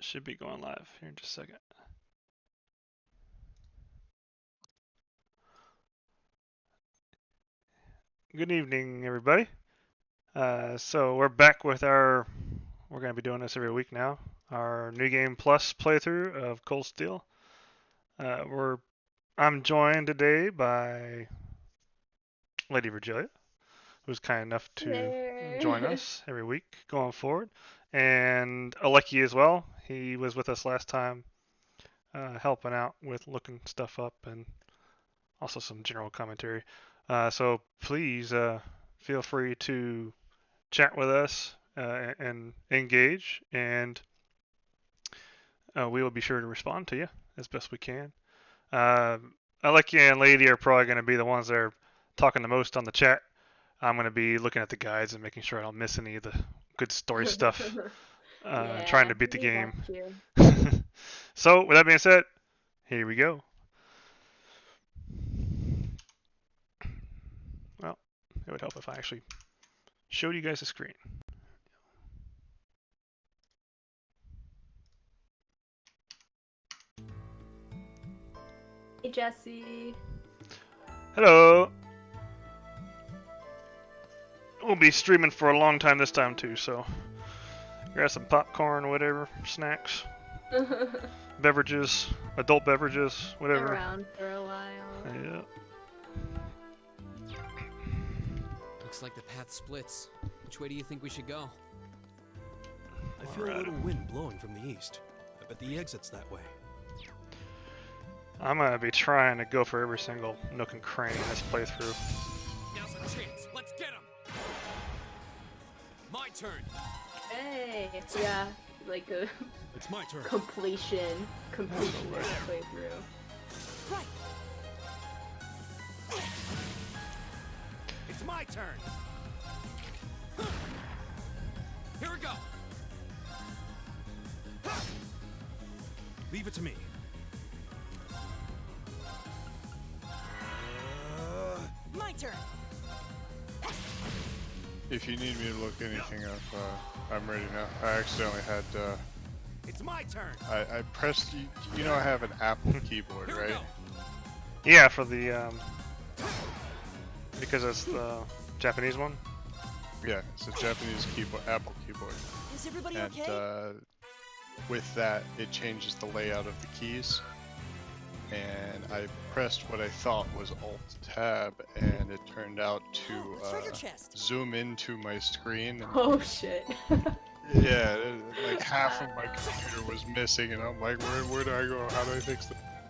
Should be going live here in just a second. Good evening, everybody. So we're back with we're going to be doing this every week now, our New Game Plus playthrough of Cold Steel. I'm joined today by LadyVirgilia, who's kind enough to join us every week going forward, and Aleky as well. He was with us last time, helping out with looking stuff up and also some general commentary. So please feel free to chat with us and engage, and we will be sure to respond to you as best we can. Aleky and Lady are probably going to be the ones that are talking the most on the chat. I'm going to be looking at the guides and making sure I don't miss any of the good story stuff. Trying to beat the game. So with that being said, here we go. Well, it would help if I actually showed you guys the screen. Hey, Jesse. Hello. We'll be streaming for a long time this time too, so grab some popcorn or whatever, snacks, beverages, adult beverages, whatever. Around for a while. Yeah. Looks like the path splits. Which way do you think we should go? I feel a little wind blowing from the east. I bet the exit's that way. I'm gonna be trying to go for every single nook and cranny in this playthrough. Now's our chance. Let's get him. My turn. Hey, yeah, like a It's my turn. completionist playthrough. Right. It's my turn. Here we go. Leave it to me. My turn. If you need me to look anything up, I'm ready now. I accidentally had, It's my turn. I pressed, you know I have an Apple keyboard, Here we right? go. Yeah, for the because it's the Japanese one. Yeah, it's a Japanese keyboard, Apple keyboard. Is everybody And with that, it changes the layout of the keys. And I pressed what I thought was Alt-Tab, and it turned out to zoom into my screen. And, Oh shit. yeah, like half of my computer was missing, and I'm like, where do I go? How do I fix that?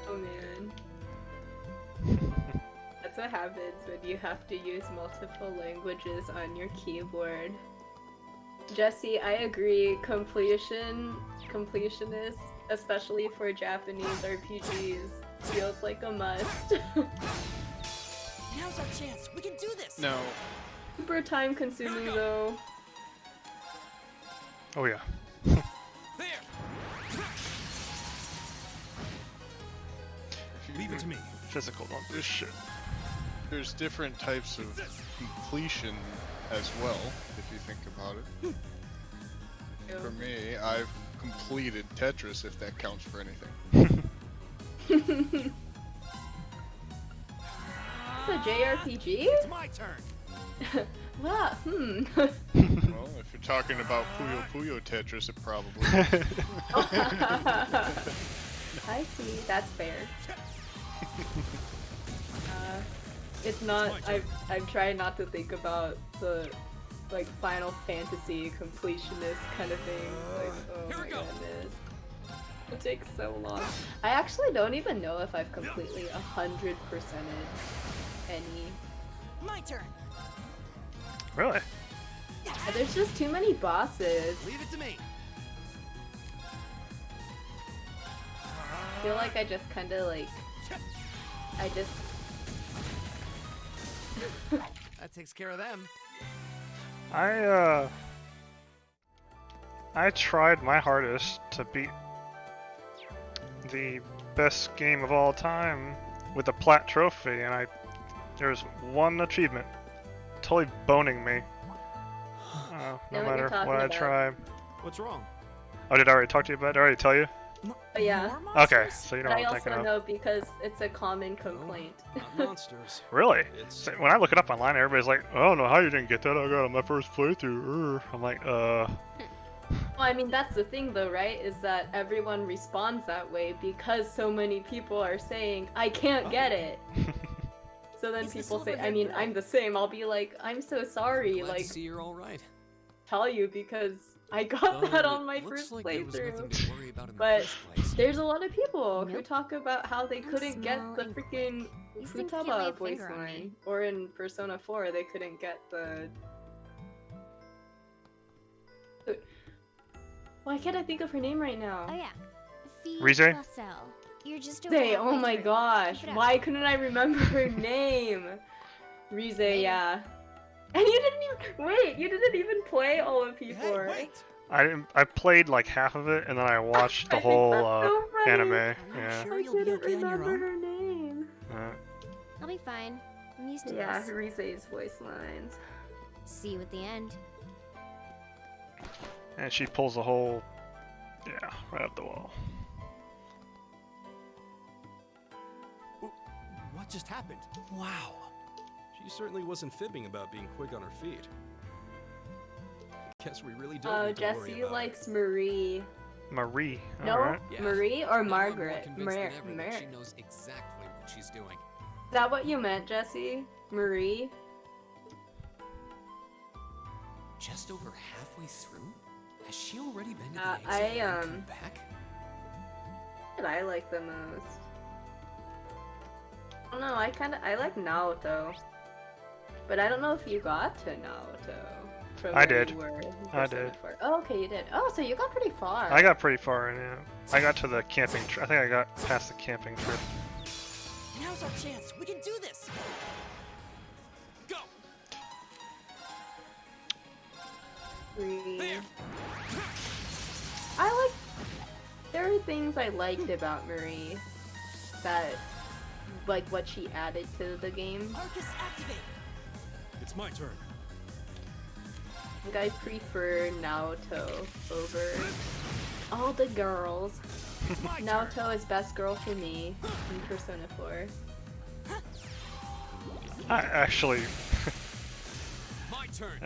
Oh man. That's what happens when you have to use multiple languages on your keyboard. Jesse, I agree. Completionist, especially for Japanese RPGs, feels like a must. Now's our chance. We can do this. No. Super time consuming though. Oh yeah. There. Leave it to me. Physical don't do shit. There's different types of completion as well, if you think about it. For me, I've completed Tetris, if that counts for anything. It's a JRPG? It's my turn. Wow, Well, if you're talking about Puyo Puyo Tetris, it probably is. I see, that's fair. It's not, I'm trying not to think about the, like, Final Fantasy completionist kind of thing. Like, oh Here my we go. goodness. It takes so long. I actually don't even know if I've completely 100%ed any. My turn. Really? There's just too many bosses. Leave it to me. I feel like I just kind of like, I just. That takes care of them. I tried my hardest to beat the best game of all time with the Plat Trophy, and there's one achievement totally boning me. No Know what matter you're talking what I about. try. What's wrong? Oh, did I already talk to you about it? Did I already tell you? Oh, yeah. Okay, so you know But what I I'm thinking also of. know because it's a common complaint. Not monsters. Really? It's So when I look it up online, everybody's like, "I don't know how you didn't get that. I got it on my first playthrough." I'm like, Well, I mean, that's the thing though, right? Is that everyone responds that way because so many people are saying, I can't get it. So then It's the people say, I silver-haired mean, girl. I'm the same. I'll be like, I'm so sorry, Glad like, to see you're all right. tell you because I got Though that it on my looks first like there was nothing playthrough. to worry about in But the first place. there's a lot of people who Nope. talk about how they I'm couldn't get small the and freaking These things can't lay a Futaba voice finger on me. line. Or in Persona 4, they couldn't get the... Why can't I think of her name right now? Oh yeah. Fee Rize? Clausel. You're just over Say, oh halfway my through. gosh, Keep it up. why couldn't I remember her name? Rize, yeah. And you didn't even- wait, you didn't even play all of Hey, P4. wait! I played like half of it, and then I watched the I think whole that's so funny. anime. Are you Yeah. sure I you'll be couldn't okay on your remember own? her name. I'll be fine. I'm used to Yeah, this. Rize's voice lines. See you at the end. And she pulls the whole, yeah, right up the wall. What just happened? Wow. She certainly wasn't fibbing about being quick on her feet. Guess we really don't Oh, need to worry Jesse about likes Marie. Marie. No, Alright. Yeah. Marie or Now I'm more Margaret? convinced than ever Mar- that she knows exactly what she's doing. Is that what you meant, Jesse? Marie? Just over halfway through? Has she already been to Uh, the exit I, and come back? What I like the most? I don't know, I like Naoto. But I don't know if you got to Naoto. From I where did. you were in I Persona did. 4. Oh, okay, you did. Oh, so you got pretty far. I got pretty far in, yeah. I got to the camping trip. I think I got past the camping trip. Now's our chance. We can do this. Go! Marie. I like. There are things I liked about Marie that, like what she added to the game. Arcus activate. It's my turn. I think I prefer Naoto over all the girls. It's my turn. Naoto is best girl for me in Persona 4. I actually, My turn!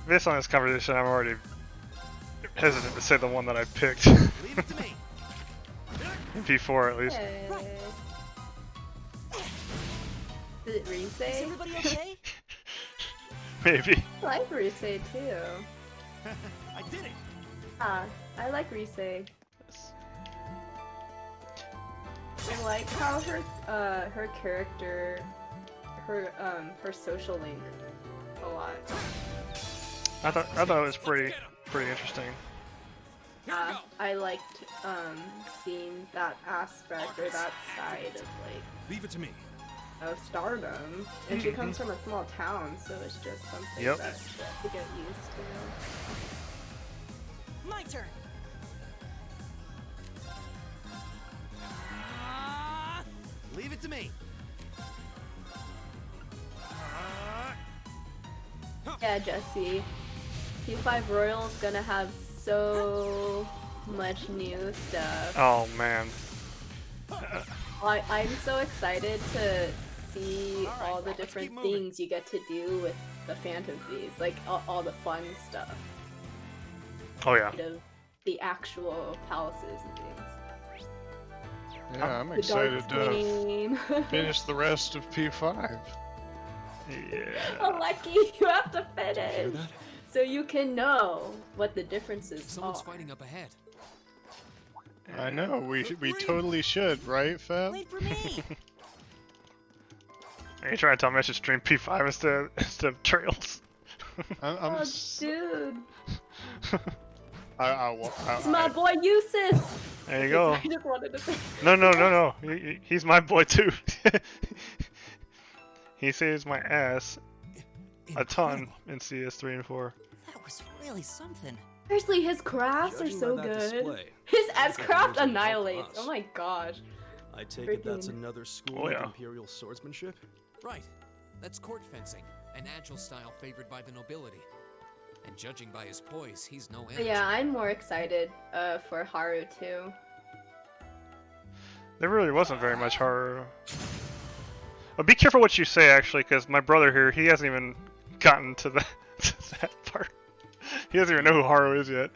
based on this conversation, I'm already hesitant to say the one that I picked. Leave it to me. In P4 at least. Hey. Is it Is Rise? everybody okay? Maybe. I like Rise too. I did it. Ah, I like Rise. I like how her character, her social link, a lot. I thought it was pretty interesting. I liked seeing that aspect or that side of like Leave it to me. of stardom. And she comes from a small town, so it's just something Yep. that she has to get used to. My turn. Leave it to me. Yeah, Jesse. P5 Royal's gonna have so much new stuff. Oh man. I'm so excited to see Alright, all the let's different keep moving. things you get to do with the Phantom Thieves, like all the fun stuff. Oh yeah. Of the actual palaces and things. Yeah, I'm The excited Dark to Flame. finish the rest of P5. Yeah. Aleky, you have to Hear finish that? so you can know what the differences Someone's are. fighting up ahead. I know, we totally should, right, Fab? Wait for me. Are you trying to tell me I should stream P5 instead of Trails? I'm Oh, s- dude, I, it's my boy Eustace. There you go. I just wanted to say. No. He's my boy too. He saves my ass a ton in CS3 and 4. That was really something. Seriously, his crafts are Judging so by that good. display, His looks like S-craft it really helped annihilates. us. Oh my gosh. I take it that's Freaking- another school Oh, of yeah. imperial swordsmanship? Right. That's court fencing, an agile style favored by the nobility. And judging by his poise, he's no But amateur. yeah, I'm more excited for Haru too. There really wasn't very much horror. But be careful what you say, actually, because my brother here, he hasn't even gotten to that, to that part. He doesn't even know who Haru is yet.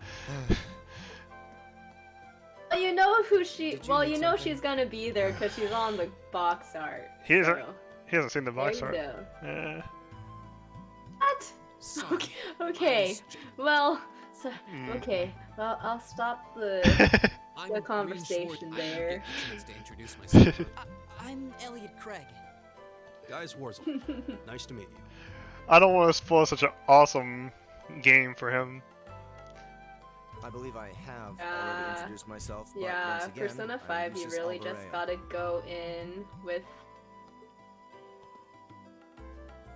Well, you know who she. Did you Well, need you know something? she's gonna be there because she's on the box art. He hasn't- so, He hasn't seen the there box you art. go. Eh. What? Sorry. Okay. I'm Okay. such a- Well. So, Mm. okay. Well, I'll stop the. I'm The conversation reassured I there. didn't get the chance to introduce myself. I'm Elliot Craig. Guys, Warzel. Nice to meet you. I don't want to spoil such an awesome game for him. I believe I have Yeah. already introduced myself, but Yeah, once again, Persona I'm 5, you Lucis really just Alvarez. gotta go in with.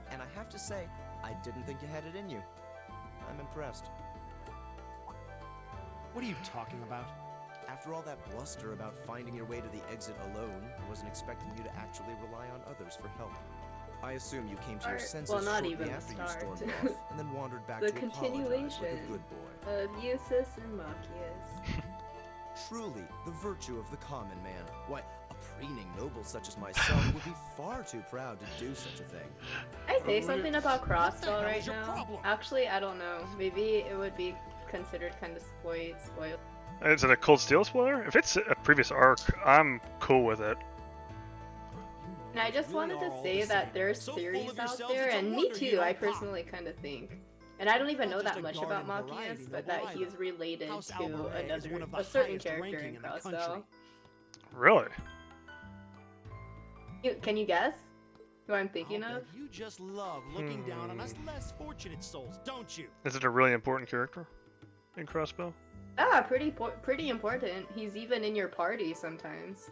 And I have to say, I didn't think you had it in you. I'm impressed. What are you talking about? After all that bluster about finding your way to the exit alone, I wasn't expecting you to actually rely on others for help. I assume you came to your Start- senses well, not shortly even the after you start. stormed off, and then wandered back The to apologize like a continuation. good boy. Of Usus and Machias. Truly, the virtue of the common man. Why, a preening noble such as myself would be far too proud to do such a thing. I say something about Crossbell hell right is your now. problem? Actually, I don't know. Maybe it would be considered kind of spoiled. Is it a Cold Steel spoiler? If it's a previous arc, I'm cool with it. And I just wanted to say that there's theories out there, and me too, I personally kind of think. And I don't even know that much about Machias, but that he's related House to Alvarez is one of the a certain highest character ranking in in the Crossbell. country. Really? Can you guess who I'm thinking I'll of? bet you just love looking down on us less fortunate souls, don't you? Is it a really important character in Crossbow? Ah, pretty important. He's even in your party sometimes.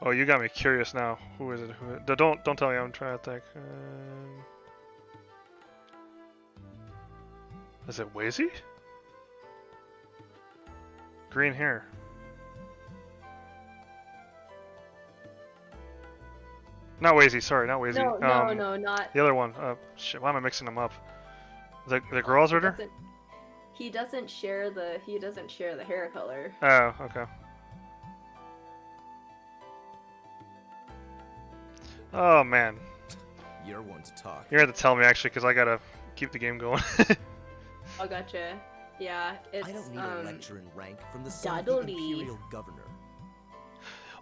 Oh, you got me curious now. Who is it? Don't tell me. I'm trying to think. Is it Wazy? Green hair. Not Wazy. Sorry, not Wazy. No, not. The other one. Shit. Why am I mixing them up? The girl's ritter? He doesn't share the hair color. Oh, okay. Oh man, You're one to talk. you're gonna have to tell me actually, because I gotta keep the game going. Oh, gotcha. Yeah, it's I don't need a lecture in rank from the son of the Dudley. Imperial Governor.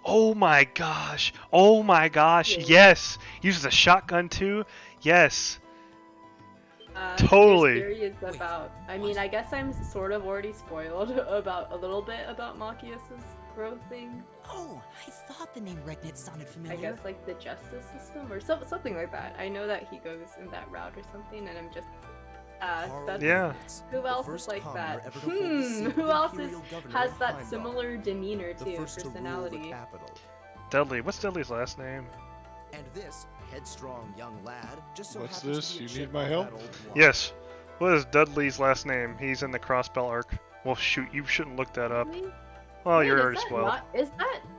Oh my gosh! Oh my gosh! Yeah. Yes, uses a shotgun too. Yes. there's Totally. theories about. I mean, I guess I'm sort of already spoiled about a little bit about Machias's growth thing. Oh, I thought the name Regnit sounded I familiar. guess like the justice system or something like that. I know that he goes in that route or something, and I'm just. That's, Yeah. Who else is like that? Who else has that similar demeanor The too, first to rule the personality? capital. Dudley. What's Dudley's last name? And this headstrong young lad just so What's happens this? to be a You chip need my of help? that old block. Yes. What is Dudley's last name? He's in the Crossbell arc. Well, shoot, you shouldn't look that up. Really? Well, Wait, you're is already that spoiled. not-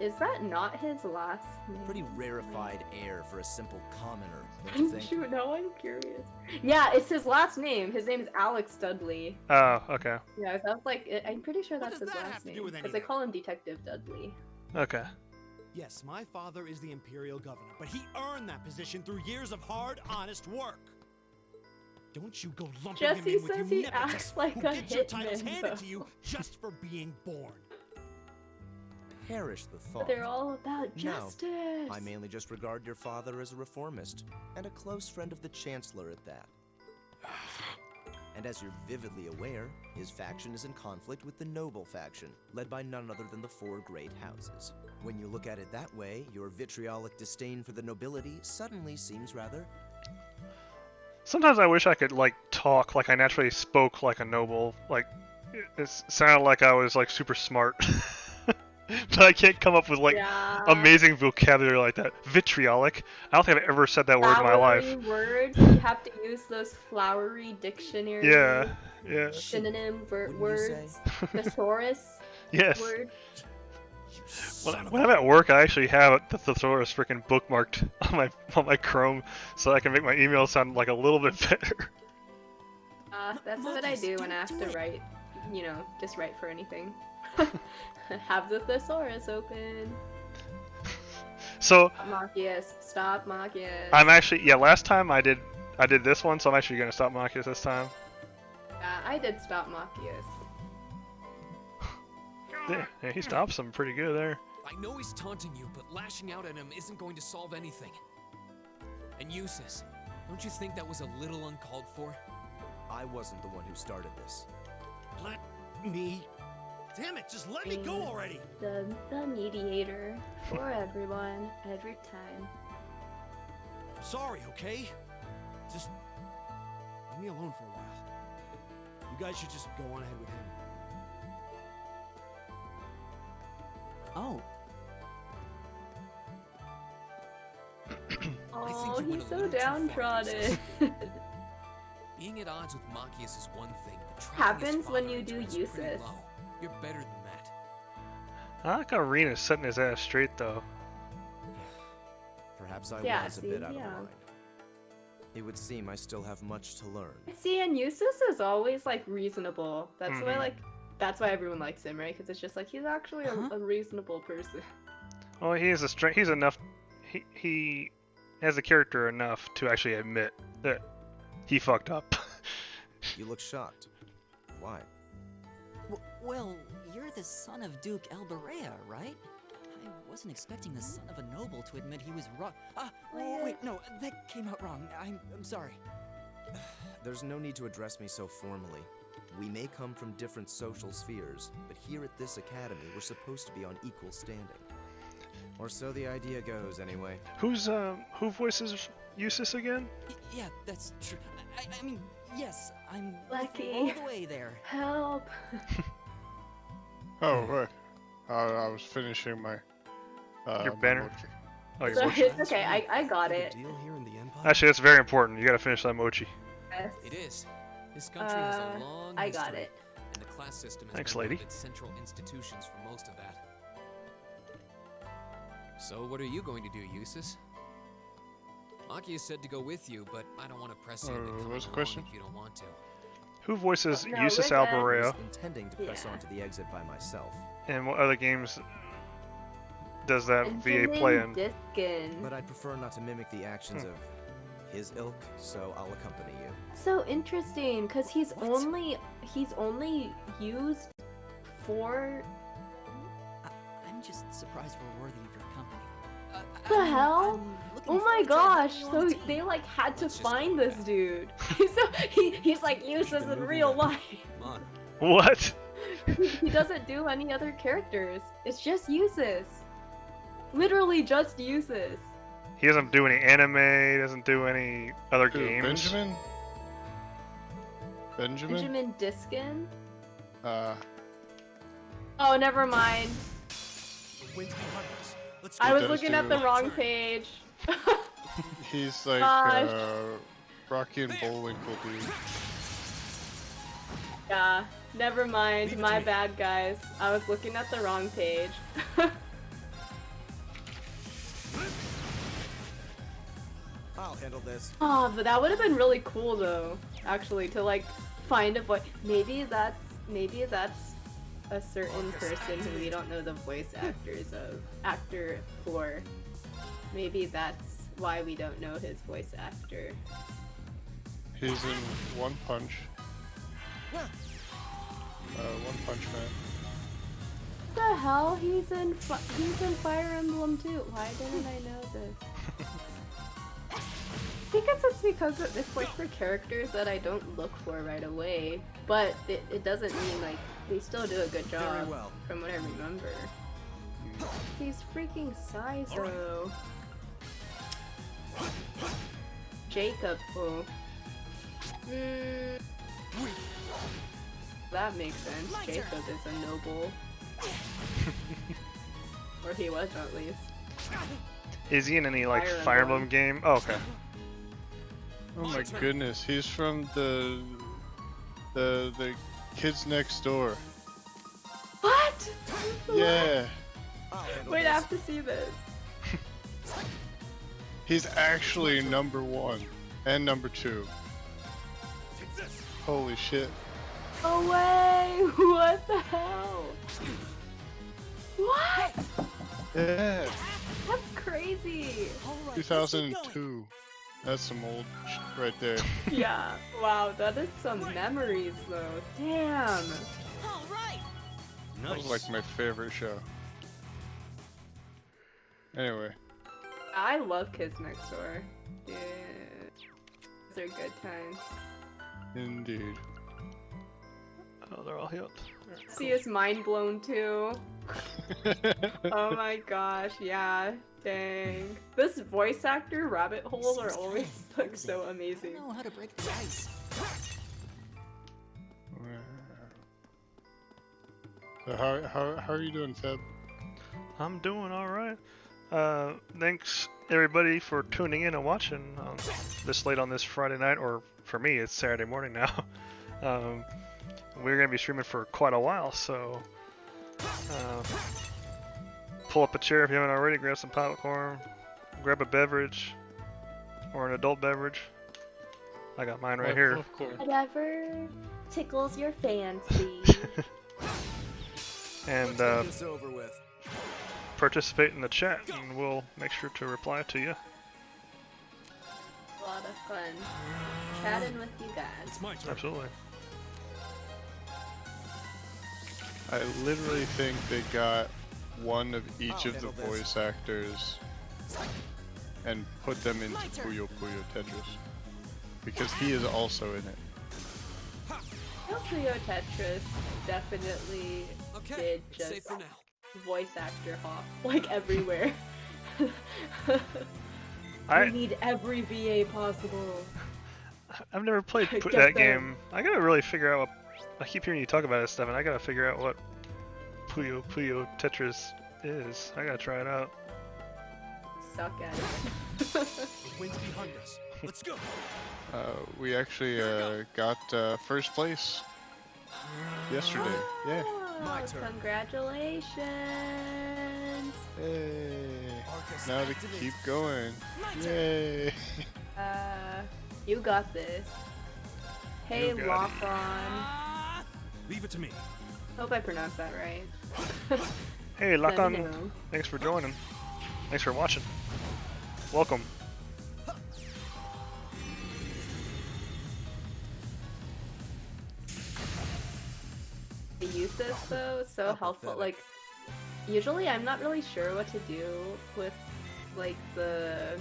is that not his last name? Pretty rarefied air for a simple commoner, don't you think? Shoot, now I'm curious. Yeah, it's his last name. His name is Alex Dudley. Oh, okay. Yeah, that's like I'm pretty sure What that's does his that have last to do name with because they anything? call him Detective Dudley. Okay. Yes, my father is the Imperial Governor, but he earned that position through years of hard, honest work. Don't you go lumping him Jesse in with says you he nepotists acts like who a get your titles hitman, handed though. to you just for being born. Perish the But thought. they're all about No, justice. I mainly just regard your father as a reformist, and a close friend of the Chancellor at that. And as you're vividly aware, his faction is in conflict with the noble faction, led by none other than the four great houses. When you look at it that way, your vitriolic disdain for the nobility suddenly seems rather... Sometimes I wish I could like talk like I naturally spoke like a noble. Like it sounded like I was like super smart. But I can't come up with like yeah. amazing vocabulary like that. Vitriolic. I don't think I've ever said that word in my life. Flowery words. You have to use those flowery dictionary. Yeah. Yeah. Synonym Wouldn't you words. Thesaurus Yes. word. When I'm at work, I actually have the thesaurus freaking bookmarked on my Chrome, so I can make my email sound like a little bit better. That's what I do when I have to write, you know, just write for anything. Have the thesaurus open. So Stop Machias. Stop Machias. I'm actually, yeah, last time I did this one, so I'm actually gonna stop Machias this time. I did stop Machias. Yeah, he stops him pretty good there. I know he's taunting you, but lashing out at him isn't going to solve anything. And Eustace, don't you think that was a little uncalled for? I wasn't the one who started this. Let me... Damn it, just let me go already! The mediator for everyone, every time. I'm sorry, okay? Just leave me alone for a while. You guys should just go on ahead with him. Oh, Oh, you went he's a so little too far, downtrodden. Being at odds with Machias is one thing, but tracking his Happens when father you into do it is pretty Eustace. low. You're better than that. I like how Rena's setting his ass straight though. Perhaps I Yeah, was a see, bit out yeah. of line. It would seem I still have much to learn. See, and Eustace is always like reasonable. That's why Mhm. that's why everyone likes him, right? Because it's just like he's actually a reasonable person. Well, he is he's enough. He has a character enough to actually admit that he fucked up. You look shocked. Why? well, you're the son of Duke Alberea, right? I wasn't expecting the son of a noble to admit he was wrong. Wait, no, that came out wrong. I'm sorry. There's no need to address me so formally. We may come from different social spheres, but here at this academy, we're supposed to be on equal standing. Or so the idea goes, anyway. Who voices Eustace again? Yeah, that's true. I mean, yes, I'm Lucky. all the way there. Help! Oh, right. I was finishing my. Your my banner? mochi. Oh, your So mochi. it's okay. I got Big it. deal here in the Empire? Actually, that's very important. You gotta finish that mochi. Yes. It is. This country has a long I history, got it. and the class system has Thanks, been one lady. of its central institutions for most of that. So what are you going to do, Eustace? Machias said to go with you, but I don't want to press you into coming what's the along question? if you don't want to. Who voices No, Eustace we're good. I Alberea? was intending to press Yeah. on to the exit by myself, And what other games does that VA play in? Diskin. but I'd prefer not to mimic the actions of his ilk, so I'll accompany you. So interesting, because he's only used for I'm just surprised we're worthy of your company. The hell? I'm looking Oh my forward to gosh! having you on So the team. they like had to Let's just find go with this that. dude. So he's like useless in real life. Come on. What? He doesn't do any other characters. It's just uses. Literally just uses. He doesn't do any anime. He doesn't do any other Who, games. Benjamin? Benjamin? Benjamin Diskin? Uh, Oh, never mind. Wins behind us. Let's I go. was does looking at the do- wrong page. he's like Gosh. Rocky and Bullwinkle dude. Yeah, never mind. Leave it My to me. bad, guys. I was looking at the wrong page. I'll handle this. Oh, but that would have been really cool though, actually, to like find a voice. Maybe that's a certain person who we don't know the voice actor for. Maybe that's why we don't know his voice actor. He's in One Punch. One Punch Man. What the hell? He's in Fire Emblem too. Why didn't I know this? I think it's because it's like for characters that I don't look for right away, but it doesn't mean like they still do a good job well. from what I remember. He's freaking Saizo. Jacob. Oh. That makes sense. My turn. Jacob is a noble. Or he was at least. Is he in any like Fire Fire Emblem. Emblem game? Oh, okay. Oh my goodness, he's from the Kids Next Door. What? Yeah. Wait, I have to see this. He's actually number 1 and number 2. Holy shit. Oh way! What the hell? What? Yeah. That's crazy. 2002. That's some old shit right there. Yeah. Wow, that is some memories though. Damn. That was like my favorite show. Anyway. I love Kids Next Door. Yeah. Those are good times. Indeed. Oh, they're all healed. See his mind blown too. Oh my gosh, yeah. Dang. This voice actor rabbit holes are always like so amazing. I know how to break the ice. So how are you doing, Feb? I'm doing all right. Thanks everybody for tuning in and watching this late on this Friday night, or for me it's Saturday morning now. We're gonna be streaming for quite a while, so pull up a chair if you haven't already, grab some popcorn, grab a beverage or an adult beverage. I got mine right here. Of course. Whatever tickles your fancy. And This over with. participate in the chat, and we'll make sure to reply to you. A lot of fun chatting with you guys. It's my turn. Absolutely. I literally think they got one of each of the voice actors and put them into Puyo Puyo Tetris. Because he is also in it. Puyo Tetris definitely did just safe for now. voice actor hop like everywhere. I We need every VA possible. I've never played Get that them. game. I gotta really figure out what. I keep hearing you talk about this stuff, and I gotta figure out what Puyo Puyo Tetris is. I gotta try it out. Suck at it. The wind's behind us. Let's go. We actually got first place yesterday. Yeah. My turn. Congratulations! Hey. Now to keep going. Yay. You got this. Hey, You got Lock it. On. Leave it to me. Hope I pronounced that right. Hey, lock Let me on. know. Thanks for joining. Thanks for watching. Welcome. The uses though, so helpful. Like, usually I'm not really sure what to do with like the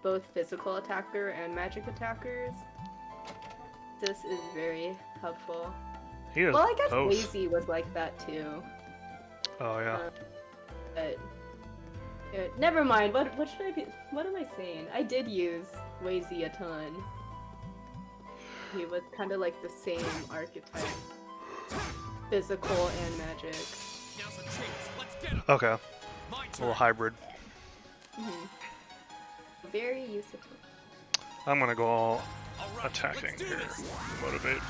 both physical attacker and magic attackers. This is very helpful. He is Well, I guess both. Lazy was like that too. Oh yeah. But never mind. What should I be? What am I saying? I did use Wazy a ton. He was kind of like the same archetype, physical and magic. Now's our chance. Let's get him. Okay. My A turn. little hybrid. Very useful. I'm gonna go all All right, attacking let's do here. this. Motivate.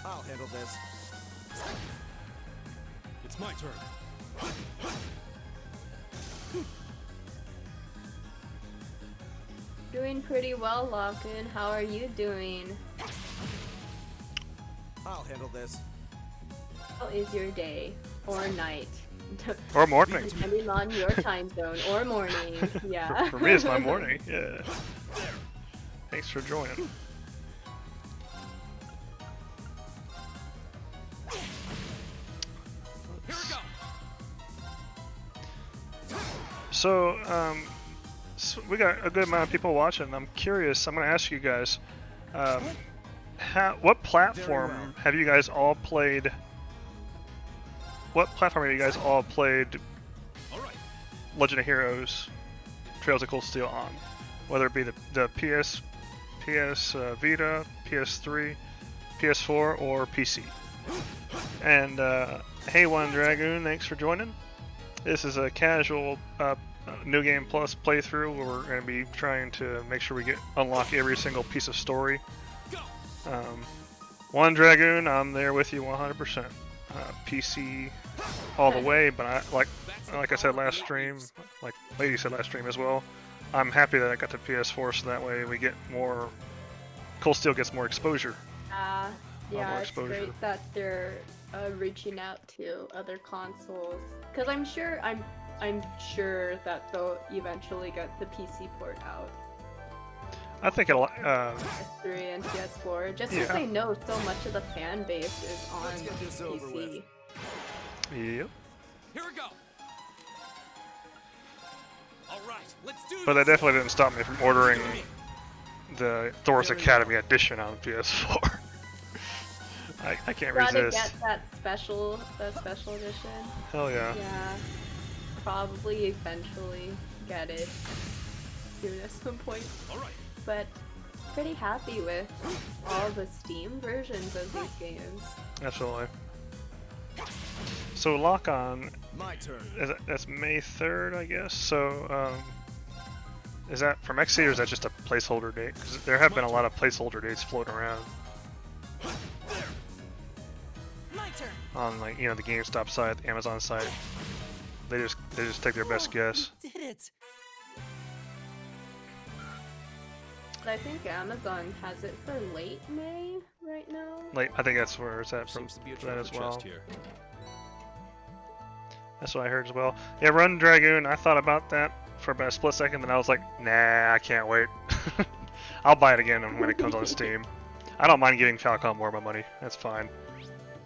I'll handle this. It's my turn. Doing pretty well, Lockin. How are you doing? I'll handle this. How is your day or night? Or morning. Depending on your time zone or morning. Yeah. For me, it's my morning. Yeah. Thanks for joining. Here we go. So, so we got a good amount of people watching. I'm curious. I'm gonna ask you guys, what platform have you guys all played? What platform have you guys all played All right. Legend of Heroes Trails of Cold Steel on? Whether it be the PS Vita, PS3, PS4, or PC. And hey, One Dragoon, thanks for joining. This is a casual New Game Plus playthrough where we're going to be trying to make sure we unlock every single piece of story. One Dragoon, I'm there with you 100%. PC all the way, but like I said last stream, like Lady said last stream as well, I'm happy that I got the PS4 so that way we get more. Cold Steel gets more exposure. Yeah, more it's exposure. great that they're reaching out to other consoles. Because I'm sure that they'll eventually get the PC port out. I think it'll. PS3 and PS4, just because I know so much of the fan base is on PC. Yep. Here we go. All right, let's do But that this. definitely didn't stop me from ordering the Thor's Academy edition on PS4. I can't Gotta resist. get that special edition. Hell yeah. Yeah, probably eventually get it soon at some point. All right. But pretty happy with all the Steam versions of these games. Absolutely. So lock on. My turn. That's May 3rd, I guess. So is that from XC or is that just a placeholder date? Because there have been a lot of placeholder dates floating around. My turn. On like the GameStop site, the Amazon site. They just take their best guess. We did it. I think Amazon has it for late May right now. Like I think that's where it's at from Seems to be a that as treasure well. chest here. That's what I heard as well. Yeah, Run Dragoon. I thought about that for about a split second, then I was like, nah, I can't wait. I'll buy it again when it comes on Steam. I don't mind giving Falcon more of my money. That's fine.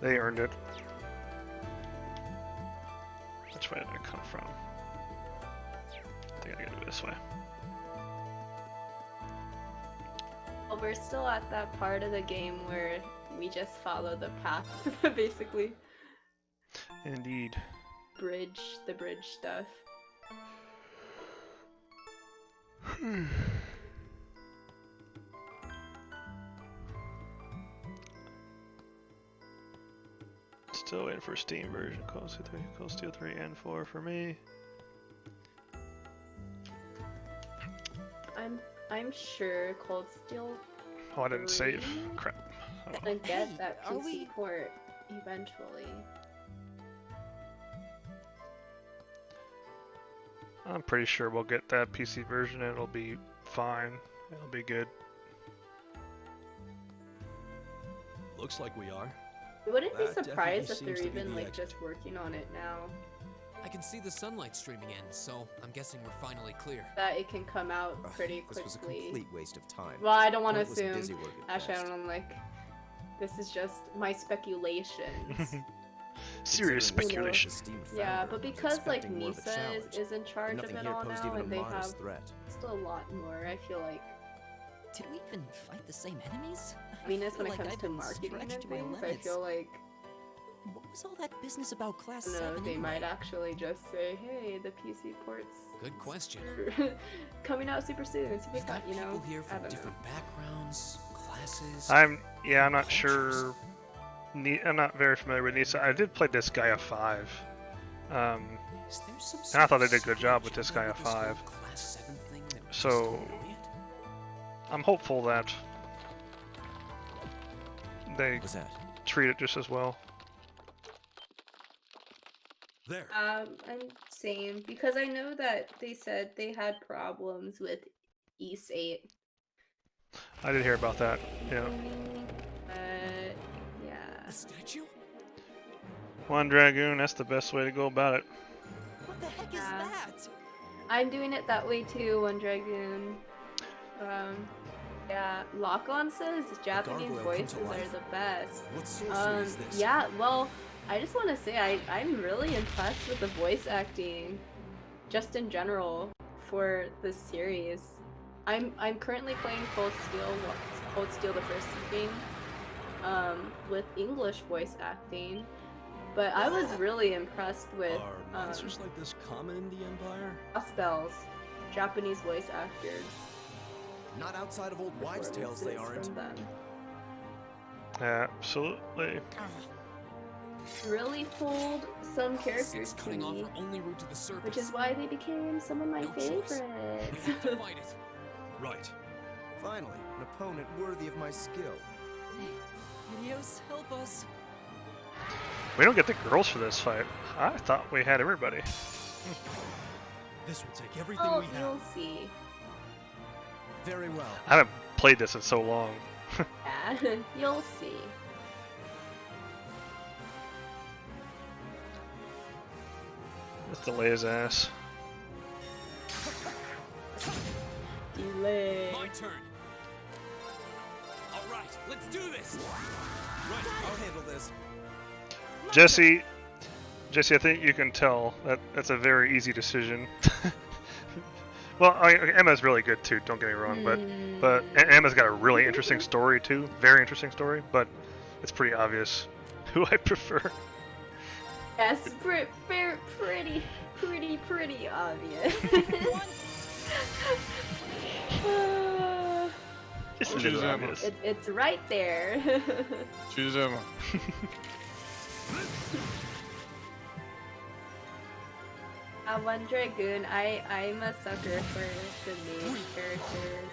They earned it. Which way did I come from? I think I gotta go this way. Well, we're still at that part of the game where we just follow the path, basically. Indeed. The bridge stuff. Still waiting for Steam version. Cold Steel 3 and 4 for me. I'm sure Cold Steel Oh, I didn't save. Crap. Oh, well. gonna get Hey, that are PC we- port eventually. I'm pretty sure we'll get that PC version and it'll be fine. It'll be good. Looks like we are. I wouldn't be That surprised definitely if they're seems to be even the like exit. just working on it now. I can see the sunlight streaming in, so I'm guessing we're finally clear. That it can come out Ugh, pretty this was a quickly. complete waste of time. Well, I don't want to Pointless assume. busy work at Actually, I best. don't know, like, this is just my speculations. Serious Considering the speculation. Steam Yeah, founder but was because like expecting more of a Nisa challenge, is in charge of nothing it here all posed now, even a and they have modest threat. still a lot more. I feel like Did we even fight the same enemies? Venus feel when it like comes I've to been marketing and stretched to my things. I limits. feel like What was all that business about Class I don't 7 know, they anyway? might actually just say, "Hey, the PC ports Good question. coming out super soon, super We've fast." got You people know, here I from don't different backgrounds, classes. I'm not sure. I'm not very familiar with Nisa. I did play Disgaea 5. Is there some and I thought sort they of did a good job with strange Disgaea way with this whole 5. Class 7 thing that we just So- don't know yet? I'm hopeful that they What was that? treat it just as well. There. I'm same because I know that they said they had problems with East 8. I did hear about that. Yeah. Yeah. The statue? One Dragoon, that's the best way to go about it. What the heck is Yeah. that? I'm doing it that way too, One Dragoon. Yeah, Lock-On says Japanese gargoyle come voices to are life? the best. What sorcery is this? Yeah, well, I just want to say I'm really impressed with the voice acting, just in general, for this series. I'm currently playing Cold Steel the first game, with English voice acting, but I was really impressed with Are monsters like this common in the Empire? Spells, Japanese voice actors. Not outside of old wives' tales, they performances aren't. from them. Absolutely. Really pulled some Since characters to cutting off me, our only route to the surface. which is why they became some of my No choice. favorites. We have to fight it. Right. Finally, an opponent worthy of my skill. Hideos, help us. We don't get the girls for this fight. I thought we had everybody. This will take everything Oh, we have. you'll see. Very well. I haven't played this in so long. Yeah, you'll see. Let's delay his ass. Delay. My turn. All right, let's do this. Right, I'll handle this. Jesse, I think you can tell that that's a very easy decision. Well, Emma's really good too. Don't get me wrong, but Emma's got a really interesting story too. Very interesting story, but it's pretty obvious who I prefer. Yes, pretty obvious. Just a Choose little Emma. obvious. It's right there. Choose Emma. One Dragoon, I'm a sucker for the main characters.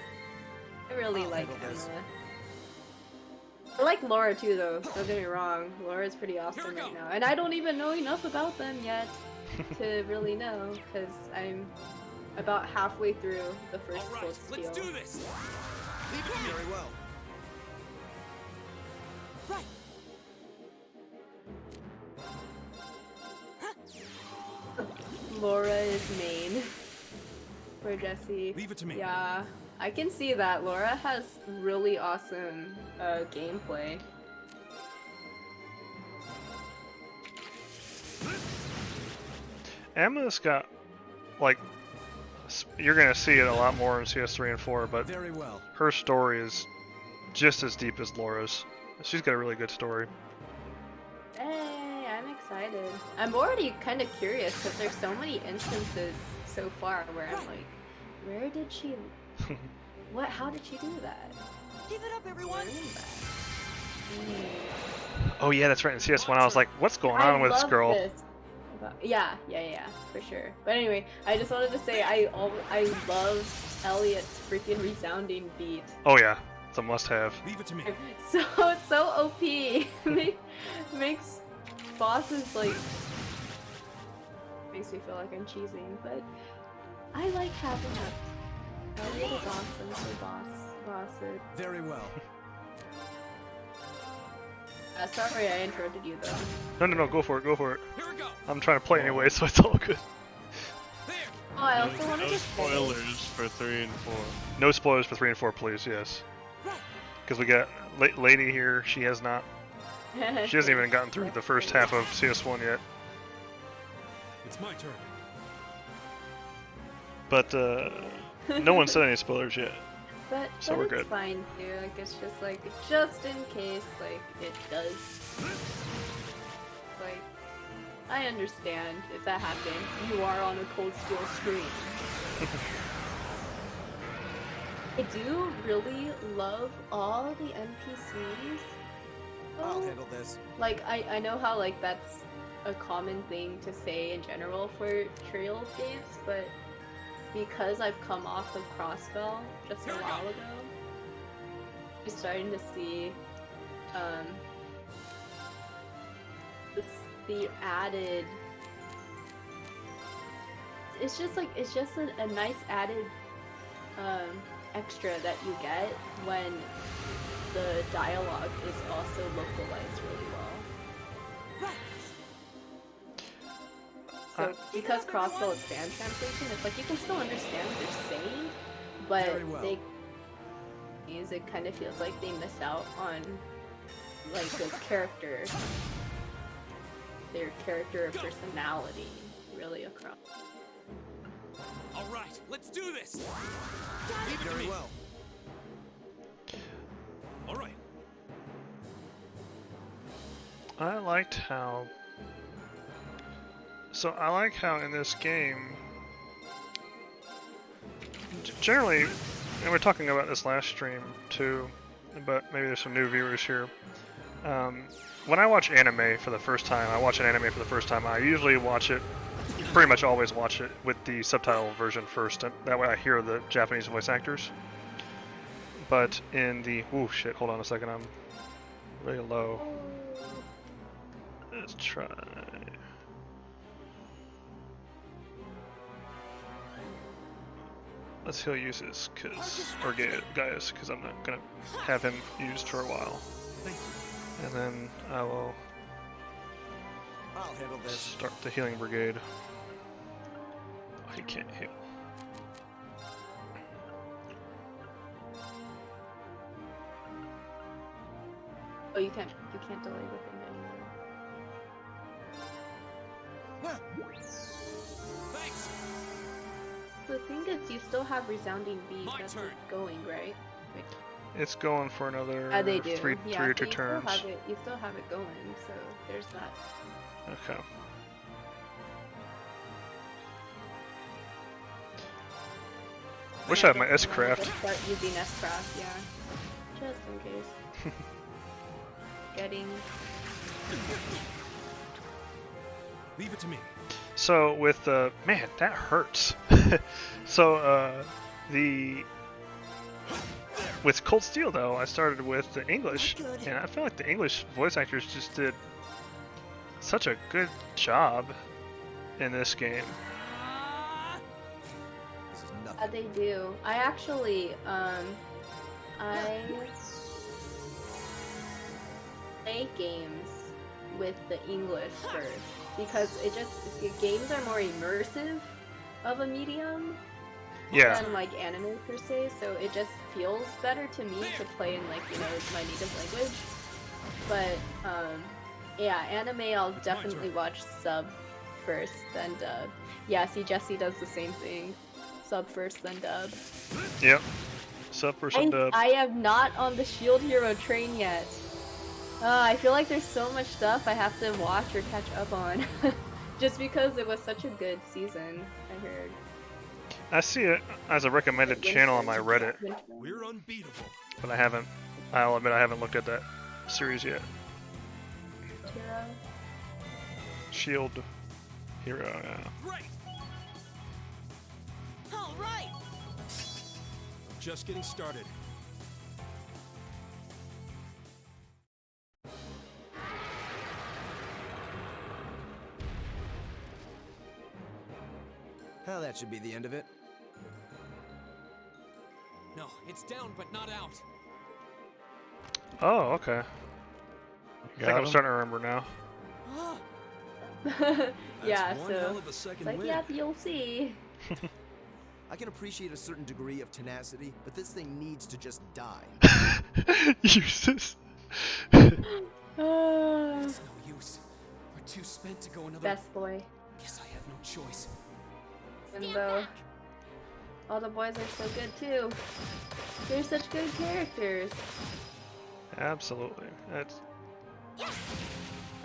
I really like this. Emma. I like Laura too though, don't get me wrong. Laura's pretty awesome right now. And I don't even know enough about them yet to really know, because I'm about halfway through the first All right, quote let's steal. do this. Leave it to me. Very well. Right. Laura is main for Jesse. Leave it to me. Yeah, I can see that. Laura has really awesome gameplay. Emma's got, like, you're gonna see it a lot more in CS3 and 4, but Very well. her story is just as deep as Laura's. She's got a really good story. Hey, I'm excited. I'm already kind of curious because there's so many instances so far where I'm like, where did she? What? How did she do that? Give it up, everyone. Oh yeah, that's right. In CS1, I was like, what's going I on with this love girl? this. Yeah, for sure. But anyway, I just wanted to say I love Elliot's freaking resounding beat. Oh yeah, it's a must-have. Leave it to me. So OP. Makes bosses like makes me feel like I'm cheesing, but I like having that. Elliot is awesome for bosses. Very well. Sorry I interrupted you though. No, go for it, go for it. Here we go. I'm trying to play anyway, so it's all good. There. Oh, I also wanted No to say. spoilers for 3 and 4. No spoilers for 3 and 4, please, yes. Because we got Lady here, she has not. She hasn't even gotten through the first half of CS1 yet. It's my turn. But, no one said any spoilers yet. But, So we're it's good. fine too. Like it's just like just in case like it does. Like I understand if that happened. You are on a Cold Steel screen. I do really love all the NPCs. I'll though. handle this. Like I know how like that's a common thing to say in general for Trails games, but because I've come off of Crossbell just a Here we while go. ago, I'm starting to see the added. It's just a nice added extra that you get when the dialogue is also localized really well. So because Crossbell is fan translation, it's like you can still understand what they're saying, but Very well. music kind of feels like they miss out on like the character, their character personality really across. All right, let's do this. Leave it to Very me. well. All right. I liked how... So I like how in this game, generally, and we're talking about this last stream too, but maybe there's some new viewers here. When I watch anime for the first time, I usually watch it, pretty much always watch it with the subtitle version first, and that way I hear the Japanese voice actors. But in the, oh shit, hold on a second, I'm really low. Let's try. Let's heal uses, or Gaius, because I'm not gonna have him used for a while. Thank you. And then I will I'll handle this. start the healing brigade. Oh, he can't heal. Oh, you can't delay with him anymore. Thanks. The thing is, you still have resounding beat. My That's turn. going, right? Wait. It's going for another They do. three Yeah, or so two turns. You still have it going, so there's that. Okay. Wish I had my S-Craft. Start using S-Craft, yeah. Just in case. Getting... Leave it to me. So with man, that hurts. So with Cold Steel though, I started with the English, and I feel like the English voice actors just did such a good job in this game. This is nothing. They do. I actually, I play games with the English first because games are more immersive of a medium Yeah. than like anime per se, so it just feels better to me to play in like, my native language. But yeah, anime I'll definitely watch sub first, then dub. Yeah, see Jesse does the same thing. Sub first, then dub. Yep. Sub or sub dub. I am not on the Shield Hero train yet. I feel like there's so much stuff I have to watch or catch up on. Just because it was such a good season, I heard. I see it as a recommended channel on my Reddit, We're unbeatable. but I'll admit I haven't looked at that series yet. Hero. Shield Hero, yeah. Great. All right. Just getting started. Well, that should be the end of it. No, it's down but not out. Oh, okay. I think I'm starting to remember now. Yeah, That's one so hell of a it's second like, win. yeah, you'll see. I can appreciate a certain degree of tenacity, but this thing needs to just die. Useless. It's no use. We're too spent to go another. Best boy. Guess I have no choice. And though all the boys are so good too. They're such good characters. Absolutely.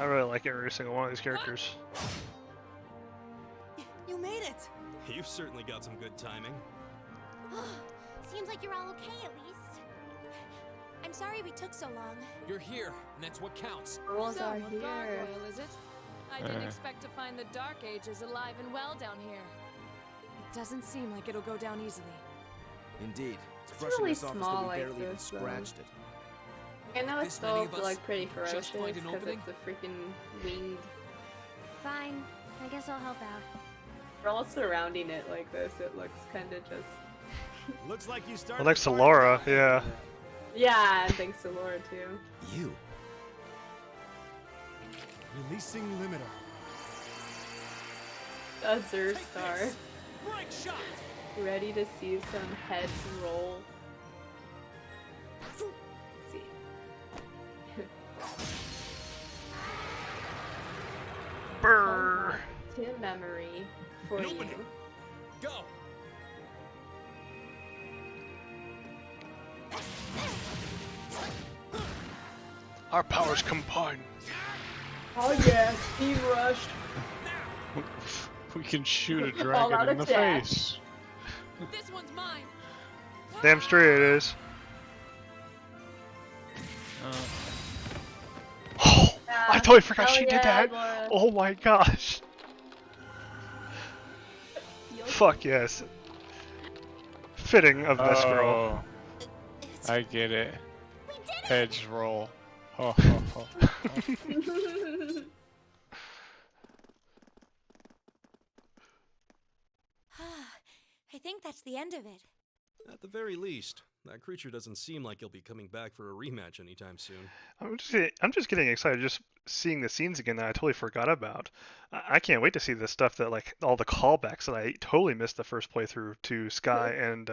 I really like every single one of these characters. You made it. You've certainly got some good timing. Seems like you're all okay at least. I'm sorry we took so long. You're here, and that's what counts. Girls So, are a here. gargoyle, is it? I didn't expect to find the Dark Ages alive and well down here. It doesn't seem like it'll go down easily. Indeed. It's It's brushing really us off as though small we like barely even this, though. scratched it. I know it's This many still of us like pretty ferocious just find an because opening? it's a freaking winged. Fine. I guess I'll help out. We're all surrounding it like this. It looks kind of just. Looks like you started. Well, next to the Laura, party. yeah. Yeah, and thanks to Laura too. You. Releasing limiter. Azure Take Star. this. Break shot. Ready to see some heads roll. Let's see. Brrr. To memory for An you. opening. Go. Our powers combine. Oh yeah, speed rushed. We can shoot a All dragon out in the attack. face. This one's mine. Damn straight it is. Oh, I totally forgot Hell she did yeah, that. Laura. Oh my gosh. Fuck yes. Fitting of this girl. Oh, I get it. We did it! Heads roll. Ho, ho, ho. I think that's the end of it. At the very least, that creature doesn't seem like he'll be coming back for a rematch anytime soon. I'm just getting excited just seeing the scenes again that I totally forgot about. I can't wait to see the stuff that like all the callbacks that I totally missed the first playthrough to Sky and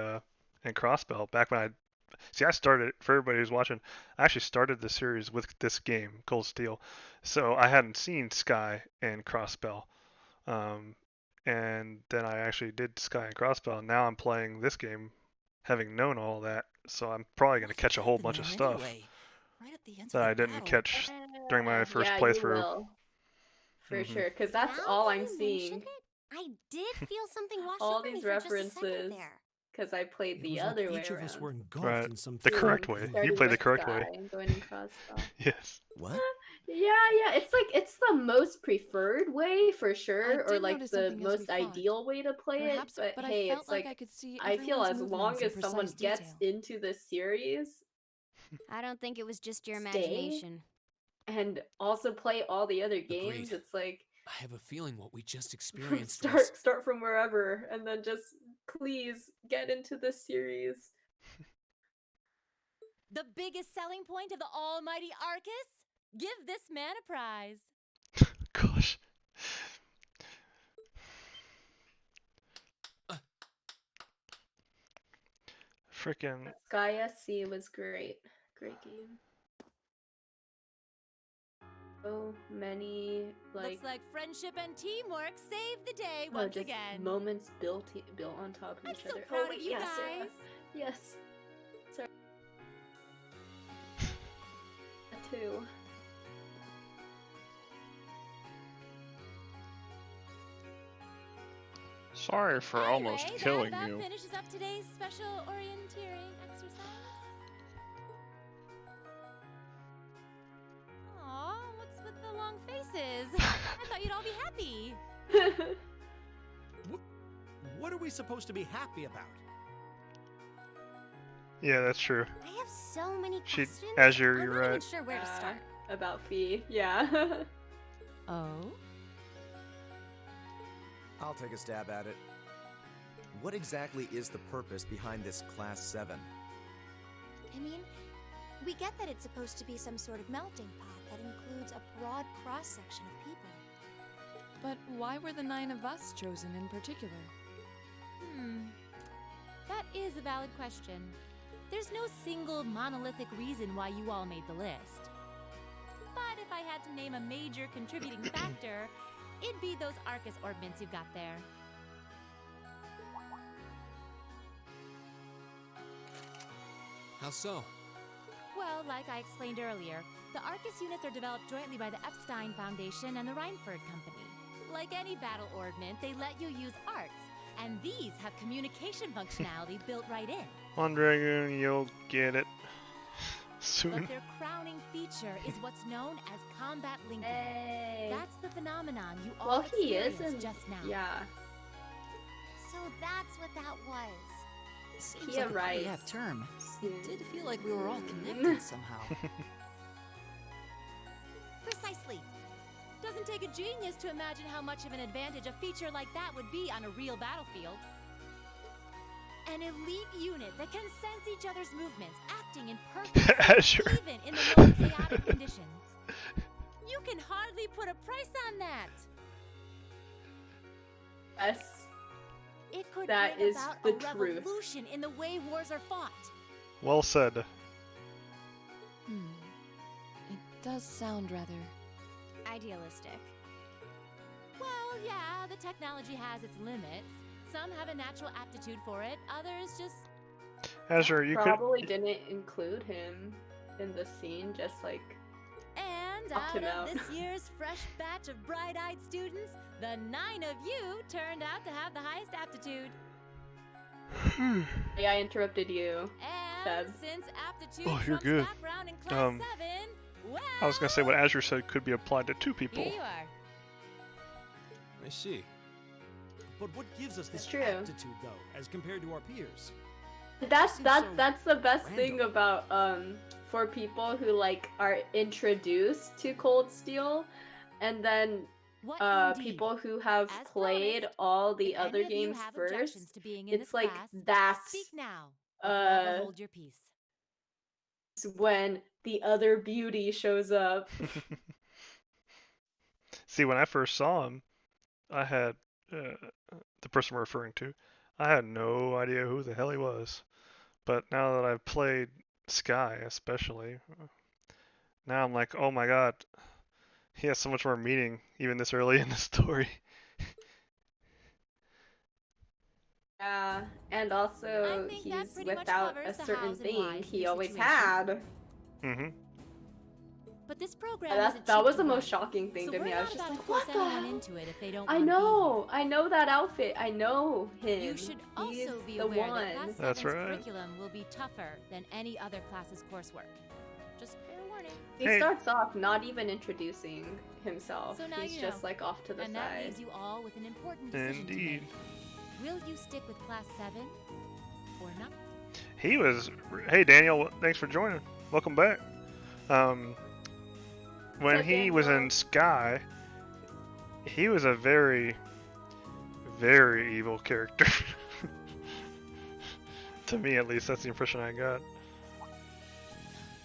Crossbell back when I started for everybody who's watching. I actually started the series with this game, Cold Steel, so I hadn't seen Sky and Crossbell. Um, and then I actually did Sky and Crossbell, and now I'm playing this game, having known all that. So I'm probably gonna catch a whole bunch of stuff Right at the end that I of the didn't battle. catch during my first yeah, playthrough. You will. For Mhm. sure, because that's Now all that I'm you seeing. mention it, I did feel something wash All over me these for just a second references. there. Because I played It the was other like way each of us around. were engulfed Right. in some The feeling correct way. You Starting played the with correct Sky way. and going in Crossbell. Yes. What? Yeah, it's like it's the most preferred way for sure, or did like notice the something as we most fought. ideal way to play Perhaps, it. but I Hey, felt it's like like I could see I feel everyone's as long movements in as someone precise gets detail. into this series, I don't think it was just your stay imagination. and also play all the other games, Agreed. it's like I have a feeling what we just experienced was... start from wherever and then just please get into this series. The biggest selling point of the almighty Arcus? Give this man a prize. Gosh. Freaking. Sky SC was great. Great game. So many Looks like friendship and teamwork saved the day once just again. moments built on top of I'm each so other. proud wait, of you yes, guys. Sarah. Yes. Sorry. Two. Sorry for almost Anyway, killing that you. about finishes up today's special orienteering exercise. Aw, what's with the long faces? I thought you'd all be happy. What are we supposed to be happy about? Yeah, that's true. I have so many questions. Azure, I'm you're not right. even sure where to start. About Fee, yeah. Oh? I'll take a stab at it. What exactly is the purpose behind this Class 7? I mean, we get that it's supposed to be some sort of melting pot that includes a broad cross-section of people. But why were the 9 of us chosen in particular? That is a valid question. There's no single monolithic reason why you all made the list. But if I had to name a major contributing factor, it'd be those Arcus orbments you've got there. How so? Well, like I explained earlier, the Arcus units are developed jointly by the Epstein Foundation and the Reinford Company. Like any battle orbment, they let you use arts, and these have communication functionality built right in. Mondragon, you'll get it soon. But their crowning feature is what's known as combat linking. Hey. That's the phenomenon you all Well, he is experienced in just now. Yeah. So that's what that was. Seems Kia like a pretty Rice. apt term. Yeah. It did feel like we were all connected somehow. Precisely. Doesn't take a genius to imagine how much of an advantage a feature like that would be on a real battlefield. An elite unit that can sense each other's movements, acting in perfect Azure. sync, even in the most chaotic conditions. You can hardly put a price on that. Yes. It could That bring is about the a truth. revolution in the way wars are fought. Well said. It does sound rather... Idealistic. Well, yeah, the technology has its limits. Some have a natural aptitude for it, others just... Azure, you Probably didn't include him in the scene, just like And Knocked out him of out. this year's fresh batch of bright-eyed students, the 9 of you turned out to have the highest aptitude. yeah, I interrupted you. And Seb. since aptitude Oh, you're trumps good. background in class 7, well, I was gonna say what Azure said could be applied to 2 people. here you are. I see. But what gives us this It's true. aptitude, though, as compared to our peers? That's Seems that so that's the best thing random. about for people who like are introduced to Cold Steel and then What indeed? people who have As played promised, all the if other any of you games have first, objections to being in it's this like class, that's speak now or forever hold your peace. when the other beauty shows up. See, when I first saw him, I had the person we're referring to. I had no idea who the hell he was. But now that I've played Sky, especially, now I'm like, oh my god, he has so much more meaning even this early in the story. Yeah, and also he's pretty much without covers a the certain hows and thing whys of he your always situation. had. Mm-hmm. But this program And isn't that cheap was to the run, most shocking thing so to we're me. I not was just about like, to force what the anyone hell? into it if they don't I want to be here. I know that outfit. I know him. You should He's also be the aware one. that Class 7's That's right. curriculum will be tougher than any other class's coursework. Just fair warning. He Hey. starts off not even introducing himself. So now He's you just know. like off to the And that side. leaves you all with an important decision to Indeed. make. Will you stick with Class 7 or not? He was. Hey Daniel, thanks for joining. Welcome back. When up, he was Daniel? in Sky, he was a very, very evil character. To me, at least, that's the impression I got.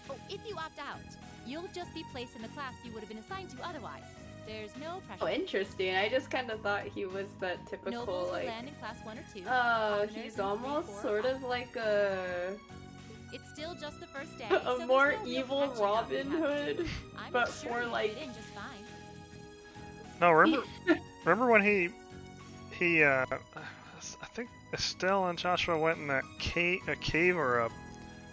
Oh, if you opt out, you'll just be placed in the class you would have been assigned to otherwise. There's no pressure. Oh, interesting. I just kind of thought he was that typical, Nobles will like, land in class 1 or 2. oh, commoners he's in almost 3, 4, sort of like a It's still just the first day. a so there's more no real evil catching up you Robin have to Hood, do. I'm but sure for you like. fit in just fine. No, remember when he I think Estelle and Joshua went in that cave or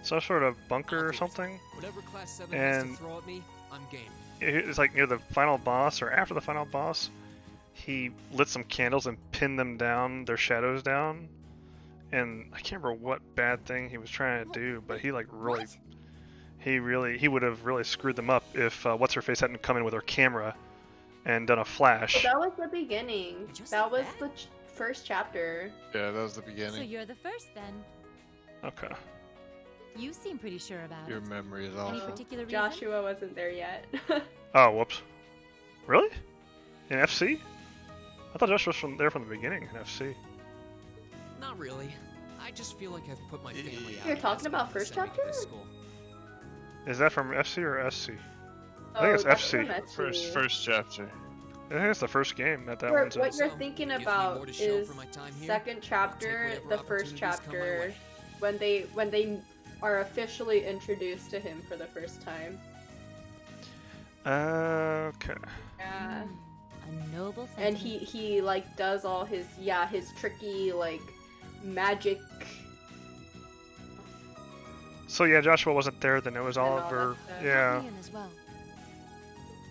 some sort of bunker or something. Whatever Class 7 has to And throw at me, I'm game. it was like near the final boss or after the final boss. He lit some candles and pinned them down, their shadows down. And I can't remember what bad thing he was trying to do, but he like really, he would have really screwed them up if what's her face hadn't come in with her camera and done a flash. That was the beginning. That was the first chapter. Yeah, that was the So beginning. you're the first then. Okay. You seem pretty sure about Your it. memory is Any awful. particular reason? Joshua wasn't there yet. Oh, whoops. Really? In FC? I thought Joshua was there from the beginning in FC. Not really. I just feel like I've put my family out. You're of talking it about for first sending me to chapter? this school. Is that from FC or SC? I Oh, think it's that's FC. from FC. First chapter. I think it's the first game that What one's in. you're So, thinking gives me about more to show is for my time here. second chapter, whatever the first opportunities come my chapter, way. when they are officially introduced to him for the first time. Okay. Yeah. A noble And sentiment. he like does all his tricky like magic. So yeah, Joshua wasn't there, then it was And all Oliver. that stuff. Yeah. Me in as well.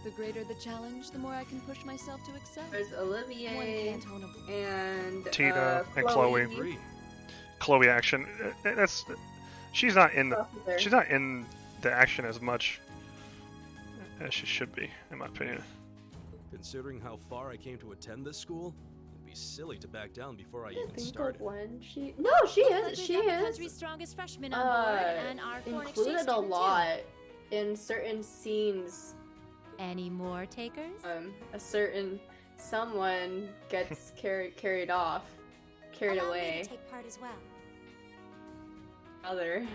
The greater the challenge, the more I can push myself to excel. There's One Olivier can't own a and Tina and Chloe. Chloe. Chloe action. She's not in the action as much as she should be, in my opinion. Considering how far I came to attend this school, it'd be silly to back down before I I even think started. of when she. No, she Looks is. like She we've got the is. country's strongest freshman on board, and our foreign exchange Included a student, too. lot in certain scenes. Any more takers? A certain someone gets carried off, carried Allow me away. to take part as well. Other.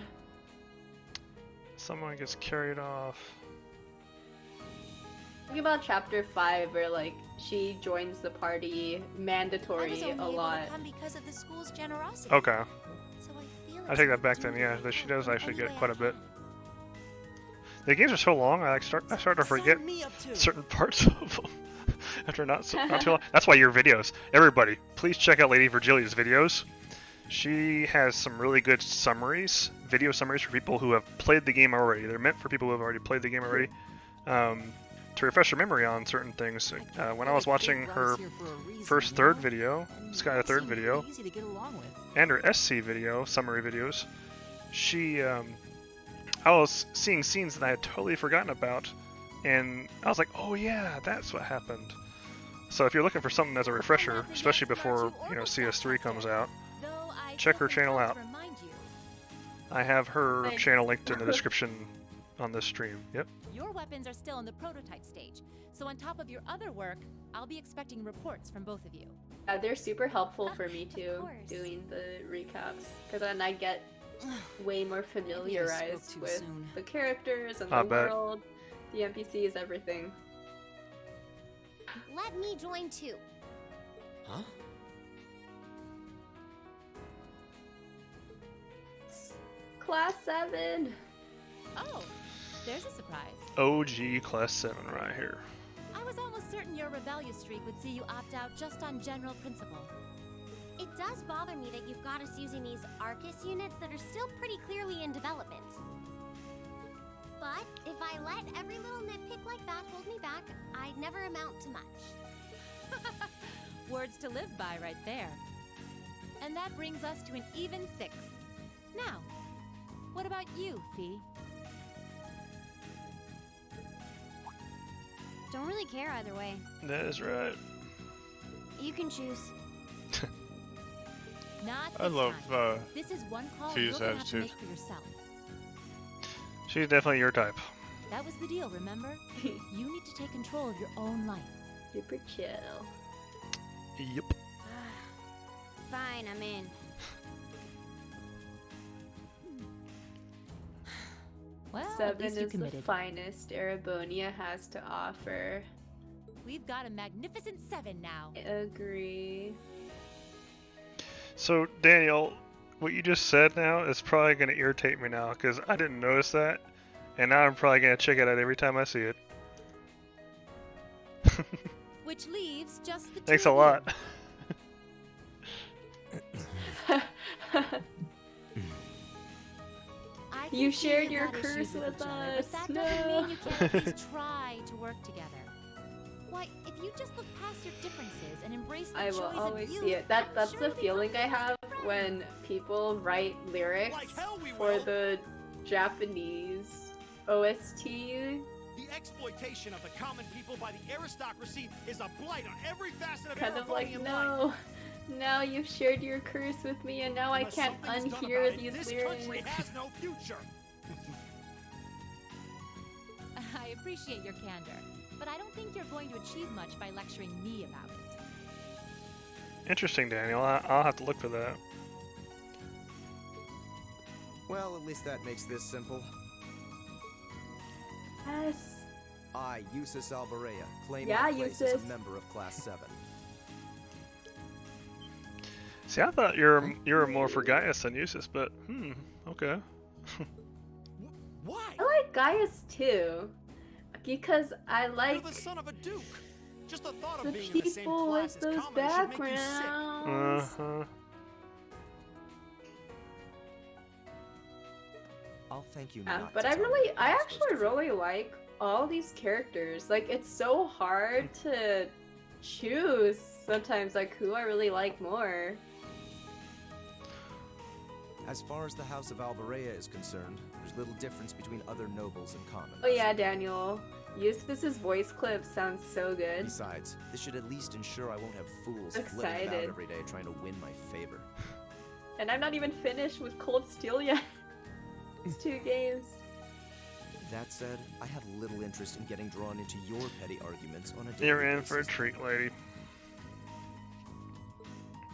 Someone gets carried off. Think about chapter 5 where like she joins the party I was mandatory only a able lot. to come because of the school's generosity. Okay. So I feel I it's take that my back then, duty yeah, to that she help does in actually any get way quite I a bit. can. The games are so long, I start to forget Sign me up too. certain parts of them after not too long. That's why your videos, everybody, please check out LadyVirgilia's videos. She has some really good summaries, video summaries for people who have played the game already. They're meant for people who have already played the game already, to refresh your memory on certain things. When I was watching her first third video, Sky the third video, Easy to get along with. and her SC video, summary videos, she, I was seeing scenes that I had totally forgotten about, and I was like, oh yeah, that's what happened. So if you're looking for something as a refresher, especially before, CS3 comes out, check her channel out. I have her channel linked in the description on this stream. Yep. Your weapons are still in the prototype stage, so on top of your other work, I'll be expecting reports from both of you. They're super helpful for me Of too, course. doing the recaps, because then I get way more familiarized too with soon. the characters and I the bet. world, the NPCs, everything. Let me join too. Huh? Class 7! Oh, there's a surprise. OG Class 7 right here. I was almost certain your rebellious streak would see you opt out just on general principle. It does bother me that you've got us using these Arcus units that are still pretty clearly in development. But if I let every little nitpick like that hold me back, I'd never amount to much. Words to live by right there. And that brings us to an even 6. Now, what about you, Fee? Don't really care either way. That is right. You can choose. Not I this love time. This is one call Fee's you're gonna have to attitude. make for yourself. She's definitely your type. That was the deal, remember? You need to take control of your own life. Super chill. Yep. Fine, I'm in. Well, at 7 least you is the committed. finest Erebonia has to offer. We've got a magnificent 7 now. Agree. So, Daniel, what you just said now is probably going to irritate me now because I didn't notice that. And now I'm probably going to check it out every time I see it. Which leaves just the Thanks two a of lot. I can You see shared you've your got issues curse with each other, us. but that doesn't No. mean you can't at least try to work together. Why, if you just look past your differences and embrace the I will joys always of youth, see it. That's I'm the sure you'll feeling I become have fast when friends. people write lyrics Like hell we for will. the Japanese OST. The exploitation of the common people by the aristocracy is a blight on every facet of Kind of like, Erebonian life. no, now you've shared your curse with me and now I Unless can't something is done unhear about it, these this lyrics. country has no future. I appreciate your candor, but I don't think you're going to achieve much by lecturing me about it. Interesting, Daniel. I'll have to look for that. Well, at least that makes this simple. Yes. I, Eustace Alberea, claim Yeah, my place as Eustace. a member of Class 7. See, I thought you're more for Gaius than Eustace, but okay. Why? I like Gaius too. Because I You're like the son of a duke. Just the thought of the being in the same people class with as those commoners should make you sick. backgrounds. I'll thank you Yeah, not but to I tell me really, what I I'm supposed actually to feel. really like all these characters. Like, it's so hard to choose sometimes, like, who I really like more. As far as the House of Alberea is concerned, there's little difference between other nobles and commoners. Oh yeah, Daniel. Eustace's voice clip sounds so good. Besides, this should at least ensure I won't have fools flitting Excited. about every day trying to win my favor. And I'm not even finished with Cold Steel yet. It's 2 games. That said, I have little interest in getting drawn into your petty arguments on a daily You're in for a basis. treat, lady.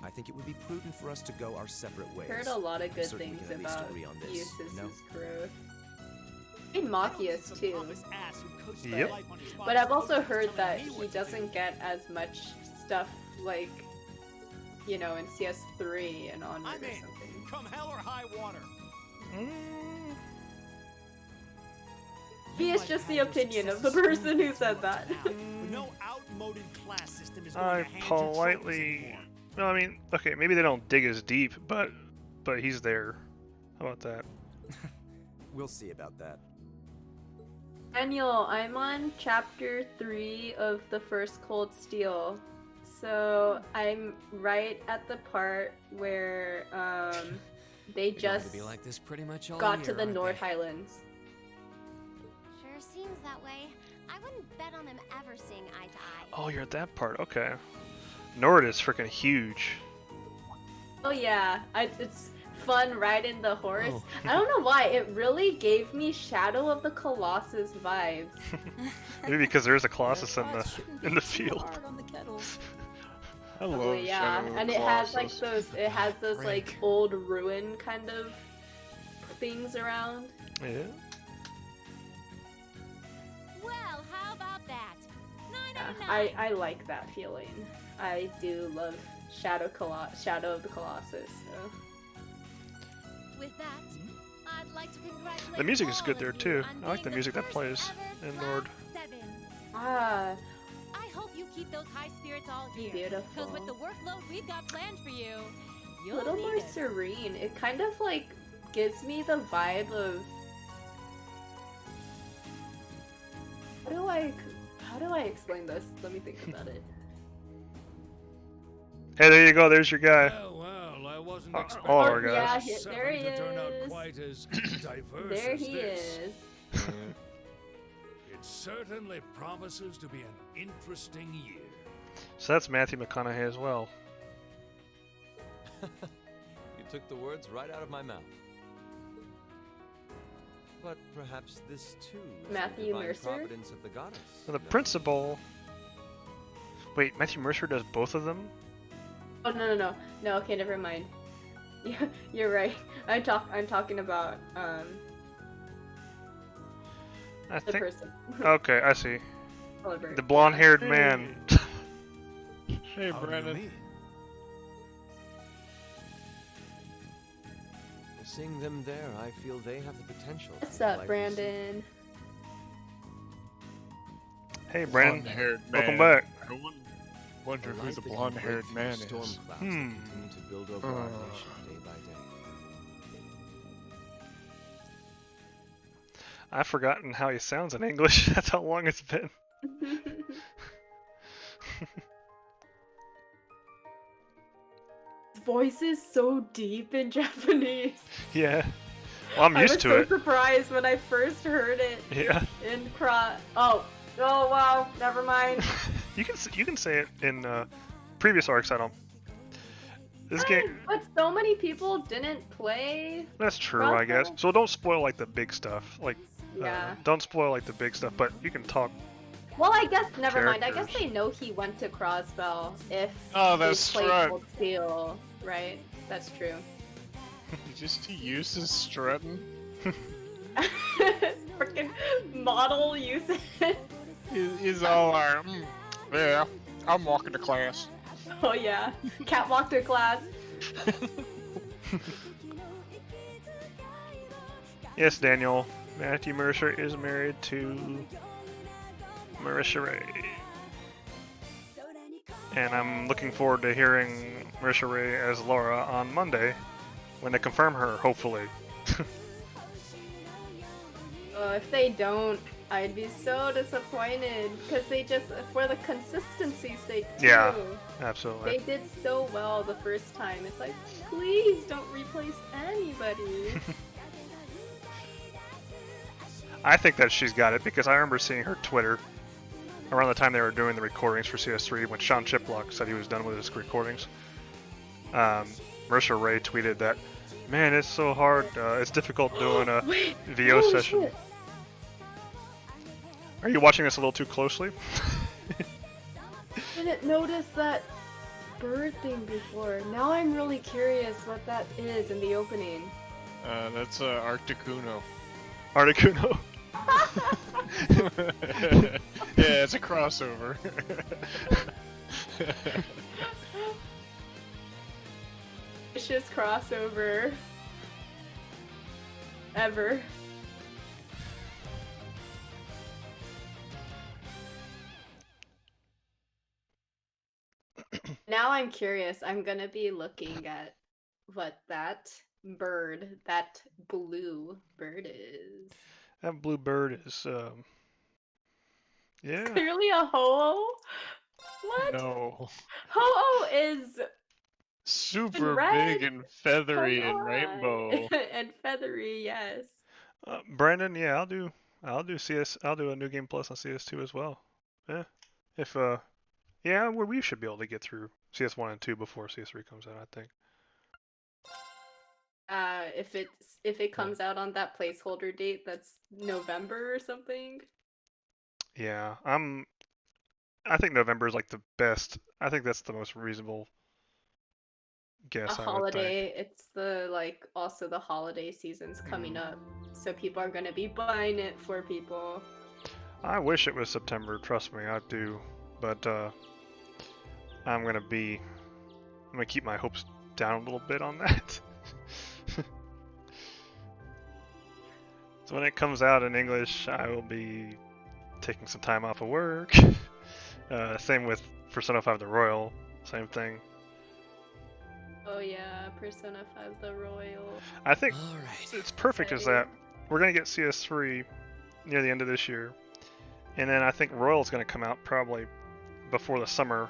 I think it would be prudent for us to go our separate ways. Heard a lot of I'm good certain we things can at least about agree on this, Eustace's no? growth. And Machias too. Pompous ass who coasts their Yep. life on his But I've father's also boat heard telling that me he what to do. doesn't get as much stuff like, you know, in CS3 and onward I'm or in. something. Come hell or high water. He is just the opinion of the person who said that. No outmoded class system is I going to hand you trophies politely. anymore. No, I mean, okay, maybe they don't dig as deep, but he's there. How about that? We'll see about that. Daniel, I'm on chapter 3 of the first Cold Steel. So I'm right at the part where they They're going just to be like this pretty much all got year, to the aren't North they? Highlands. Sure seems that way. I wouldn't bet on them ever seeing eye to eye. Oh, you're at that part. Okay. Nord is freaking huge. Oh yeah, it's fun riding the horse. Oh. I don't know why. It really gave me Shadow of the Colossus vibes. Maybe because there's a Their Colossus in thoughts shouldn't the be too field. hard on the kettles. I love Probably, yeah. Shadow of And the it has like Colossus. those. It has those like Rank. old ruin kind of things around. Yeah. Well, how about that? 9 Yeah, out of 9. I like that feeling. I do love Shadow of the Colossus. So. With that, I'd like to congratulate The music is all good of there you too. on I like the being music that first plays ever in Class Nord. 7. Ah, I hope you keep those high spirits all year. Beautiful. Because with the workload we've got planned for you, a you'll little need more it. serene. It kind of like gives me the vibe of how do I explain this? Let me think about it. Hey, there you go. There's your guy. Well, I wasn't All expecting of our Yeah, guys. there he to turn out is. quite as diverse There as he this. is. It certainly promises to be an interesting year. So that's Matthew McConaughey as well. You took the words right out of my mouth. But perhaps this too is Matthew the divine Mercer? providence of the goddess. So the no? principal. Wait, Matthew Mercer does both of them? Oh no. Okay, never mind. Yeah, you're right. I'm talking about I the think. person. Okay, I see. Oliver. The blonde-haired man. Hey, How do you Brennan. mean? Seeing them there, I feel they have the potential. What's for the up, life Brandon? Hey, Brandon. Blonde-haired Welcome man. back. I wonder who light the that can blonde-haired break through man storm is. clouds that Hmm. continue to build over our nation day by day. I've forgotten how he sounds in English. That's how long it's been. Voice is so deep in Japanese. Yeah. Well, I'm used to I was it. so surprised when I first heard it Yeah. in Oh wow, never mind. You can say it in previous arcs. I don't. This game. But so many people didn't play. That's true, I guess. Crossbow? So don't spoil like the big stuff. Like, Yeah. don't spoil like the big stuff. But you can talk. Well, I guess never mind. I guess Characters. they know he went to Crossbell if Oh, they that's played right. Gold Steel, right? That's true. Just he uses strutting. Freaking model uses. He's all like, yeah, I'm walking to class. Oh yeah, catwalk to class. Yes, Daniel. Matthew Mercer is married to Marisha Ray. And I'm looking forward to hearing Marisha Ray as Laura on Monday when they confirm her, hopefully. If they don't, I'd be so disappointed because they just, for the consistency's sake, too. Yeah, absolutely. They did so well the first time. It's like, please don't replace anybody. I think that she's got it because I remember seeing her Twitter around the time they were doing the recordings for CS3 when Sean Chiplock said he was done with his recordings. Marisha Ray tweeted that, man, it's so hard, it's difficult doing a VO session. Shit. Are you watching this a little too closely? Didn't notice that bird thing before. Now I'm really curious what that is in the opening. That's Arcticuno. Articuno. Yeah, it's a crossover. Vicious crossover. Ever. Now I'm curious. I'm gonna be looking at what that bird, that blue bird is. That blue bird is, yeah. Clearly a ho-oh? What? No. Ho-oh is Super red. big and feathery Come and on. rainbow. And feathery, yes. Brandon, yeah, I'll do CS, I'll do a New Game Plus on CS2 as well. Yeah. If, yeah, we should be able to get through CS1 and 2 before CS3 comes out, I think. If it comes out on that placeholder date, that's November or something. Yeah, I think November is like the best. I think that's the most reasonable A guess, I would think. holiday. It's the also the holiday season's coming up, so people are gonna be buying it for people. I wish it was September, trust me, I do. But I'm gonna keep my hopes down a little bit on that. So when it comes out in English, I will be taking some time off of work. Same with Persona 5 The Royal, same thing. Oh yeah, Persona 5 The Royal. I think it's perfect is that we're going to get CS3 near the end of this year. And then I think Royal's going to come out probably before the summer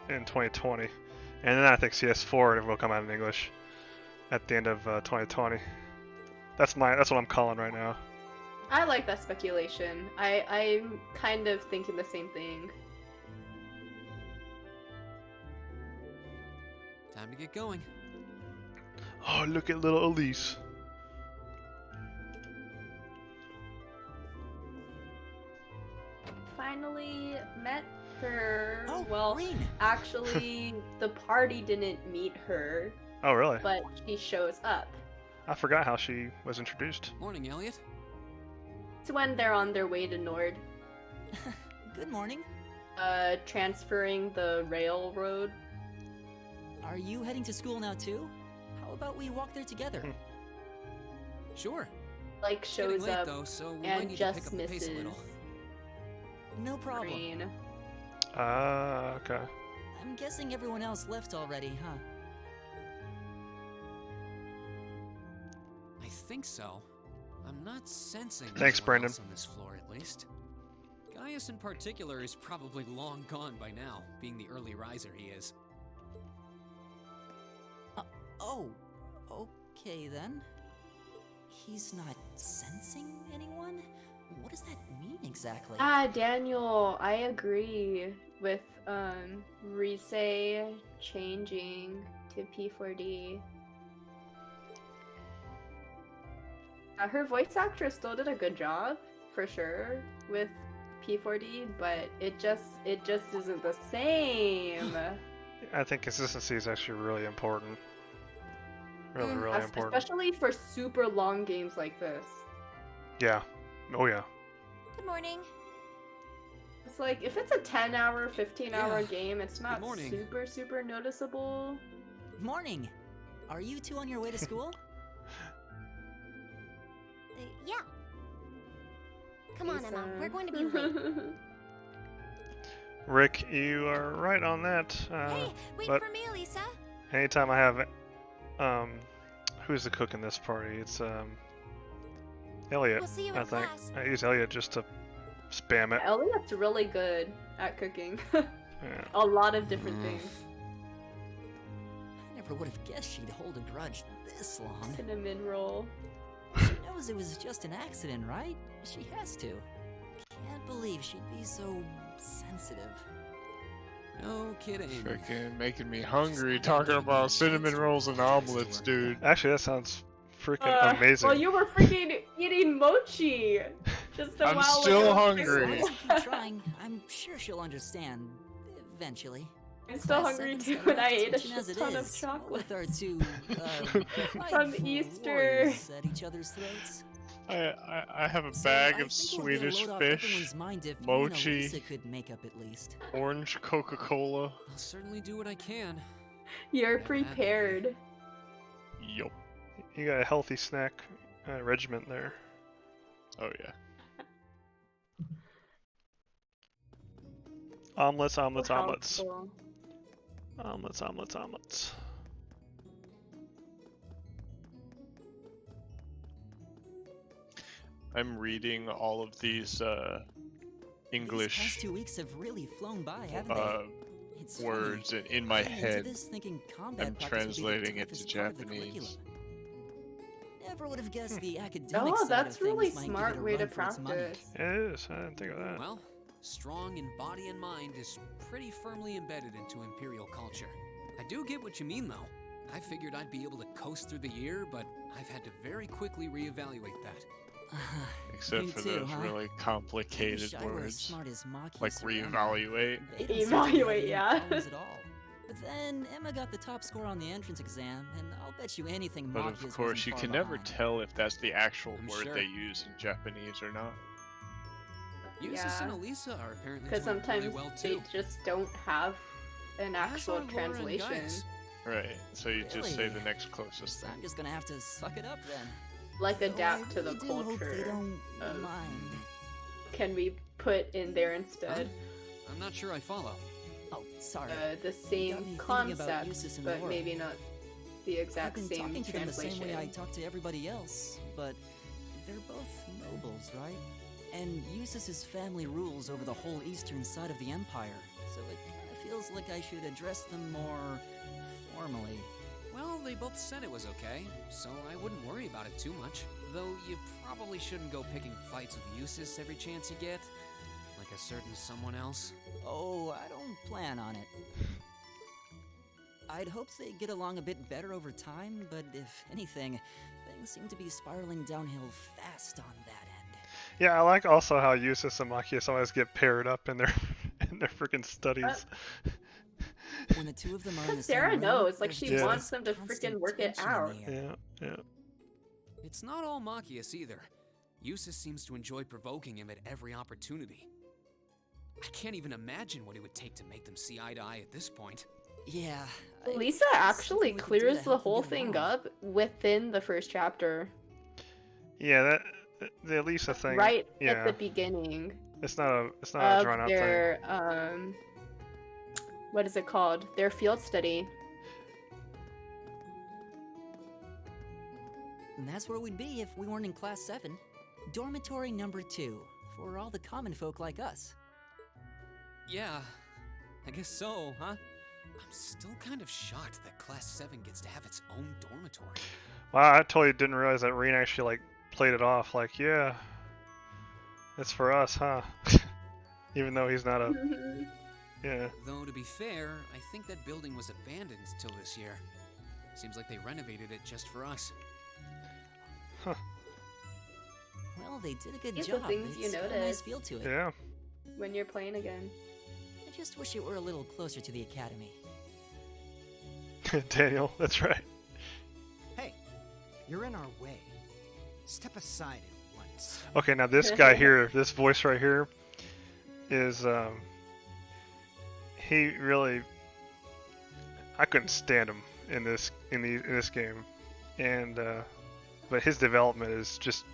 in 2020. And then I think CS4 will come out in English at the end of 2020. That's what I'm calling right now. I like that speculation. I'm kind of thinking the same thing. Time to get going. Oh, look at little Elise. Finally met her. Oh, well, Green. actually, the party didn't meet her. Oh, really? But she shows up. I forgot how she was introduced. Morning, Elliot. It's when they're on their way to Nord. Good morning. Transferring the railroad. Are you heading to school now too? How about we walk there together? Sure. Like shows late, up though, so we might and need to pick just up the pace a misses. little. No problem. Green. Okay. I'm guessing everyone else left already, huh? I think so. I'm not sensing Thanks, anyone Brandon. else on this floor, at least. Gaius in particular is probably long gone by now, being the early riser he is. Oh, okay then. He's not sensing anyone? What does that mean exactly? Daniel, I agree with Rise changing to P4D. Her voice actress still did a good job, for sure, with P4D, but it just isn't the same. I think consistency is actually really important. Really important. Especially for super long games like this. Yeah. Oh yeah. Good morning. It's like, if it's a 10-hour, 15-hour Yeah. game, it's not morning. super noticeable. Morning. Are you two on your way to school? Yeah. Come on, Emma. We're going to be late. Rick, you are right on that. Hey, wait but for me, Lisa. anytime I have, who's the cook in this party? It's Elliot. We'll see you I in think class. I use Elliot just to spam it. Elliot's really good at cooking. Yeah. A lot of different things. I never would have guessed she'd hold a grudge this long. Cinnamon roll. She knows it was just an accident, right? She has to. Can't believe she'd be so sensitive. No kidding. Freaking making me hungry talking about cinnamon rolls and omelets, dude. Actually, that sounds freaking amazing. Well, you were freaking eating mochi just a I'm while still ago. hungry. Keep trying. I'm sure she'll understand eventually. I'm still Class hungry 7's too, got and I enough ate a tension as shit it ton of is, chocolate. with our two From prideful Easter. warriors at each other's throats. I have a So bag I of think it would be a Swedish load off fish, everyone's mind if you and mochi, Elisa could make up at least. orange Coca-Cola. I'll certainly do what I can. You're Never had that prepared. Yup. You got a healthy snack regiment there. Oh yeah. Omelets, omelets, So omelets. helpful. Omelets, omelets, omelets. I'm reading all of these These past English 2 weeks have really flown by, haven't they? It's words funny. in my I went into head. this thinking combat I'm practice would be the translating it to toughest part of the Japanese. curriculum. Never would have guessed the academic Oh, side that's of things really might give smart it a way to run for its money. practice. It is. I didn't think of that. Well, strong in body and mind is pretty firmly embedded into Imperial culture. I do get what you mean, though. I figured I'd be able to coast through the year, but I've had to very quickly reevaluate that. Except You for too, those huh? really I complicated wish I were as words. smart as Machias Like or Emma. reevaluate. They don't seem to have Evaluate, any yeah. problems at all. But then Emma got the top score on the entrance exam, and I'll bet you anything But Machias of course, wasn't you far can never behind. tell if that's the actual I'm word sure. they use in Japanese or not. Eustace Yeah. and Elisa are apparently Because doing sometimes really well they too. just don't have an As actual are Laura and translation. Gaius. Right, so you just say Really? the next closest So thing. I'm just gonna have to suck it up then. Like Though adapt I to the really do hope they culture. don't of- mind. Can we put in there instead I'm not sure I follow. Oh, sorry. the got me same thinking about concept, Eustace and but Laura. maybe not the I've exact been same talking to them the translation? same way I talk to everybody else, but they're both nobles, right? And Eustace's family rules over the whole eastern side of the empire, so it kind of feels like I should address them more formally. Well, they both said it was okay, so I wouldn't worry about it too much. Though you probably shouldn't go picking fights with Eustace every chance you get, like a certain someone else. Oh, I don't plan on it. I'd hoped they'd get along a bit better over time, but if anything, things seem to be spiraling downhill fast on that end. Yeah, I like also how Eustace and Machias always get paired up in their in their freaking studies. When the two of them are in the Because same Sarah room, knows, like there's she just wants this them to constant freaking work it tension in out. the air. Yeah. It's not all Machias either. Eustace seems to enjoy provoking him at every opportunity. I can't even imagine what it would take to make them see eye to eye at this point. Yeah. Lisa actually something we could do clears to the help them whole get thing along. up within the first chapter, Yeah, the Elisa thing. right Yeah, at the beginning it's not a of drawn out thing. their what is it called? Their field study. And that's where we'd be if we weren't in Class 7. Dormitory number 2, for all the common folk like us. Yeah, I guess so, huh? I'm still kind of shocked that Class 7 gets to have its own dormitory. Wow, I totally didn't realize that Reen actually like played it off like, yeah, it's for us, huh? Even though he's not a yeah. Though, to be fair, I think that building was abandoned till this year. Seems like they renovated it just for us. Huh. Well, they did a good These are job. things you It's got a nice notice. feel to it. Yeah. When you're playing again. I just wish it were a little closer to the academy. Daniel, that's right. Hey, you're in our way. Step aside at once. Okay, now this guy here, this voice right here, is he really, I couldn't stand him in this game, and but his development is just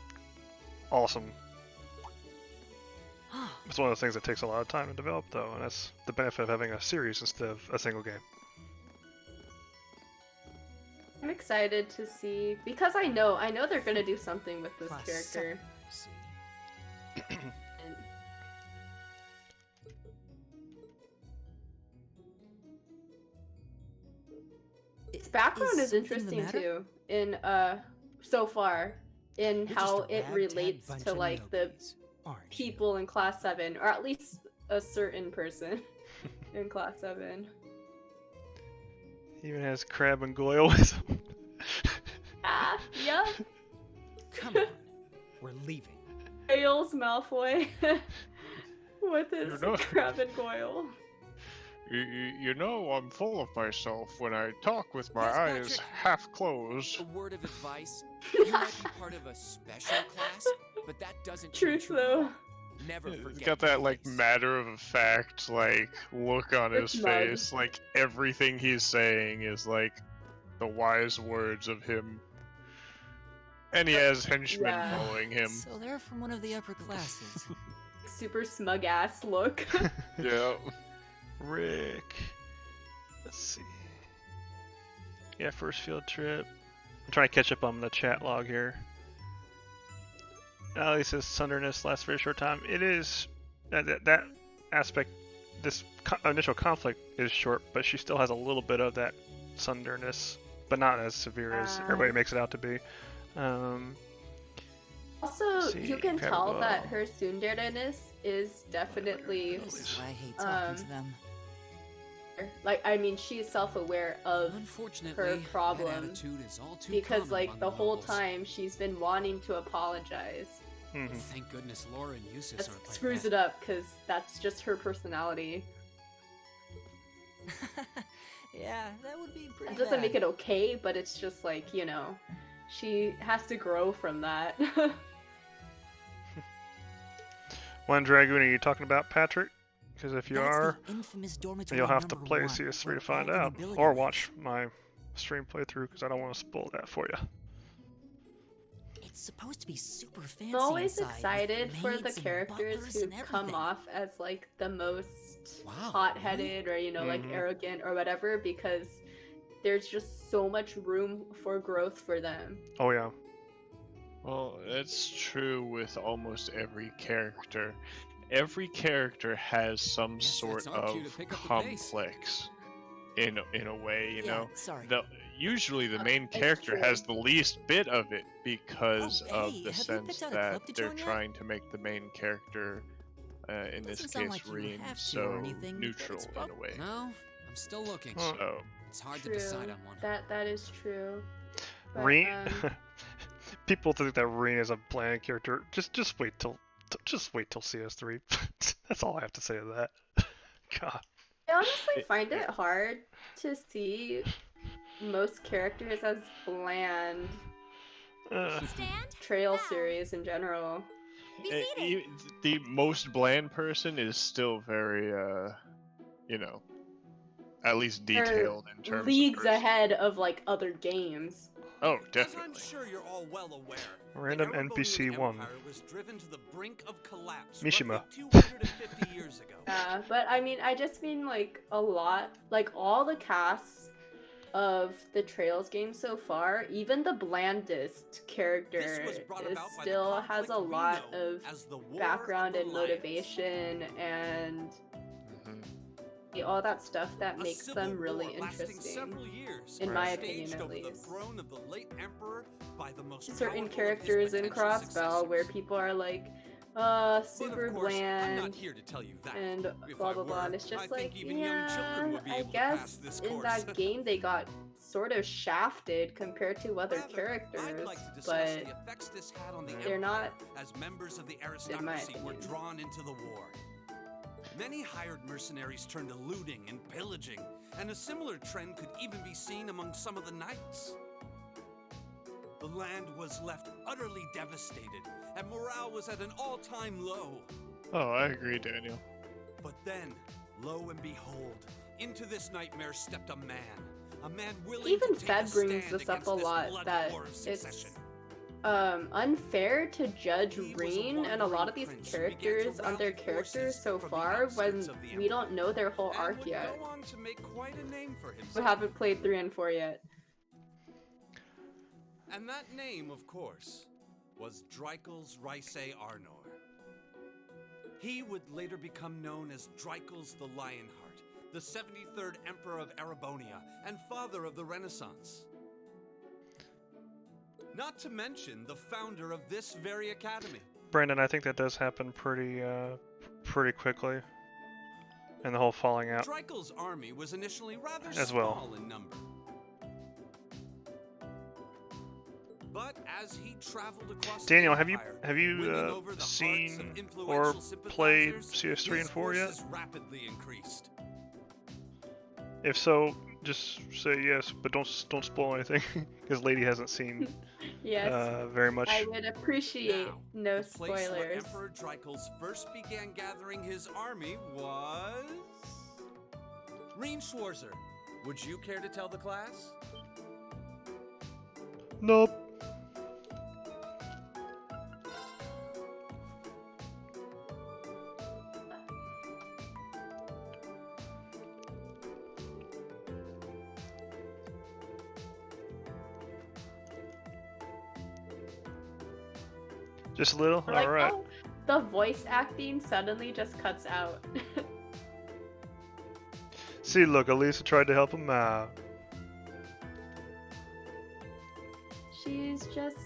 awesome. It's one of those things that takes a lot of time to develop, though, and that's the benefit of having a series instead of a single game. I'm excited to see because I know they're gonna do something with this Class character. 7, see. And its background is something the interesting matter? too. In so far, in You're how just a it ragtag relates bunch to of like the nobodies, aren't you? people in Class 7, or at least a certain person in Class 7. He even has Crab and Goyleism. Ah, yep. Come on, we're leaving. Ailes Malfoy with his You know- crab and goyle. You know I'm full of myself when I talk with my Yes, eyes Patrick. half closed. A word of advice: you might be part of a special class, but that doesn't Truth change who you though. are. Never He's forget. got that like matter of fact like look on his It's mud. face, like everything he's saying is like the wise words of him. And he has henchmen Yeah. following him. So they're from one of the upper classes. Super smug ass look. Yeah. Rick. Let's see. Yeah, first field trip. I'm trying to catch up on the chat log here. Ally says Sunderness lasts a very short time. It is that aspect. This initial conflict is short, but she still has a little bit of that Sunderness, but not as severe as everybody makes it out to be. Also, See, you can kind tell of, that her tsundere-ness is definitely This is why I hate talking to them. Like, I mean, she's self-aware of her Unfortunately, that problem attitude is all too because, common like, among the whole nobles. time she's been wanting to apologize. Thank goodness Laura and Eustace That aren't like screws that. it up because that's just her personality. Yeah, that would be pretty It doesn't bad. make it okay, but it's just like, you know, she has to grow from that. When Dragoon are you talking about, Patrick? Because if you That's are, the infamous dormitory you'll have to number play 1, CS3 where to find all the out. nobility Or lives. watch my stream playthrough, because I don't want to spoil that for you. It's supposed to be super fancy I'm always inside, with excited for the maids and characters butlers who and come everything. off as like the most Wow, hot-headed or, you know, like arrogant or whatever, because there's just so much room for growth for them. Oh yeah. Well, that's true with almost every character. Every character has some Guess sort that's our cue of to pick up the pace. complex in a way, you Yeah, know. sorry. Usually the main It's character true. has the least bit of it because Oh, of hey, the have you sense picked out a that club to they're join yet? trying to make the main character, in this Doesn't sound case like you Reen, have to or so anything, but neutral it's in a way. No, I'm still looking. So It's hard True. to decide on one. That is true. But, Reen. People think that Reen is a bland character. Just wait till CS3. That's all I have to say to that. God. I honestly find it hard to see most characters as bland. Trail series in general. The most bland person is still very, you know, at least They're detailed in terms leagues of person. ahead of like other games. Oh, As I'm definitely. sure you're all well aware, Random the Erebonian NPC 1. Empire was driven to the brink of collapse Mishima. roughly 250 years ago. But I mean, I just mean like a lot, like all the casts of the Trails game so far, even the blandest character still has a lot of background and motivation and all that stuff that makes them really interesting, in my opinion at least. Certain characters in Crossbell where people are like, super bland and blah blah blah, and it's just like, yeah, I guess in that game they got sort of shafted compared to other characters, but they're not, as members of the in my aristocracy were opinion. drawn into the war. Many hired mercenaries turned to looting and pillaging, and a similar trend could even be seen among some of the knights. The land was left utterly devastated, and morale was at an all-time low. Oh, I agree, Daniel. But then, lo and behold, into this nightmare stepped a man willing Even to take Fed a brings stand this up against a this lot, bloody that war of it's secession. unfair to judge He was a Reen and a lot of these wandering prince who began to characters on their rally characters forces so from the far when outskirts of the we don't know their whole and arc would yet. go on to make quite a name for We himself. haven't played 3 and 4 yet. And that name, of course, was Dreikel's Rice Arnor. He would later become known as Dreikel's the Lionheart, the 73rd Emperor of Erebonia, and father of the Renaissance. Not to mention the founder of this very academy. Brandon, I think that does happen pretty quickly. And the whole falling out. Dreikel's army was initially rather As small well. in number. But as he traveled across Daniel, the have you empire, winning over the hearts seen of or influential played sympathizers, CS3 and his 4 yet? forces rapidly increased. If so, just say yes, but don't spoil anything, because Lady hasn't seen Yes, very much. I would appreciate no The place where spoilers. Emperor Dreikel's first began gathering his army was... Reen Schwarzer. Would you care to tell the class? Nope. Just a little? Like, Alright. oh, the voice acting suddenly just cuts out. See, look, Elisa tried to help him out. She's just,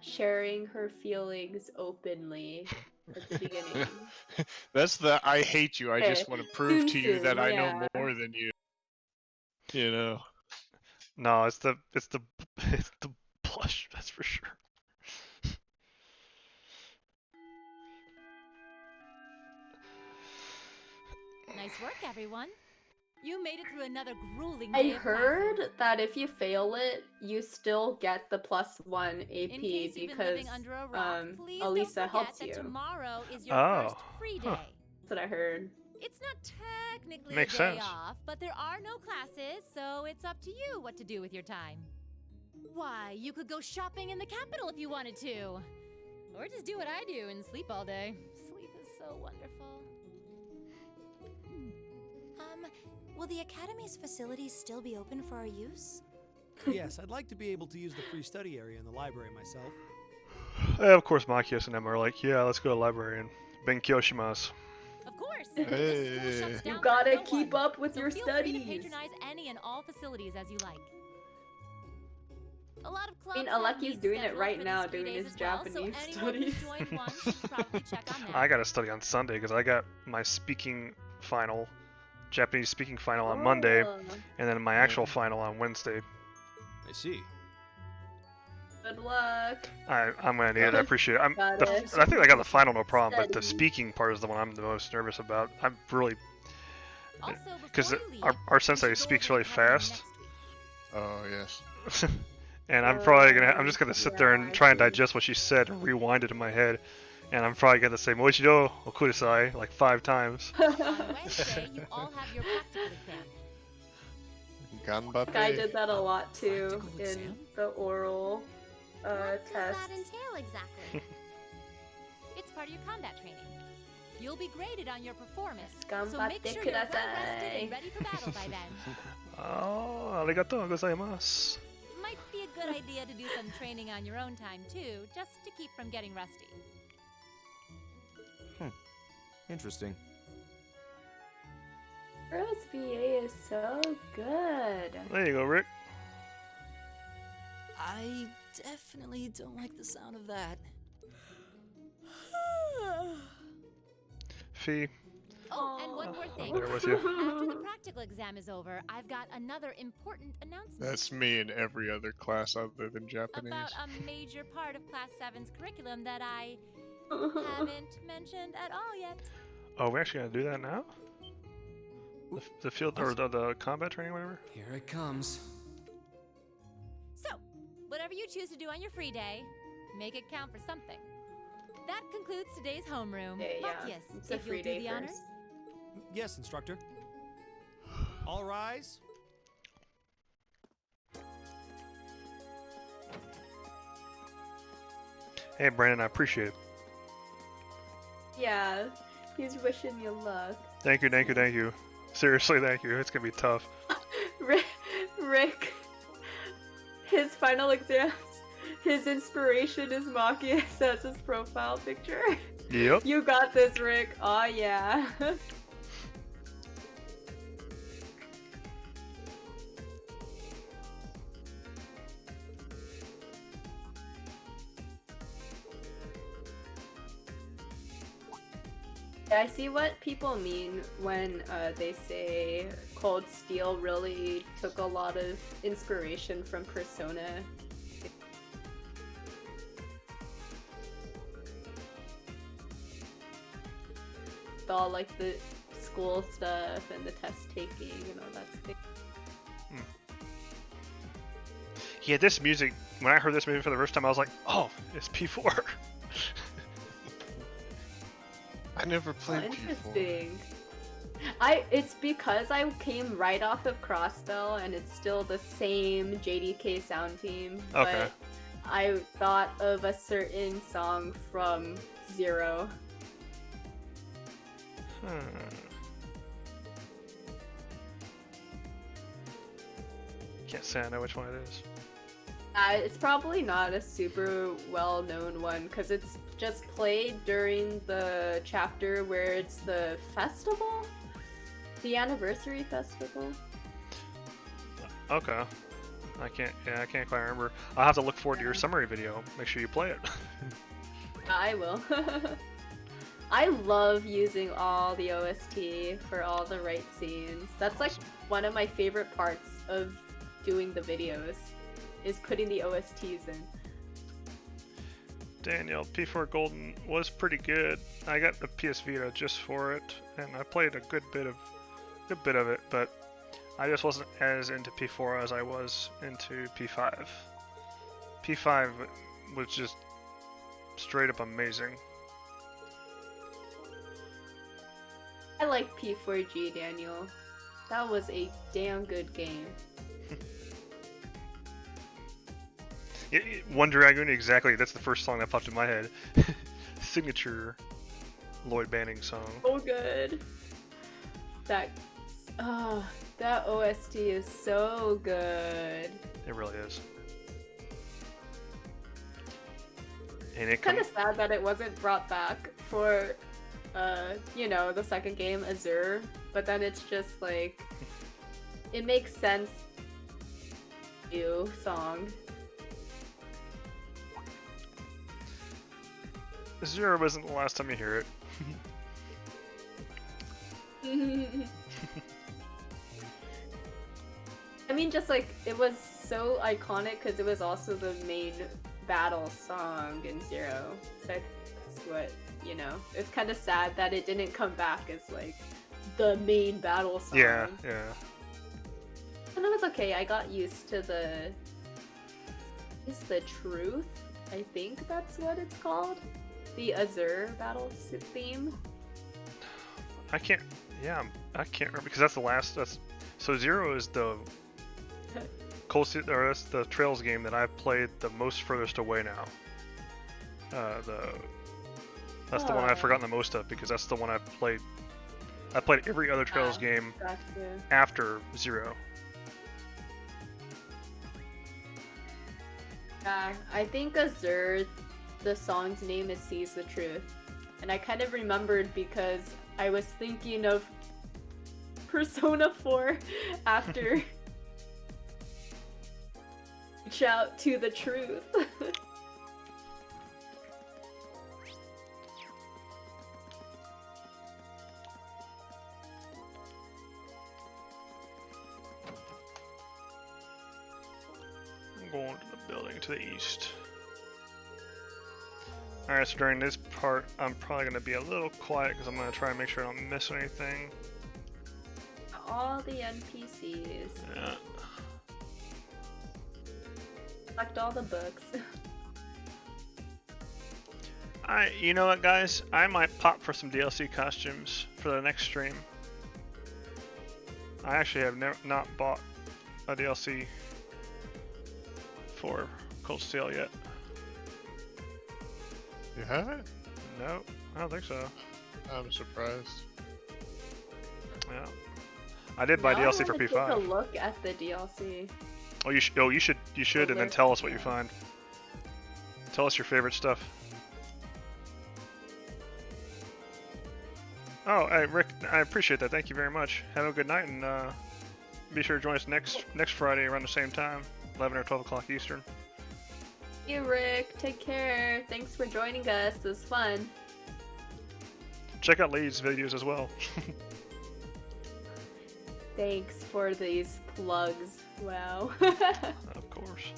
sharing her feelings openly. at the beginning. That's the I hate you. I just want to prove to you that I know yeah. more than you. You know. No, it's the it's the it's the blush. That's for sure. Nice work, everyone. You made it through another grueling I day of heard classes. that if you fail it, you still get the +1 In AP case you've been living because under a rock, please don't Elisa forget helps that you. tomorrow is your Oh, first free huh. day. That's what I heard. It's not technically Makes a day sense. off, but there are no classes, so it's up to you what to do with your time. Why, you could go shopping in the capital if you wanted to. Or just do what I do and sleep all day. Sleep is so wonderful. Will the Academy's facilities still be open for our use? Yes, I'd like to be able to use the free study area in the library myself. Of course, Machias and Emma are like, yeah, let's go to the library and Benkyo shimasu. Of course. Hey. The school shuts down You for gotta no keep one, up with so your feel free to studies. patronize any and all facilities as you like. A lot of clubs I mean, have Aleky's meets doing it scheduled right for now, these free doing days his as well, Japanese so anyone who's studies. joined one should probably check on that. I gotta study on Sunday because I got my speaking final, Japanese speaking final on Monday, Oh, and then my actual final on Wednesday. I see. good luck. I'm gonna need it. I appreciate it. Got I it. think I got the final no problem, but the Study. speaking part is the one I'm the most nervous about. I'm really Also, because before you leave, our we sensei should go speaks over really the Academy fast, next week. Oh yes. and I'm just gonna sit there and try and digest what she said and rewind it in my head, and I'm probably gonna say Moichido Okudasai like 5 times. On Wednesday, you all have your practical exam. Ganbatte. I did that a lot too Practical in exam? the oral What does test. that entail exactly? It's part of your combat training. You'll be graded on your performance, so Ganbatte make sure you're well rested kudasai. and ready for battle by then. Oh, arigatou gozaimasu. Might be a good idea to do some training on your own time too, just to keep from getting rusty. Interesting. Rose VA is so good. There you go, Rick. I definitely don't like the sound of that. Fee, Oh, and one more thing. I'm there with you. After the practical exam is over, I've got another important announcement That's me in every other class other than Japanese. about a major part of Class 7's curriculum that I haven't mentioned at all yet. Oh, we're actually gonna do that now? The field or the combat training, whatever. Here it comes. So, whatever you choose to do on your free day, make it count for something. That concludes today's homeroom. Yeah, Matthias, it's a if free you'll day do the first. honors. Yes, instructor. All rise. Hey, Brandon, I appreciate it. Yeah, he's wishing you luck. Thank you, thank you, thank you. Seriously, thank you. It's gonna be tough. Rick, his final exams, his inspiration is Machias as his profile picture. Yep. You got this, Rick. Oh yeah. I see what people mean when they say Cold Steel really took a lot of inspiration from Persona. All like the school stuff and the test taking and all that stuff. Yeah, this music, when I heard this music for the first time, I was like, oh, it's P4. I never Oh, played P4. interesting. It's because I came right off of Crossbell and it's still the same JDK sound team. Okay. But I thought of a certain song from Zero. Can't say I know which one it is. It's probably not a super well-known one because it's just played during the chapter where it's the festival? The anniversary festival? Okay. I can't quite remember. I'll have to look forward to your summary video. Make sure you play it. I will. I love using all the OST for all the right scenes. That's like one of my favorite parts of doing the videos, is putting the OSTs in. Daniel, P4 Golden was pretty good. I got the PS Vita just for it, and I played a good bit of it, but I just wasn't as into P4 as I was into P5. P5 was just straight up amazing. I like P4G, Daniel. That was a damn good game. One Dragoon, exactly. That's the first song that popped in my head. Signature Lloyd Banning song. So good. That OST is so good. It really is. And It's kind of sad that it wasn't brought back for, you know, the second game, Azure. But then it's just like, it makes sense. New song. Zero wasn't the last time you hear it. I mean, just like, it was so iconic because it was also the main battle song in Zero. So that's what, you know, it's kind of sad that it didn't come back as like the main battle song. Yeah. And it was okay, I got used to the truth, I think that's what it's called. The Azure battle theme. I can't remember because that's the last. So Zero is the that's the Trails game that I've played the most furthest away now. That's the one I've forgotten the most of because that's the one I've played. I played every other Trails game after Zero. Yeah, I think Azure, the song's name is Sees the Truth. And I kind of remembered because I was thinking of Persona 4 after Reach Out to the Truth. I'm going to the building to the east. Alright, so during this part, I'm probably going to be a little quiet because I'm going to try and make sure I don't miss anything. All the NPCs. Yeah. Collect all the books. You know what, guys? I might pop for some DLC costumes for the next stream. I actually have not bought a DLC for Cold Steel yet. You haven't? No, I don't think so. I'm surprised. Yeah, I did buy Now DLC for I wanna P5. Take a look at the DLC. Oh, you should, and then tell us what you find. Tell us your favorite stuff. Oh, hey, Rick, I appreciate that. Thank you very much. Have a good night, and be sure to join us next Friday around the same time, 11 or 12 o'clock Eastern. Hey Rick, take care. Thanks for joining us. It was fun. Check out Lady's videos as well. Thanks for these plugs. Wow. Of course.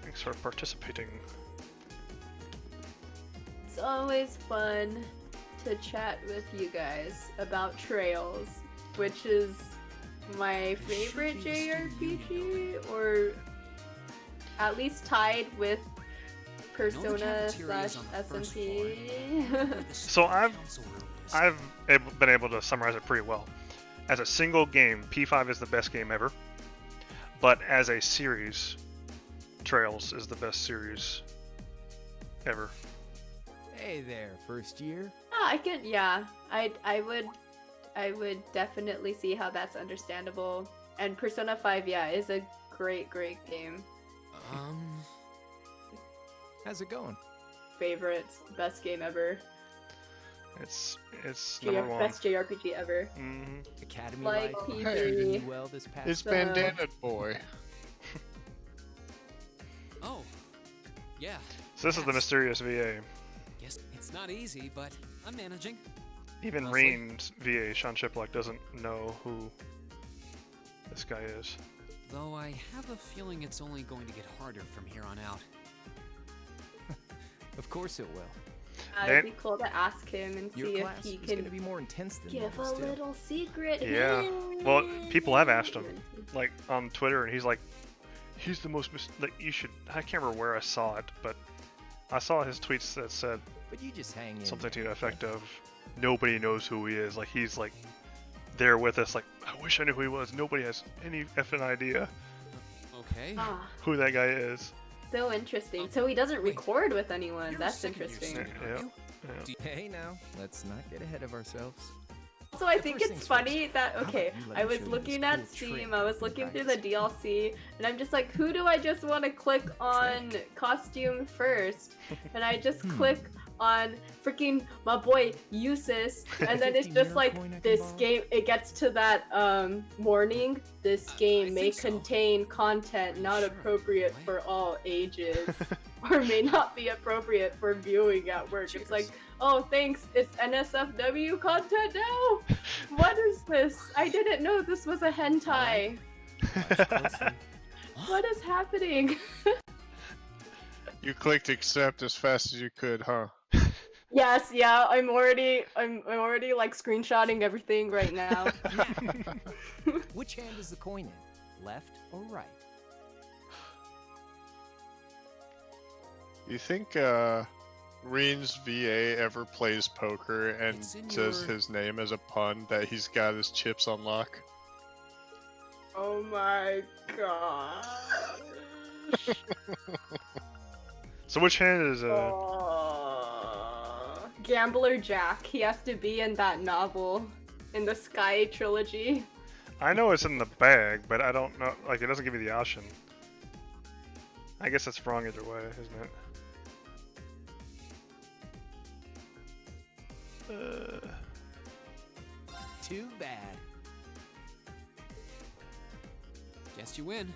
Thanks for participating. It's always fun to chat with you guys about Trails, which is my favorite JRPG, or at least tied with Persona / SMP. So I've been able to summarize it pretty well. As a single game, P5 is the best game ever. But as a series, Trails is the best series ever. Hey there, first year. I would definitely see how that's understandable. And Persona 5, yeah, is a great game. How's it going? Favorite, best game ever. It's number one. Best JRPG ever. Mm-hmm. Academy like life PG. treated you well this past It's summer? Bandana Boy. Oh, yeah. So this is the mysterious VA. Guess it's not easy, but I'm managing. Even Mostly. Reen's VA, Sean Shiplock, doesn't know who this guy is. Though I have a feeling it's only going to get harder from here on out. Of course it will. It'd be cool to ask him and Your see if class he is gonna can be more intense than give a yours, too. little secret. Yeah. Well, people have asked him, like on Twitter, and he's like, he's the most like you should. I can't remember where I saw it, but I saw his tweets that said But you just hang in something to there. the effect of, nobody knows who he is. Like he's like there with us. Like I wish I knew who he was. Nobody has any effing idea Okay. who that guy is. So interesting. So he doesn't record with anyone. That's interesting. Hey now, let's not get ahead of ourselves. So I think it's funny that, okay, you let I me was show you looking this at cool Steam, trick I was looking through the DLC, and I'm just like, who do I just want to click on costume first? And I just click on freaking my boy Usis, and then it's just like, this game, it gets to that warning, this game may contain content not appropriate for all ages, or may not be appropriate for viewing at work. It's like, oh, thanks, it's NSFW content now? What is this? I didn't know this was a hentai. What is happening? You clicked accept as fast as you could, huh? Yes, yeah, I'm already like screenshotting everything right now. Which hand is the coin in? Left or right? You think Reen's VA ever plays poker and says his name as a pun that he's got his chips on lock? Oh my god. So which hand is Gambler Jack. He has to be in that novel, in the Sky trilogy. I know it's in the bag, but I don't know. Like it doesn't give you the option. I guess that's wrong either way, isn't it? Too bad. Guess you win.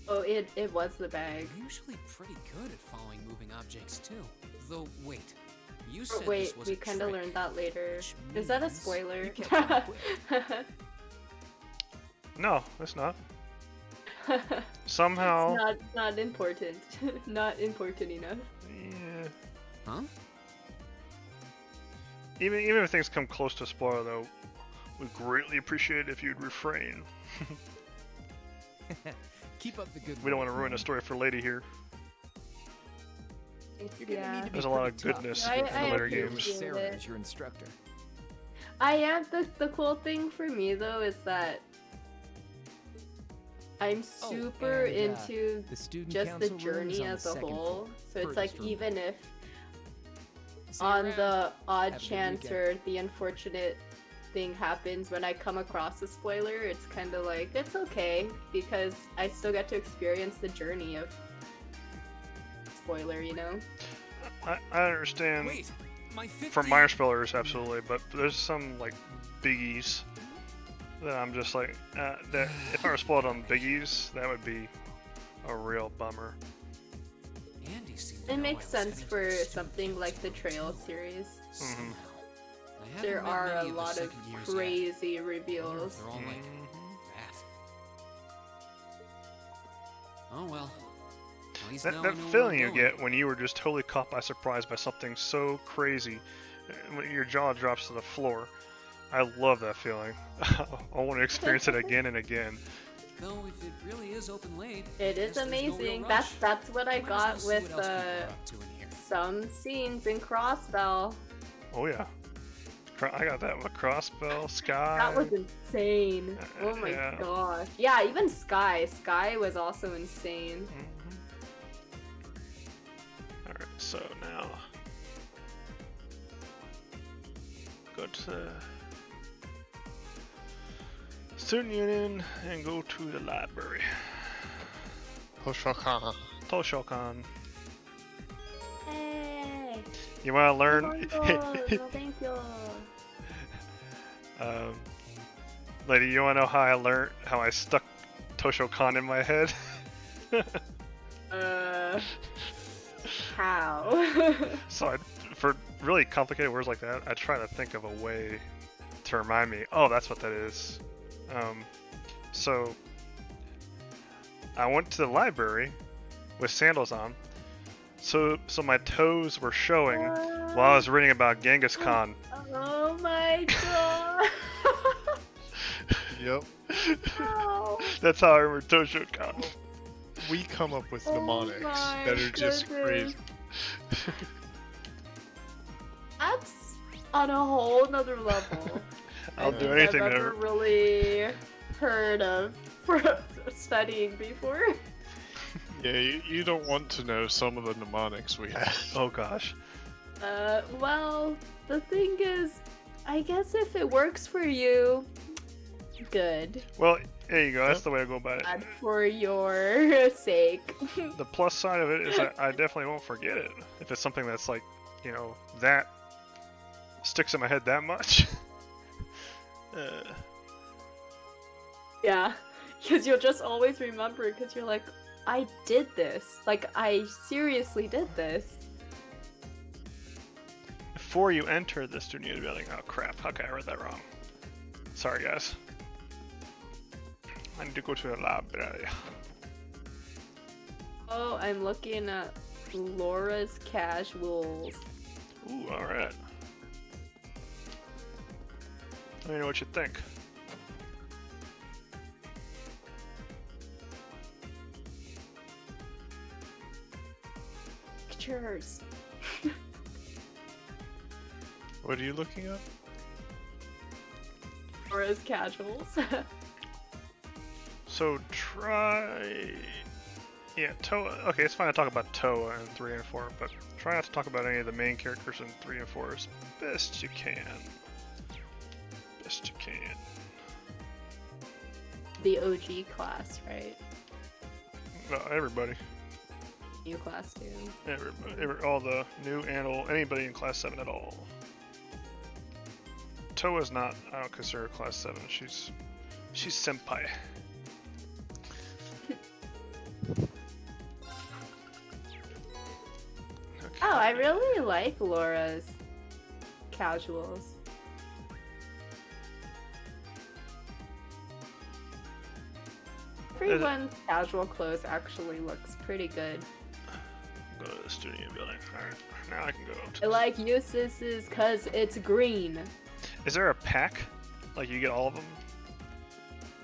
Oh, it was the bag. I'm usually pretty good at following moving objects too. Though wait, you Oh, said wait, this was we a kind of trick. learned that later. Is that a spoiler? No, it's not. Somehow. It's not important. Not important enough. Yeah. Huh? Even if things come close to spoiler, though, we'd greatly appreciate it if you'd refrain. Keep up the good We don't work, want to ruin a man. story for Lady here. You're gonna need to be There's a lot of pretty tough goodness to in get the later familiar games. with Sarah as your instructor. I am the cool thing for me though is that I'm super and, into the student just the council room is journey on the as a second whole. floor, So it's furthest like from even if See you on around. the odd Have a good chance weekend. or the unfortunate thing happens when I come across a spoiler, it's kind of like it's okay because I still get to experience the journey of spoiler, you know? I understand Wait, my 50... from minor spoilers, absolutely, but there's some like biggies that I'm just like that. If I were spoiled on biggies, that would be a real bummer. Andy seemed to It know makes I was sense heading for to the something like the Trail series. Mhm. I haven't There met are many a of the lot of second years yet. crazy I wonder if reveals. they're all like that. Oh well. At least now I That know where feeling I'm you going. get when you were just totally caught by surprise by something so crazy, when your jaw drops to the floor. I love that feeling. I want to experience it again and again. Though if it really is open late, It I is guess there's no real amazing. rush. That's what I Might as well got see with what else people are up to in here. some scenes in Crossbell. Oh yeah, I got that with Crossbell, Sky. That was insane. Oh my yeah. gosh. Yeah, even Sky. Sky was also insane. Alright, so now go to Student Union and go to the library. Toshokan. Toshokan. Hey! You want to learn? No, thank you. Lady, you want to know how I stuck Toshokan in my head? How? So for really complicated words like that, I try to think of a way to remind me. Oh, that's what that is. So I went to the library with sandals on, so my toes were showing while I was reading about Genghis Khan. Oh my god. Yep. Oh. That's how I remember toe showed Khan. We come up with Oh mnemonics my that are just crazy. That's on a whole nother level. I'll do anything I've to ever really heard of for studying before. Yeah, you don't want to know some of the mnemonics we have. Oh gosh. Well, the thing is, I guess if it works for you, good. Well, there you go. That's the way I go about it. Bad for your sake. The plus side of it is that I definitely won't forget it if it's something that's like, that sticks in my head that much. Yeah, because you'll just always remember because you're like, I did this. Like, I seriously did this. Before you enter the studio building, oh crap, okay, I read that wrong. Sorry guys. I need to go to the library. Oh, I'm looking at Laura's casuals. Ooh, alright. Let me know what you think. Pictures. What are you looking at? Laura's casuals. So try... Yeah, Toa... Okay, it's fine to talk about Toa in 3 and 4, but try not to talk about any of the main characters in 3 and 4 as best you can. Best you can. The OG class, right? Everybody. New class too. Everybody. All the new and old... Anybody in Class 7 at all. Toa's not... I don't consider her Class 7. She's senpai. Oh, I really like Laura's casuals. Everyone's casual clothes actually looks pretty good. Go to the studio building. Alright, now I can go to... I like Eustace's cause it's green. Is there a pack? Like you get all of them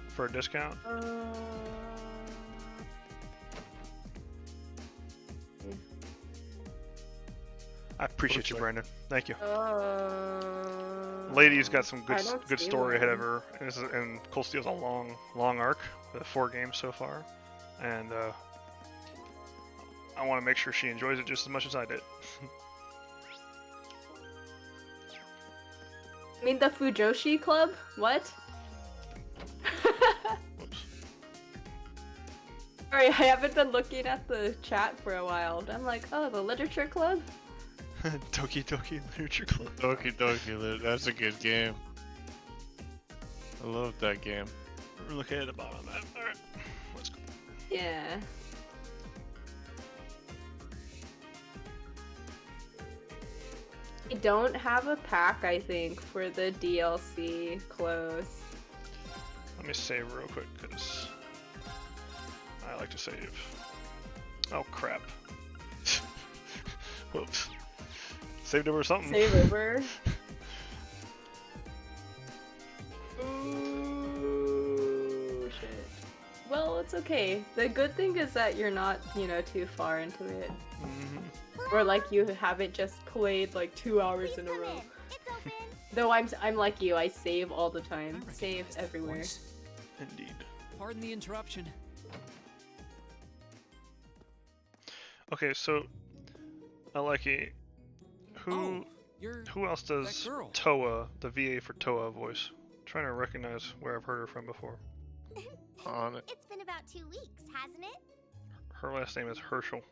for a discount? I appreciate you, Brandon. Thank you. Lady's got some good story ahead of her, and Cold Steel's a long arc with 4 games so far, and I want to make sure she enjoys it just as much as I did. I mean the Fujoshi Club? What? Sorry, I haven't been looking at the chat for a while. I'm like, oh, the literature club? Doki Doki Literature Club. Doki Doki, that's a good game. I love that game. We're looking at the bottom of that. Alright, let's go. Yeah. I don't have a pack, I think, for the DLC clothes. Let me save real quick, because I like to save. Oh crap. Whoops. Saved over something. Save over? Shit. Well, it's okay. The good thing is that you're not, too far into it. Or like you haven't just played like 2 hours in a row. Though I'm like you, I save all the time. Save everywhere. Indeed. Pardon the interruption. Okay, so Aleky, who else does Toa, the VA for Toa voice? I'm trying to recognize where I've heard her from before. On it. It's been about 2 weeks, hasn't it? Her last name is Herschel.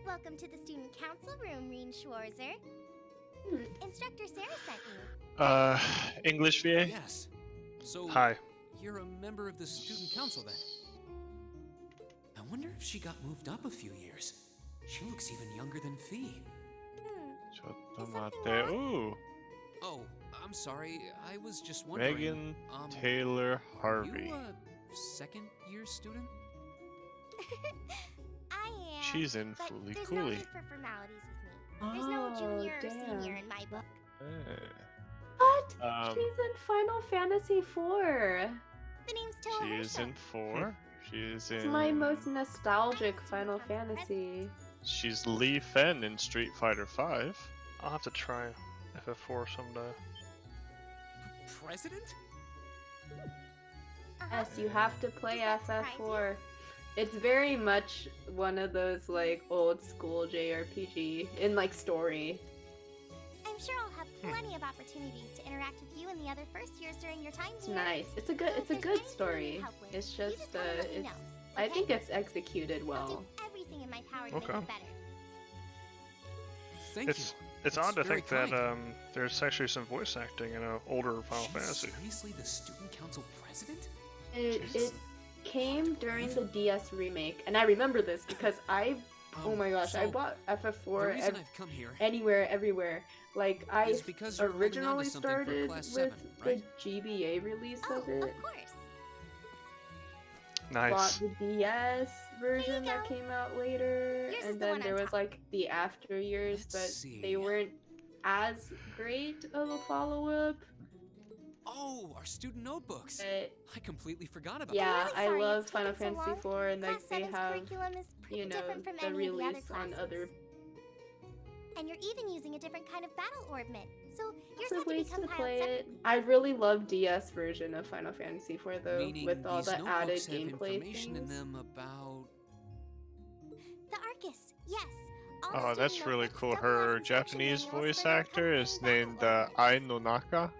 Welcome to the student council room, Reen Schwarzer. Instructor Sarah sent you. English VA? Yes. So Hi. You're a member of the student council then? I wonder if she got moved up a few years. She looks even younger than Fee. Chotomate. Ooh. Oh, I'm sorry. I was just wondering. Megan Taylor Harvey. Are you a second-year student? I am. She's in but Fooly there's Cooly. no need for formalities with me. There's no junior or senior in my book. What? She's in Final Fantasy IV. The name's Toa She is in 4. She's in. It's my most nostalgic Final Fantasy. She's Lee Fen in Street Fighter V. I'll have to try FF4 someday. President? Yes, you have to play FF4. It's very much one of those like old school JRPG in like story. I'm sure I'll have plenty of opportunities to interact with you and the other first years during your time It's here. nice. It's a good story. It's just it's I think it's executed well. Everything in my power to Okay. make it better. Thank It's you. it's odd to very think that kind. there's actually some voice acting in an older Final Fantasy. Seriously, the student council president? It came during the DS remake, and I remember this because oh my gosh, I so bought the FF4 reason I've come here anywhere, everywhere. Like I is because you're holding on to originally something for started Class with 7, right? the GBA release of it. Of course. Bought Nice. the DS version that came out later, Yours is and the then one there I'm was like the after years, but they weren't as great of a follow up. Oh, our student notebooks. I completely forgot about Yeah, that. I love Final Fantasy IV, and like they have, curriculum is pretty you know, different from the any of the other release on classes. other And you're even using a different kind of battle orbment. So yours lots of have to ways be to compiled play it. separately. I really love DS version of Final Fantasy IV though, Meaning with all these the added notebooks have gameplay information in things. them about. The Arcus, yes. All the Oh, student that's really notebooks, cool. double Her S instruction Japanese manuals voice for their actor is accompanying named battle Ai orbments. Nonaka,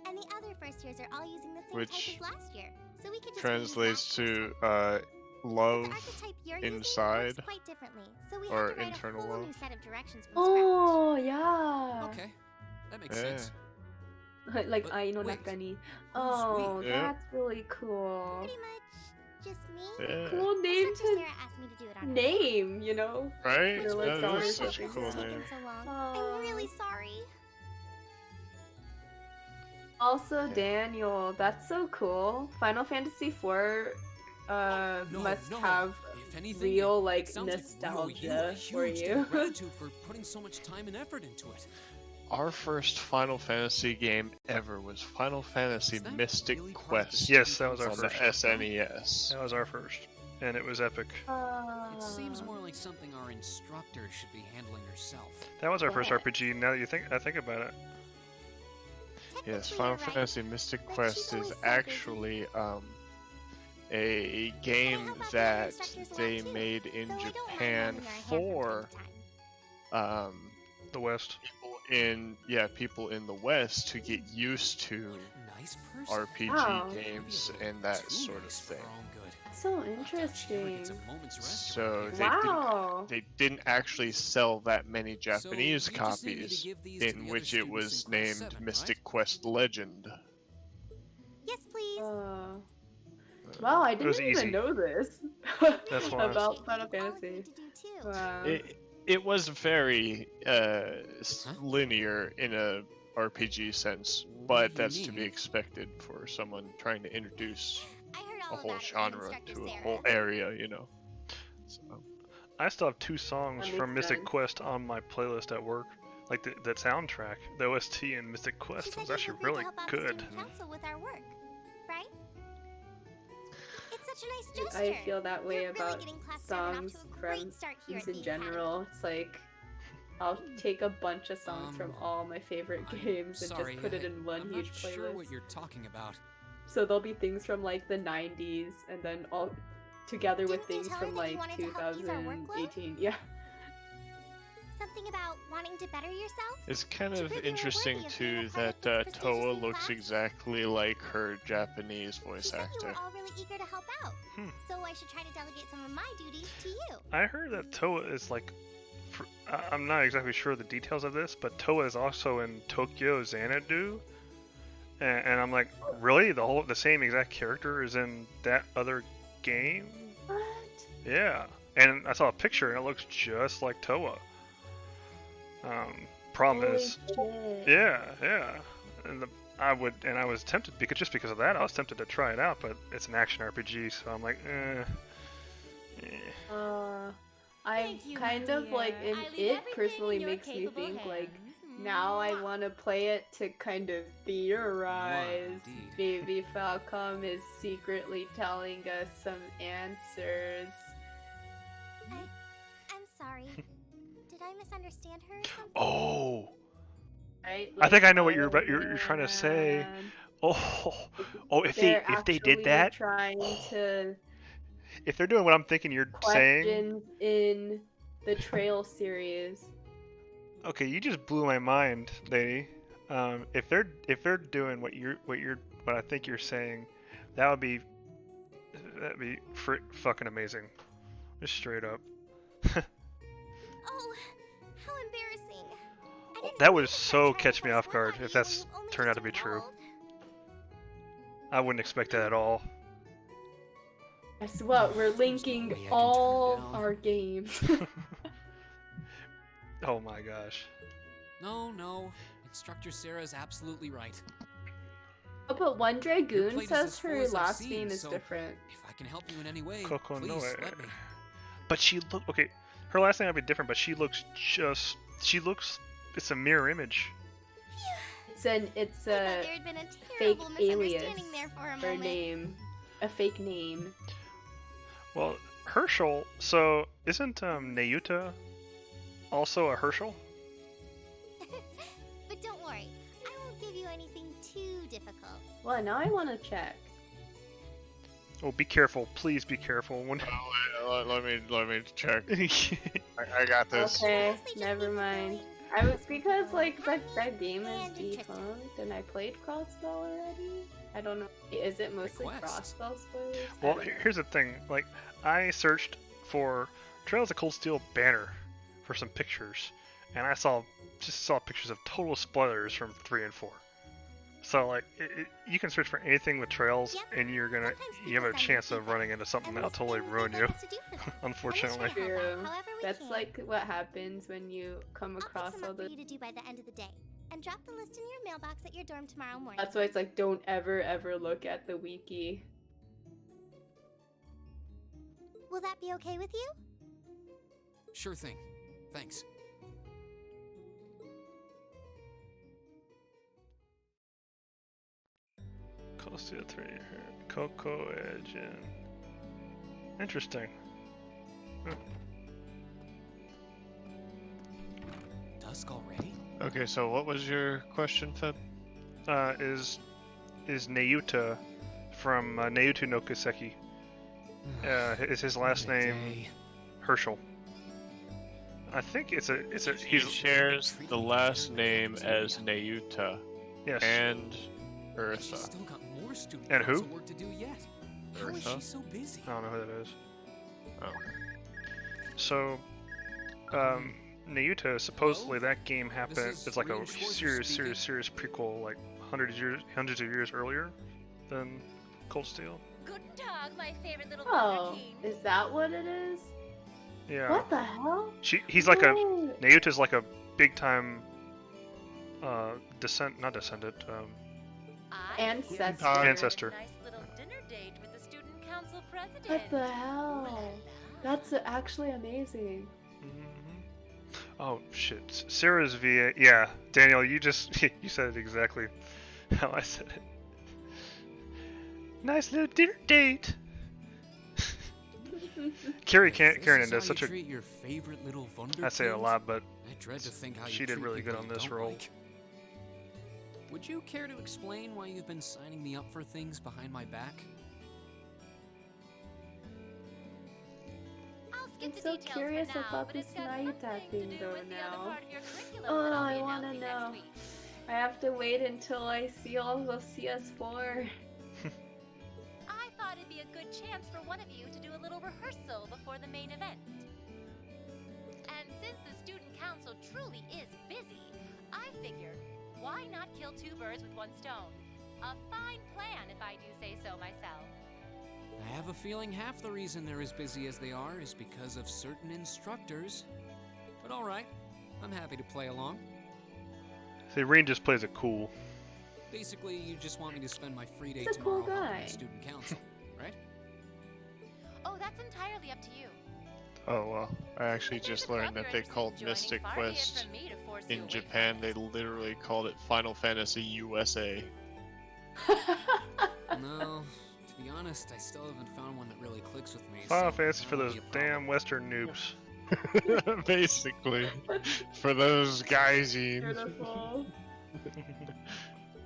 And the other first years are all using the same which type as last year. So we could just translates to love inside, or internal love. new set of directions from Oh yeah. Okay, that makes Yeah. sense. Like But I know wait, Nakani. Oh, we? Yeah. that's really cool. Pretty much just me. Yeah. Cool name Sister to Sarah asked me to do it on her. name, you know? Right? They're like That daughters is such a of cool things. name. So long. I'm really sorry. Also, Daniel, that's so cool. Final Fantasy IV must have If anything, real it like sounds like we owe you a nostalgia for huge debt you. of gratitude for putting so much time and effort into it. Our first Final Fantasy game ever was Final Fantasy Mystic Quest. Yes, that was our on the first. SNES. That was our first, and it was epic. It seems more like something our instructor should be handling herself. That was our first RPG. Now that I think about it. Yes, Final Fantasy Mystic Quest is actually a game that they made in Japan for the West. People in the West to get used to RPG Wow. games and that sort of thing. So interesting. So Wow. they didn't actually sell that many Japanese you just need me to copies, give these to in the which other it students was in Class named 7, Mystic Quest Legend. Yes, please. Wow, I It was didn't even easy. know this That's why. about Final Fantasy. Wow. It was very linear in a RPG sense, but that's to be expected for someone trying to introduce a whole genre to a whole area, you know. So, I still have 2 songs That from makes Mystic sense. Quest on my playlist at work. Like that soundtrack, the OST in Mystic Quest was actually really good. Council with our work, right? It's such a nice gesture. I feel that way You're really about getting Class 7 off songs to a from great start here games at in the general. It's like I'll take a bunch of songs from all my favorite games and Sorry, just put it in one I'm huge not playlist. sure what you're talking about. So there'll be things from like the 90s and then all together with things tell her from that you like wanted to help ease our workload? 2018. Yeah. Something about wanting to better yourself? it's kind To of prove you're interesting worthy of being too a part that of this Toa prestigious looks class. exactly like her Japanese voice You actor. were all really eager to help out, so I should try to delegate some of my duties to you. I heard that Toa is like, I'm not exactly sure the details of this, but Toa is also in Tokyo Xanadu, and I'm like, really? The same exact character is in that other game? What? Yeah, and I saw a picture and it looks just like Toa. Problem Holy is, shit. yeah, and I was tempted because of that. I was tempted to try it out, but it's an action RPG, so I'm like, I kind of like it personally makes me think like now I want to play it to kind of theorize. Maybe Falcom is secretly telling us some answers. I'm sorry. Did I misunderstand her or something? Oh. Right? I think I know what oh, you're trying to say. man. Oh, if they did that, trying to if they're doing what I'm thinking you're saying, questions in the Trail series. okay, you just blew my mind, lady. If they're doing what I think you're saying, that'd be fucking amazing, just straight up. Oh, how embarrassing! That would so catch me off guard if that's turned out to be true. I wouldn't expect that at all. Guess what? We're linking all our games. Oh my gosh. No. Instructor Sarah's absolutely right. Oh, but one Dragoon plate is says as full her as I've last seen, name is so different. If I can help you in any way, Coco please Noe. let me. But okay. Her last name might be different, but it's a mirror image. It's a fake alias or name, a fake name. Well, Herschel. So isn't Nayuta also a Herschel? But don't worry, I won't give you anything too difficult. Well, now I want to check. Oh, be careful! Please be careful. Let me check. I got this. Okay, never mind. I was because like that game is defunct, and I played Crossbow already. I don't know. Is it mostly Crossbow spoilers? Well, here's the thing. Like, I searched for Trails of Cold Steel banner for some pictures, and I saw pictures of total spoilers from 3 and 4. So like, you can search for anything with Trails, and you have a chance of running into something that'll totally ruin you. Unfortunately. True. That's like what happens when you come across all for the. you to do by the end of the day, and drop the list in your mailbox at your dorm tomorrow morning. That's why it's like don't ever look at the wiki. Will that be okay with you? Sure thing. Thanks. Cold Steel 3, Coco Edge, and interesting. Dusk already? Okay, so what was your question, Feb? Is Nayuta from Nayuta no Kiseki? Is his last name Herschel? I think He shares the last name as Nayuta. Yes. And Eartha. And who? Work to do yet. How is she so busy? I don't know who that is. Oh. So, Nayuta, supposedly that game happened. It's like a serious prequel, like hundreds of years earlier than Cold Steel. Guten Tag, my favorite little Oh, is that what it is? Yeah. What the hell? He's like Nayuta's like a big time, not descendant, ancestor. Nice little dinner date with the student council president. What the hell? That's actually amazing. Oh shit, Sarah's VA. Yeah, Daniel, you said it exactly how I said it. Nice little dinner date. Karen does such a. Your favorite little I say it a lot, but I dread to think how she you did treat really good people on you this don't role. like. Would you care to explain why you've been signing me up for things behind my back? I'm so curious about this Nayuta thing though now. Oh, I wanna know. I have to wait until I see all of CS4. I thought it'd be a good chance for one of you to do a little rehearsal before the main event. And since the student council truly is busy, I figured, why not kill two birds with one stone? A fine plan, if I do say so myself. I have a feeling half the reason they're as busy as they are is because of certain instructors. But alright, I'm happy to play along. See, Reen just plays it cool. Basically, you just want me to spend my free day He's a cool tomorrow helping guy. the student council, right? Oh, that's entirely up to you. Oh well, I actually just learned that they called Mystic Quest in Japan. They literally called it Final Fantasy USA. No, to be honest, I still haven't found one that really clicks with me. Final so Fantasy for that'll those be a problem. damn Western noobs. Basically, for those gaijin. Beautiful.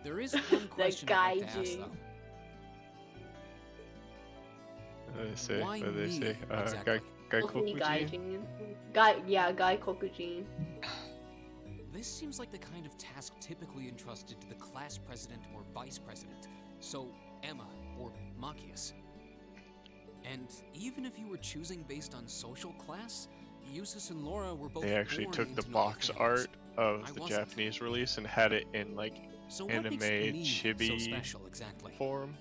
There is one question I'd like to ask, gaijin. though. What do they say? Why What do they me, say? exactly? Hopefully Gaikokujin? Gaikokujin. This seems like the kind of task typically entrusted to the class president or vice president, so Emma or Machias. And even if you were choosing based on social class, Eustace and Laura were both They actually born took the into box noble art families. of I the wasn't. Japanese release and had it in like So what anime makes me so chibi special exactly? form.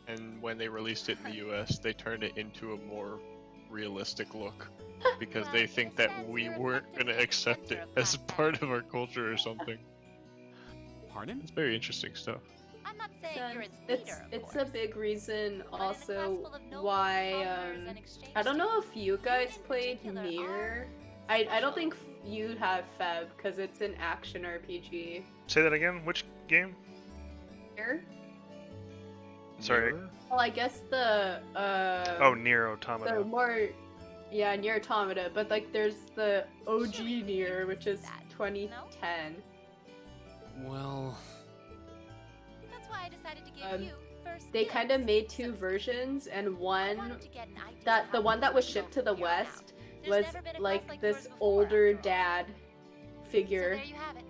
And when they released it in the US, they turned it into a more realistic look because they think that we weren't going to accept it as a part of our culture or something. Pardon? It's very interesting stuff. I'm not saying you're its It's leader, of it's course. a big reason But in a class also full of nobles, why followers, and exchange I don't know if students, you guys in played particular Nier. are I don't special. think you have Feb because it's an action RPG. Say that again. Which game? Nier? Sorry. Well, I guess the Oh, Nier Automata. the more Nier Automata, but like there's the OG Nier, which is 2010. Well, That's why I decided to give you first They dibs. kind of made two versions, and I one wanted to get an idea that how the one that was things shipped go to the from here on out. West There's was never been a class like like this yours before, older after all. dad So figure. there you have it.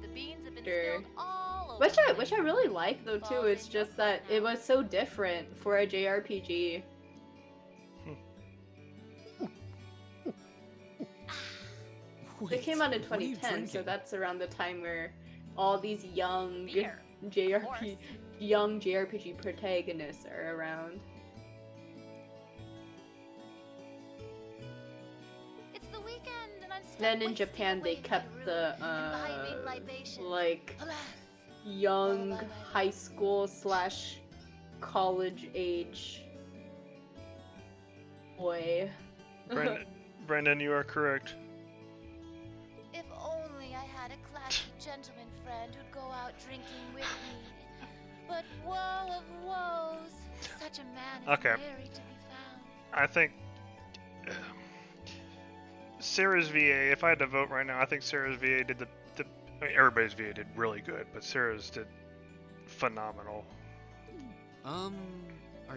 The beans have been Sure. spilled all over. Which I really like though too. It's just that it was so different for a JRPG. It came out in what are you 2010, so drinking? that's around the time where all these young Beer, JRPG protagonists are around. It's the weekend, and I'm stuck Then in wasting Japan they away in my kept the room, imbibing libations. like Alas, young high school / college age boy. Brendan, you are correct. if only I had a classy gentleman friend who'd go out drinking with me. But woe of woes, such a man is Okay. nary to be found. I think Sarah's VA. If I had to vote right now, I think Sarah's VA did I mean, everybody's VA did really good, but Sarah's did phenomenal. Are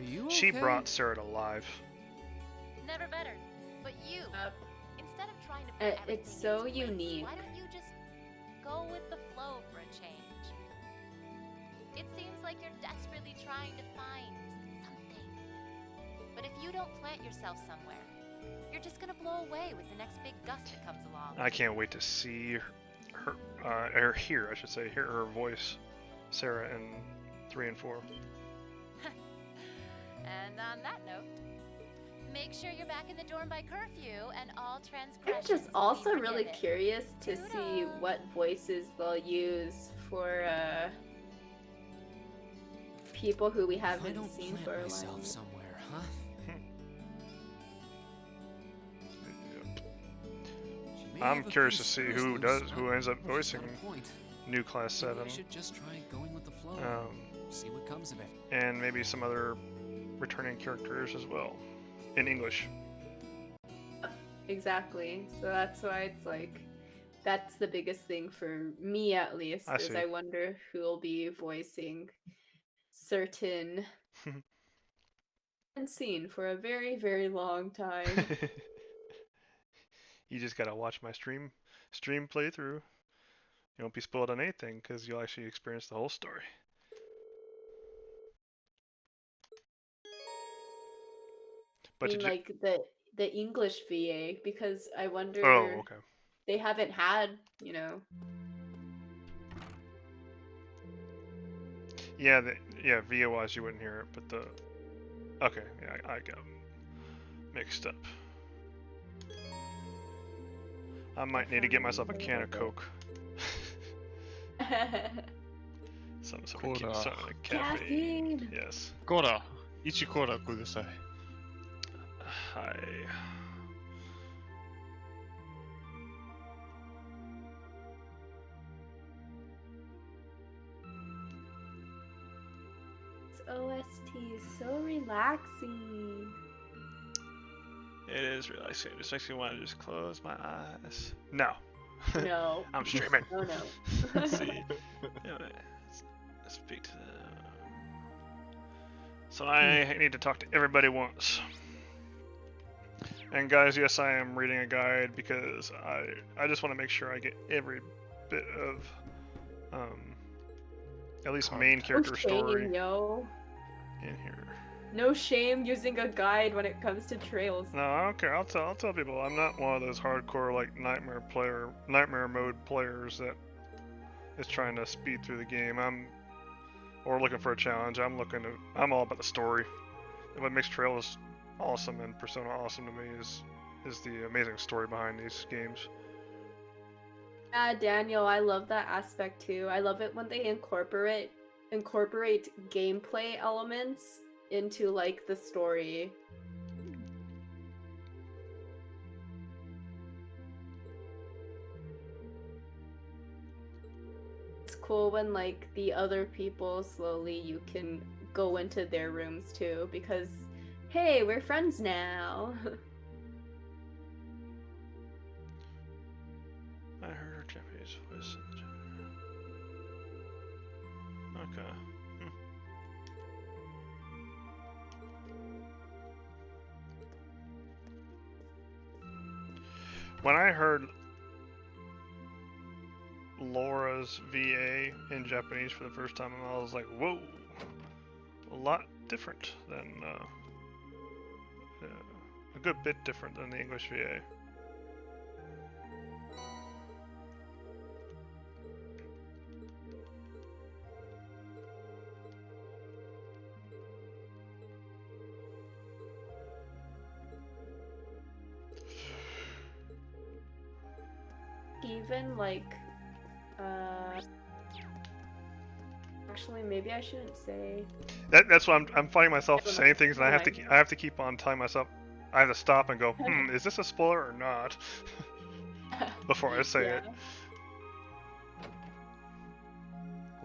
you okay? She brought Sarah to life. Never better. But you, instead of trying to It's put everything so into place, unique. why don't you just go with the flow for a change? It seems like you're desperately trying to find something. But if you don't plant yourself somewhere, you're just gonna blow away with the next big gust that comes along. I can't wait to see her, or hear, I should say, hear her voice, Sarah, in 3 and 4. And on that note, make sure you're back in the dorm by curfew and all I'm transgressions just will be also really forgiven. curious to see what voices they'll use for people who we If I haven't don't seen plant for a myself while. somewhere, huh? She may I'm have a curious few to see screws who loose, who but ends up she's voicing got a point. New Class Maybe 7, I should just try going with the flow. See what comes of it. and maybe some other returning characters as well, in English. Exactly. So that's why it's like that's the biggest thing for me at least I is see. I wonder who'll be voicing certain scene for a very, very long time. You just gotta watch my stream playthrough. You won't be spoiled on anything because you'll actually experience the whole story. I But mean, did you? like the English VA because I wonder Oh, okay. they haven't had, you know. Yeah, yeah. VO wise, you wouldn't hear it, but Okay, yeah, I got mixed up. I might need to get myself a can of Coke. Some sort of caffeine. Caffeine. Yes. Cola. Ichi cola kudasai. Hi. This OST is so relaxing. It is relaxing. It just makes me want to just close my eyes. No. No. I'm streaming. Oh no. Let's see. Let's speak to them. So I need to talk to everybody once. And guys, yes, I am reading a guide because I just want to make sure I get every bit of at least main character No story shame, yo. in here. No shame using a guide when it comes to trails. No, I don't care. I'll tell people I'm not one of those hardcore like nightmare mode players that is trying to speed through the game. Or looking for a challenge. I'm all about the story. And what makes Trails awesome and Persona awesome to me is the amazing story behind these games. Yeah, Daniel, I love that aspect too. I love it when they incorporate gameplay elements into like the story. It's cool when like the other people slowly you can go into their rooms too because hey, we're friends now. I heard her Japanese voice. Okay. When I heard Laura's VA in Japanese for the first time, I was like, whoa, a lot different than, a good bit different than the English VA. Even like actually maybe I shouldn't say. That's why I'm finding myself saying things and I have to keep on telling myself I have to stop and go, is this a spoiler or not? Before I say it.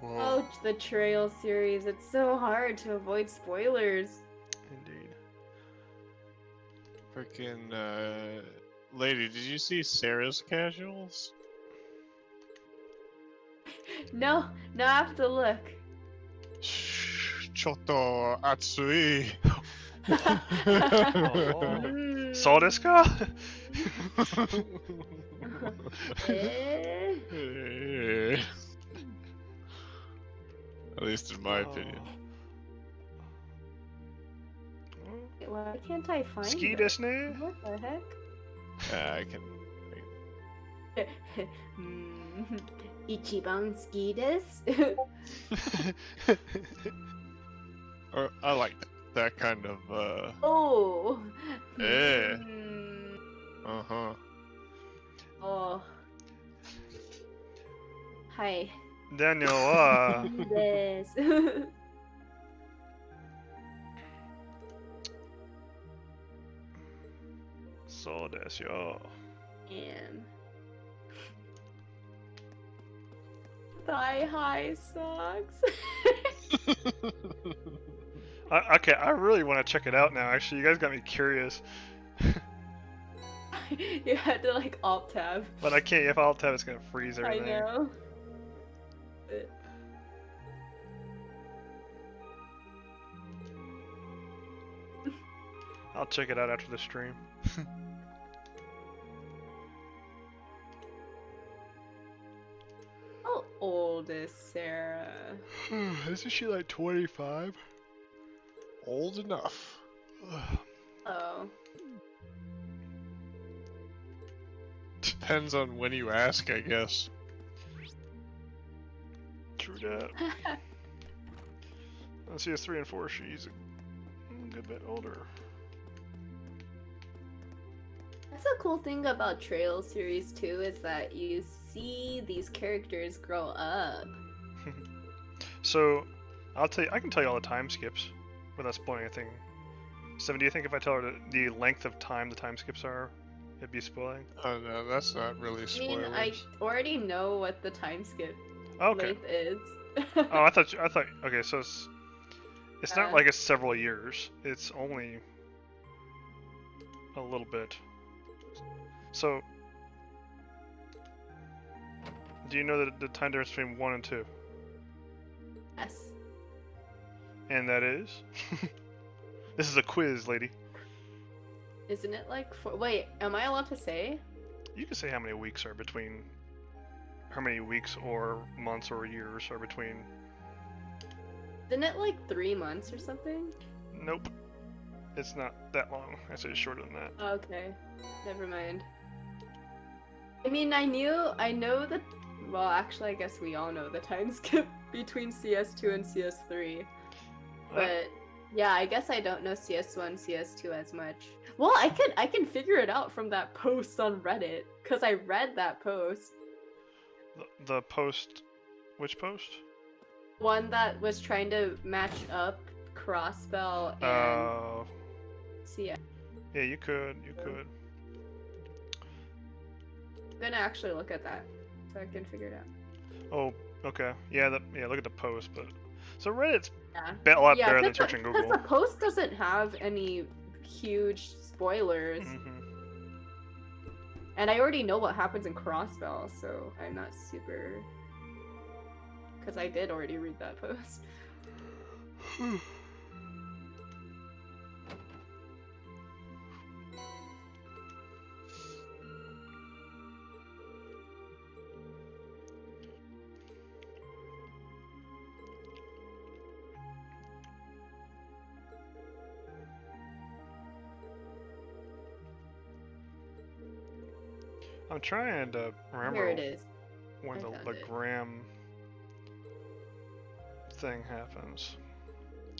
Whoa. Oh, the Trail series. It's so hard to avoid spoilers. Indeed. Freaking, lady, did you see Sarah's casuals? No, I have to look. Chotto atsui. So desu ka? At least in my opinion. Why can't I find Ski it? desu ne? What the heck? I can. Ichiban ski desu? Or I like that kind of Oh. Yeah. Uh-huh. Oh. Hi. Daniel, Desu. So desu yo. And thigh high socks. Okay, I really want to check it out now. Actually, you guys got me curious. You had to like alt tab. But I can't. If I alt tab, it's gonna freeze everything. I know. I'll check it out after the stream. How old is Sarah? Isn't she like 25? Old enough. Oh. Depends on when you ask, I guess. True that. On CS3 and 4, she's a a bit older. That's a cool thing about Trail series too, is that you see these characters grow up. So, I can tell you all the time skips without spoiling anything. Seven, do you think if I tell her the length of time the time skips are, it'd be spoiling? Oh no, that's not really I mean, spoilers. I already know what the time skip Okay. length is. Oh, I thought. Okay, so it's not like it's several years. It's only a little bit. So, do you know the time difference between 1 and 2? Yes. And that is? This is a quiz, lady. Isn't it like wait, am I allowed to say? You can say how many weeks are between. How many weeks or months or years are between. Isn't it like 3 months or something? Nope. It's not that long. I say it's shorter than that. Okay. Never mind. I mean, I know that. Well, actually, I guess we all know the time skip between CS2 and CS3. But yeah, I guess I don't know CS1, CS2 as much. Well, I can figure it out from that post on Reddit because I read that post. The post, which post? One that was trying to match up Crossbell and CS. Yeah, you could. I'm gonna actually look at that so I can figure it out. Oh, okay. Yeah, look at the post, but so Reddit's Yeah. a lot better than searching Google. Because the post doesn't have any huge spoilers. And I already know what happens in Crossbell, so I'm not super... Because I did already read that post. I'm trying to remember Here it is. when the Gram thing happens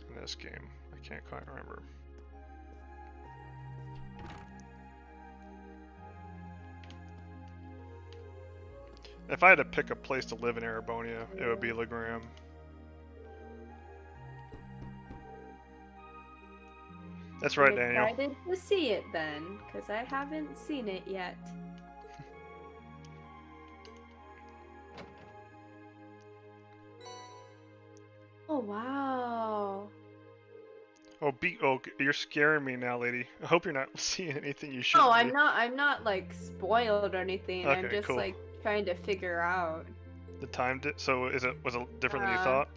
in this game. I can't quite remember. If I had to pick a place to live in Erebonia, it would be Legram. That's right, Daniel. I'm excited to see it then, because I haven't seen it yet. Oh wow. Oh, you're scaring me now, lady. I hope you're not seeing anything you shouldn't No, be. I'm not like spoiled or anything. Okay, I'm just cool. like trying to figure out. The time so was it different than you thought?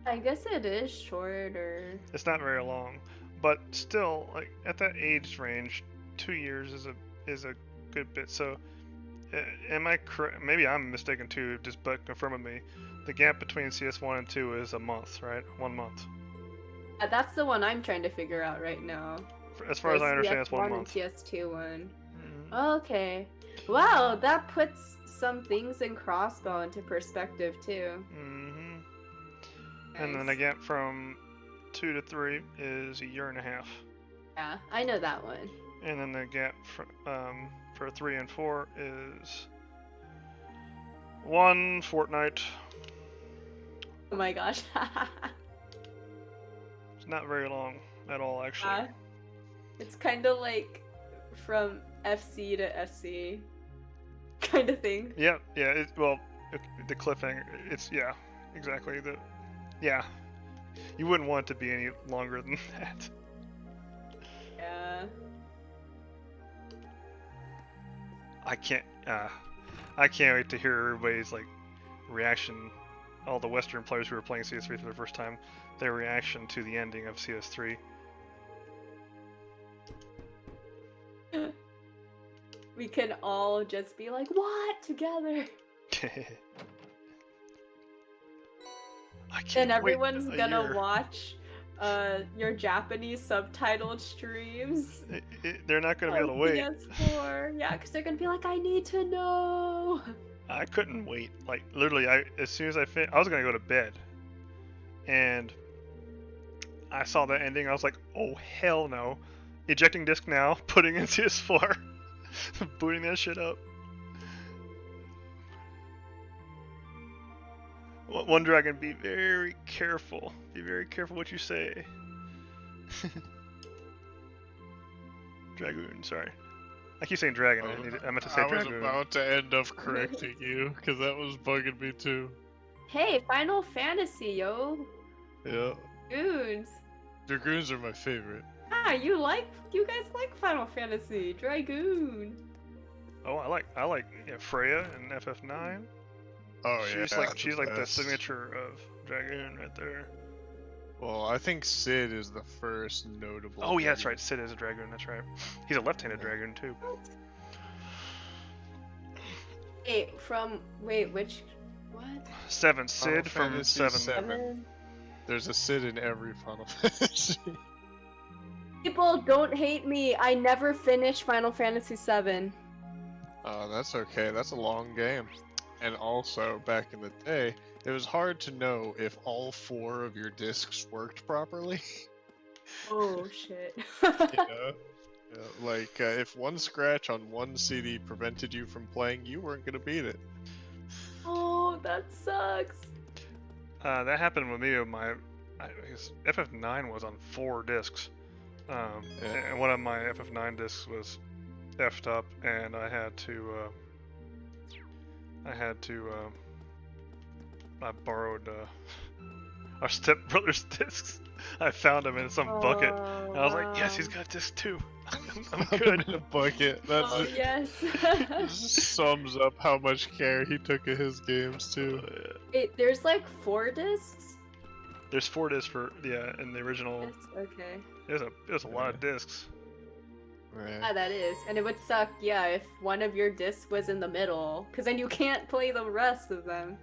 I guess it is shorter. It's not very long, but still, like at that age range, 2 years is a good bit. So, am I correct? Maybe I'm mistaken too. Just but confirm with me. The gap between CS1 and 2 is a month, right? 1 month. That's the one I'm trying to figure out right now. As far as I understand, it's 1 month. And CS2 one. Okay. Wow, that puts some things in Crossbow into perspective too. And then the gap from 2 to 3 is a year and a half. Yeah, I know that one. And then the gap for 3 and 4 is 1 fortnight. Oh my gosh. It's not very long at all, actually. It's kind of like from FC to SC kind of thing. Yeah. The cliffhanger. It's exactly You wouldn't want it to be any longer than that. Yeah. I can't wait to hear everybody's like reaction. All the Western players who are playing CS3 for the first time, their reaction to the ending of CS3. We can all just be like, "What?" together. And everyone's gonna watch your Japanese subtitled streams. They're not gonna be able to wait. PS4. Yeah, because they're gonna be like, "I need to know." I couldn't wait. Like literally, as soon as I was gonna go to bed, and I saw that ending. I was like, oh hell no! Ejecting disc now. Putting in CS4. Booting that shit up. One Dragon, be very careful. Be very careful what you say. Dragoon, sorry. I keep saying dragon. I meant to say dragoon. I was about to end up correcting you because that was bugging me too. Hey, Final Fantasy, yo. Yeah. Dragoons. Dragoons are my favorite. Ah, you guys like Final Fantasy. Dragoon. Oh, I like Freya in FF9. Oh yeah. She's like the signature of Dragoon right there. Well, I think Sid is the first notable. Oh yeah, that's right. Sid is a Dragoon. That's right. He's a left-handed Dragoon too. Which? What? 7. Sid from 7. There's a Sid in every Final Fantasy. People don't hate me. I never finished Final Fantasy 7. Oh, that's okay. That's a long game. And also, back in the day, it was hard to know if all 4 of your discs worked properly. Oh shit. Like, if one scratch on one CD prevented you from playing, you weren't gonna beat it. Oh, that sucks. That happened with me. I guess FF9 was on 4 discs. And one of my FF9 discs was effed up, and I borrowed our stepbrother's discs. I found them in some bucket, and I was like, yes, he's got disc 2. I'm good. In a bucket. That's yes. This sums up how much care he took of his games too. There's like 4 discs. There's 4 discs in the original. Yes, okay. There's a lot of discs. Yeah, that is, and it would suck, if one of your discs was in the middle, because then you can't play the rest of them.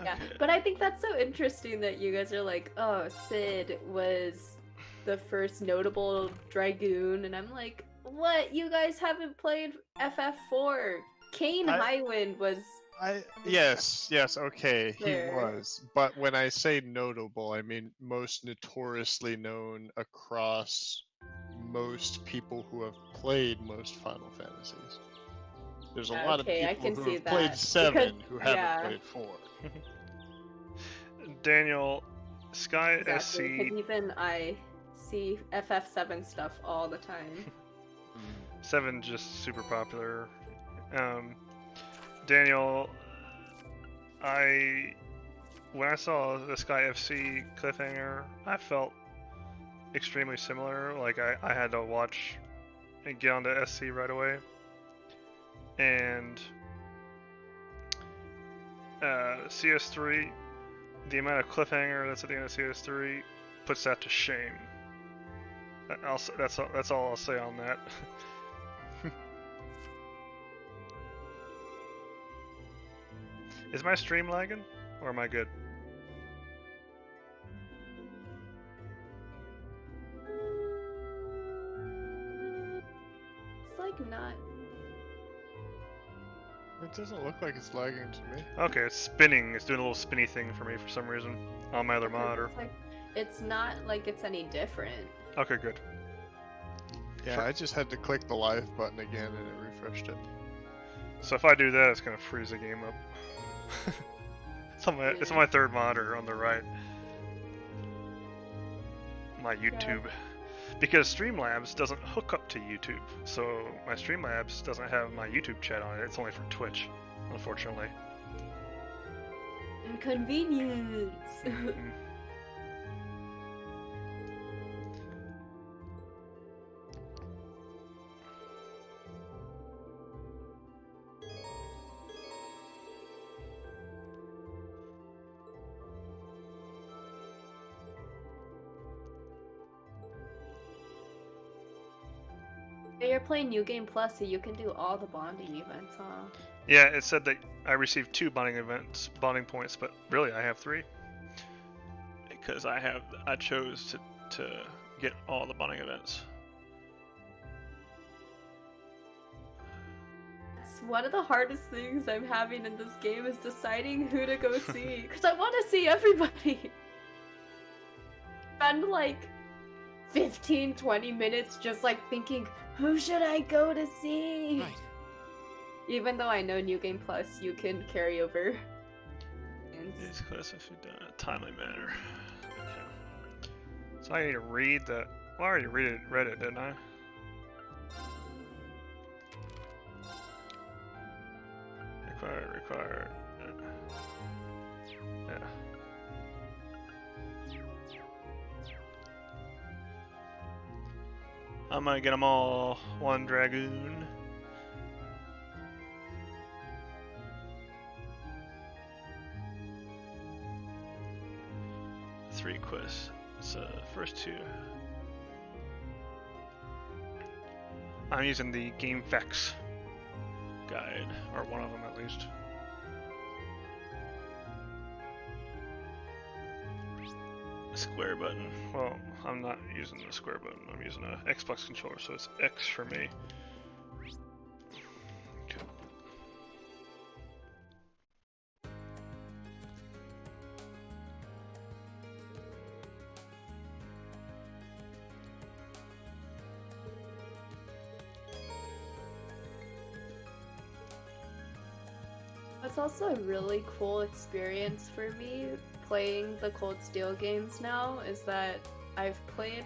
Yeah, but I think that's so interesting that you guys are like, oh, Sid was the first notable Dragoon, and I'm like, what? You guys haven't played FF4? Kane Highwind was... Yes, okay, he was. But when I say notable, I mean most notoriously known across most people who have played most Final Fantasies. There's a lot of people who have played 7 who haven't played 4. Daniel, Sky exactly, SC... even I see FF7 stuff all the time. 7 just super popular. Daniel, when I saw the Sky FC cliffhanger, I felt extremely similar. Like I had to watch and get onto SC right away. And CS3, the amount of cliffhanger that's at the end of CS3 puts that to shame. That's all I'll say on that. Is my stream lagging, or am I good? It's like not. It doesn't look like it's lagging to me. Okay, it's spinning. It's doing a little spinny thing for me for some reason on my other monitor. It's not like it's any different. Okay, good. Yeah, I just had to click the live button again and it refreshed it. So if I do that, it's gonna freeze the game up. It's on my third monitor on the right. My YouTube. Because Streamlabs doesn't hook up to YouTube. So my Streamlabs doesn't have my YouTube chat on it. It's only for Twitch, unfortunately. Inconvenience. You're playing New Game Plus, so you can do all the bonding events, huh? Yeah, it said that I received 2 bonding points, but really I have 3. Because I chose to get all the bonding events. one of the hardest things I'm having in this game is deciding who to go see. Because I want to see everybody. Spend like 15-20 minutes just like thinking, who should I go to see? Right. Even though I know New Game Plus, you can carry over. These quests if you've done in a timely manner. Okay. So I need to read the. Well, I already read it, didn't I? Required. Yeah. I'm gonna get them all. One dragoon. Three quests. So first two. I'm using the Game Facts guide, or one of them at least. Square button. Well, I'm not using the square button. I'm using an Xbox controller, so it's X for me. Okay. It's also a really cool experience for me playing the Cold Steel games now, is that I've played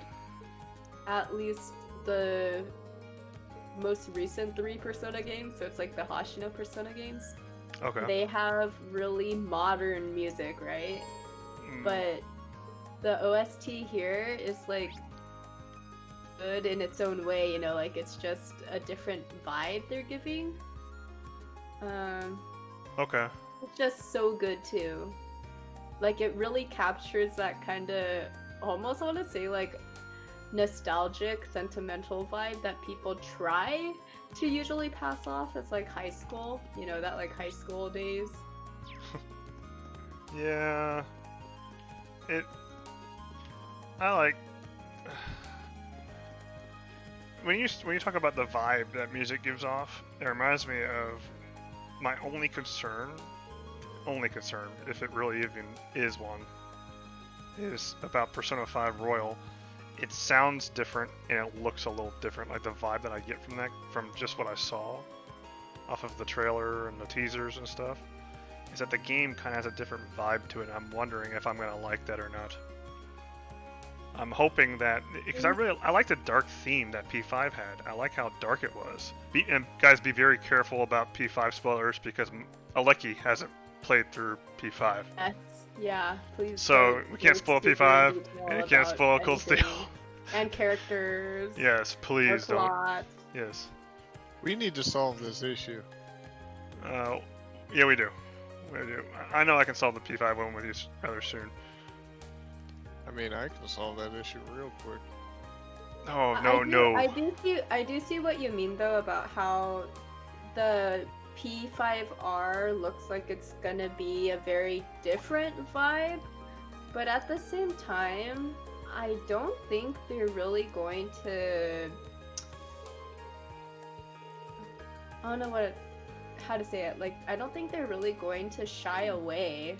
at least the most recent 3 Persona games, so it's like the Hoshino Persona games. Okay. They have really modern music, right? But the OST here is like good in its own way, you know, like it's just a different vibe they're giving. Okay. It's just so good too. Like it really captures that kind of, almost I want to say like nostalgic, sentimental vibe that people try to usually pass off as like high school, you know, that like high school days. Yeah. I like when you talk about the vibe that music gives off, it reminds me of my only concern, if it really even is one, is about Persona 5 Royal. It sounds different and it looks a little different, like the vibe that I get from that, from just what I saw off of the trailer and the teasers and stuff, is that the game kind of has a different vibe to it. I'm wondering if I'm gonna like that or not. I'm hoping that, because I like the dark theme that P5 had. I like how dark it was. And guys, be very careful about P5 spoilers because Aleky hasn't played through P5. Yes, yeah, please. So we can't spoil P5, and you can't spoil Cold Steel. And characters. Yes, please don't. Plot. Yes. We need to solve this issue. Yeah, we do. I know I can solve the P5 one with you rather soon. I mean, I can solve that issue real quick. Oh, no. I do see what you mean though about how the P5R looks like it's gonna be a very different vibe, but at the same time, I don't think they're really going to. I don't know how to say it. Like, I don't think they're really going to shy away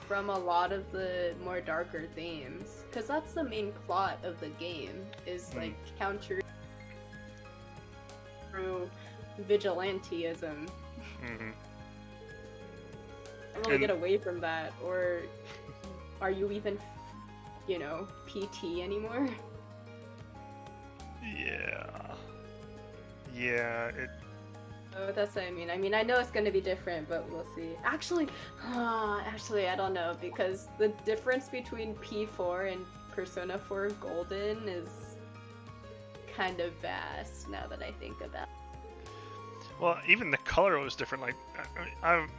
from a lot of the more darker themes, because that's the main plot of the game, is like counter through vigilantism. Mm-hmm. I don't really get away from that, or are you even, you know, PT anymore? Yeah, Oh, that's what I mean. I mean, I know it's gonna be different, but we'll see. Actually, I don't know, because the difference between P4 and Persona 4 Golden is kind of vast, now that I think about it. well, even the color was different. Like,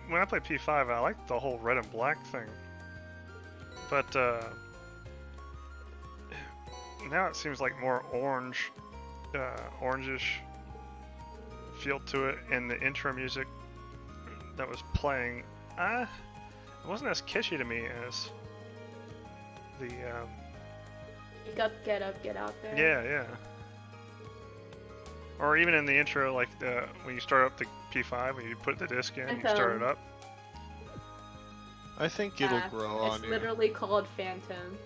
when I played P5, I liked the whole red and black thing. But, now it seems like more orange, orangish feel to it, and the intro music that was playing, it wasn't as catchy to me as the, Get up, get out there. Yeah. Or even in the intro, like when you start up the P5, when you put the disc in, you start it up. I think it'll grow on you. you. It's literally called Phantom.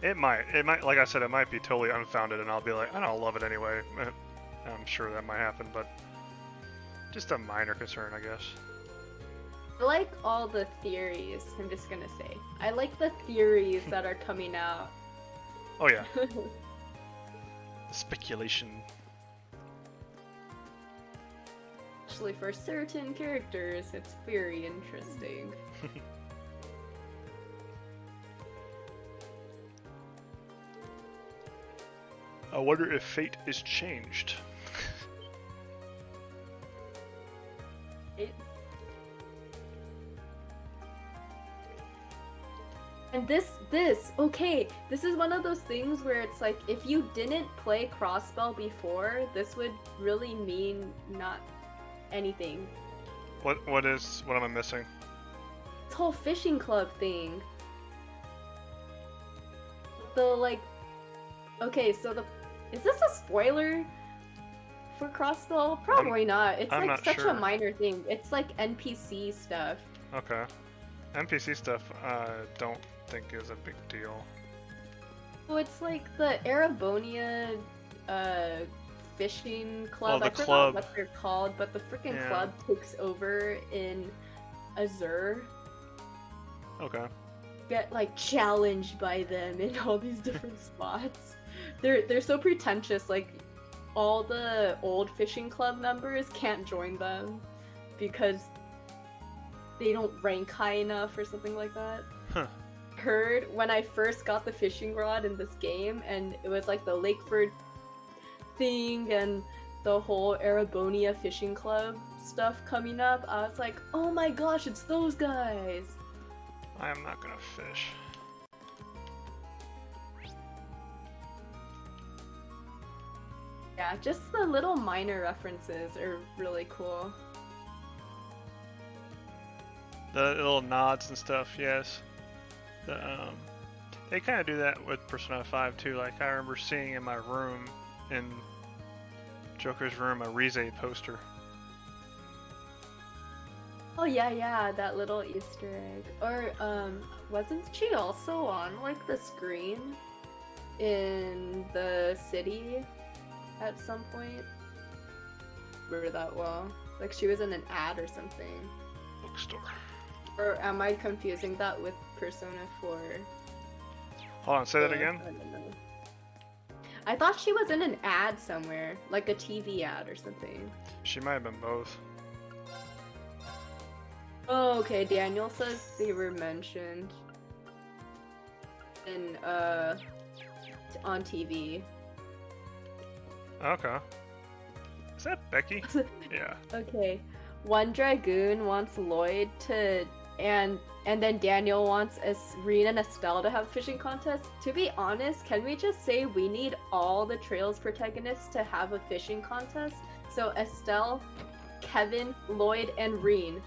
It might, like I said, it might be totally unfounded, and I'll be like, I don't love it anyway. I'm sure that might happen, but just a minor concern, I guess. I like all the theories, I'm just gonna say. I like the theories that are coming out. Oh yeah. Speculation. Especially for certain characters, it's very interesting. I wonder if fate is changed. And okay, this is one of those things where it's like, if you didn't play Crossbell before, this would really mean not anything. What am I missing? This whole fishing club thing. Okay, so is this a spoiler for Crossbell? Probably not. It's I'm like not such sure. a minor thing. It's like NPC stuff. Okay. NPC stuff, I don't think is a big deal. So it's like the Arabonia fishing club. Oh, the I forgot club. what they're called, but the freaking Yeah. club takes over in Azure. Okay. Get like challenged by them in all these different spots. They're so pretentious. Like all the old fishing club members can't join them because they don't rank high enough or something like that. Huh. Heard when I first got the fishing rod in this game, and it was like the Lakeford thing and the whole Arabonia fishing club stuff coming up, I was like, oh my gosh, it's those guys. I am not gonna fish. Yeah, just the little minor references are really cool. The little nods and stuff, yes. They kind of do that with Persona 5 too. Like I remember seeing in my room, in Joker's room, a Rize poster. Oh yeah, that little Easter egg. Or wasn't she also on like the screen in the city at some point? Remember that well? Like she was in an ad or something. Bookstore. Or am I confusing that with Persona 4? Hold on, say that again? I don't know. I thought she was in an ad somewhere, like a TV ad or something. She might have been both. Oh, okay, Daniel says they were mentioned in, on TV. Okay. Is that Becky? Yeah. Okay. One Dragoon wants Lloyd to, and then Daniel wants Reen and Estelle to have a fishing contest. To be honest, can we just say we need all the Trails protagonists to have a fishing contest? So Estelle, Kevin, Lloyd, and Reen.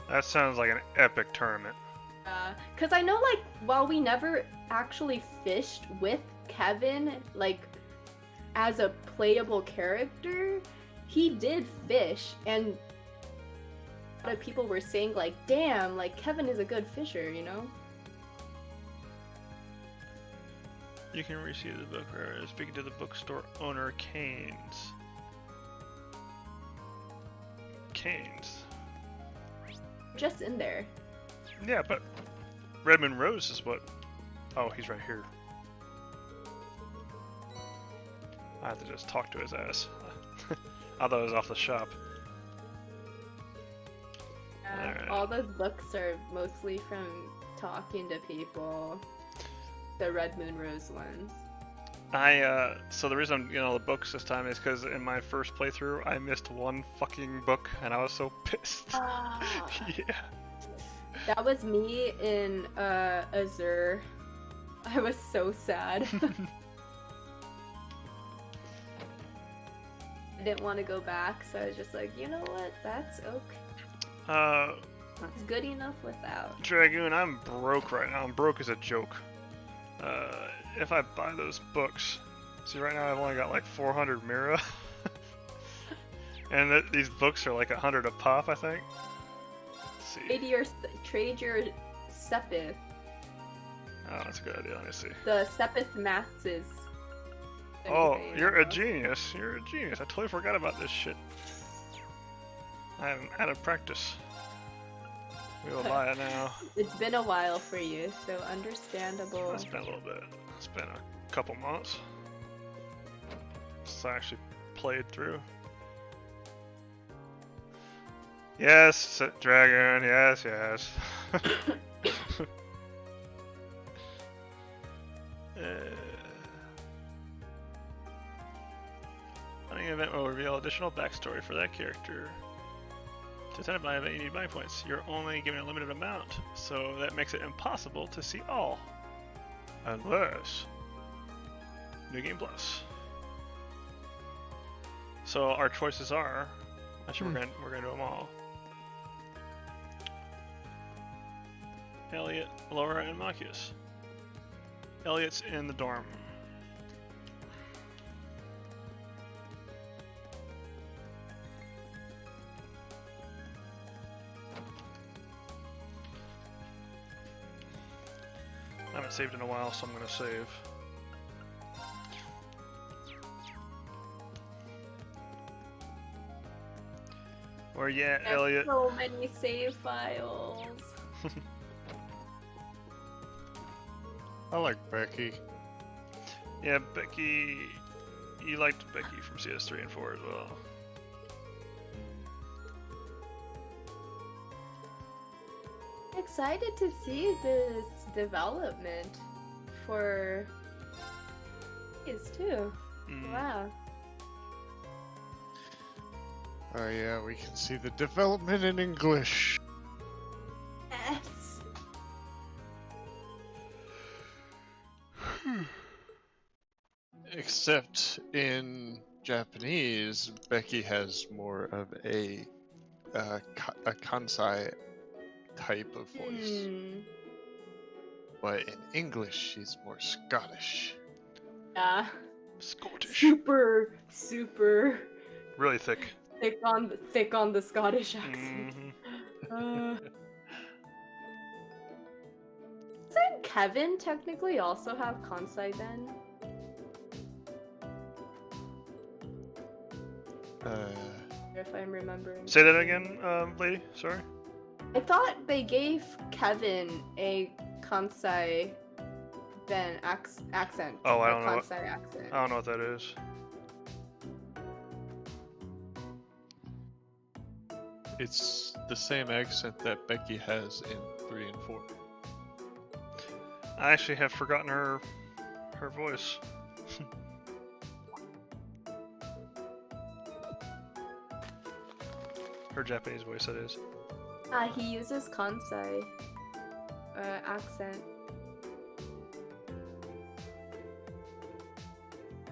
That sounds like an epic tournament. Cause I know, like, while we never actually fished with Kevin, like, as a playable character, he did fish, and a lot of people were saying, like, damn, like, Kevin is a good fisher, you know? You can receive the book or speaking to the bookstore owner, Canes. Canes. Just in there. Yeah, but Redmond Rose is what... Oh, he's right here. I have to just talk to his ass. I thought it was off the shop. Right. All those books are mostly from talking to people. The Red Moon Rose ones. So the reason I'm getting all the books this time is because in my first playthrough, I missed one fucking book, and I was so pissed. Yeah. That was me in Azure. I was so sad. I didn't want to go back, so I was just like, you know what? That's okay. It's good enough without. Dragoon, I'm broke right now. I'm broke as a joke. if I buy those books, see right now I've only got like 400 Mira, and these books are like 100 a pop, I think. Let's see. Trade your Sepith. Oh, that's a good idea. Let me see. The Sepith Maths is. Oh, you're a genius. You're a genius. I totally forgot about this shit. I'm out of practice. We will buy it now. It's been a while for you, so understandable. It's been a little bit. It's been a couple months since I actually played through. Yes, dragon. Yes, yes. Running an event will reveal additional backstory for that character. To attend a blind event, you need blind points. You're only given a limited amount, so that makes it impossible to see all. Unless New Game Plus. So our choices are. Actually, we're gonna do them all. Elliot, Laura, and Machias. Elliot's in the dorm. I haven't saved in a while, so I'm gonna save. Where you at, Elliot? So many save files. I like Becky. Yeah, Becky. You liked Becky from CS3 and 4 as well. Excited to see this development for kids too. Wow. Oh yeah, we can see the development in English. Yes. Except in Japanese, Becky has more of a Kansai type of voice. But in English, she's more Scottish. Yeah. Scottish. Super. Really thick. Thick on the Scottish accent. Doesn't Kevin technically also have Kansai then? If I'm remembering. Say that again, lady. Sorry. I thought they gave Kevin a Kansai then accent. Oh, I don't know. Kansai accent. I don't know what that is. It's the same accent that Becky has in 3 and 4. I actually have forgotten her voice. Her Japanese voice, that is. He uses Kansai accent.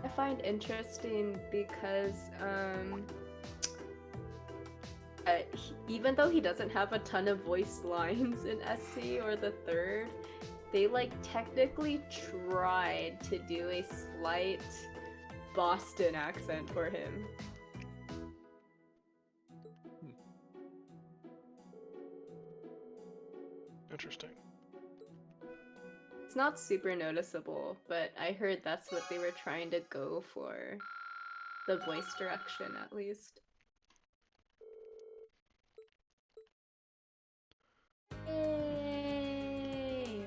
I find interesting because even though he doesn't have a ton of voice lines in SC or the third, they like technically tried to do a slight Boston accent for him. Interesting. It's not super noticeable, but I heard that's what they were trying to go for. The voice direction, at least. Yay!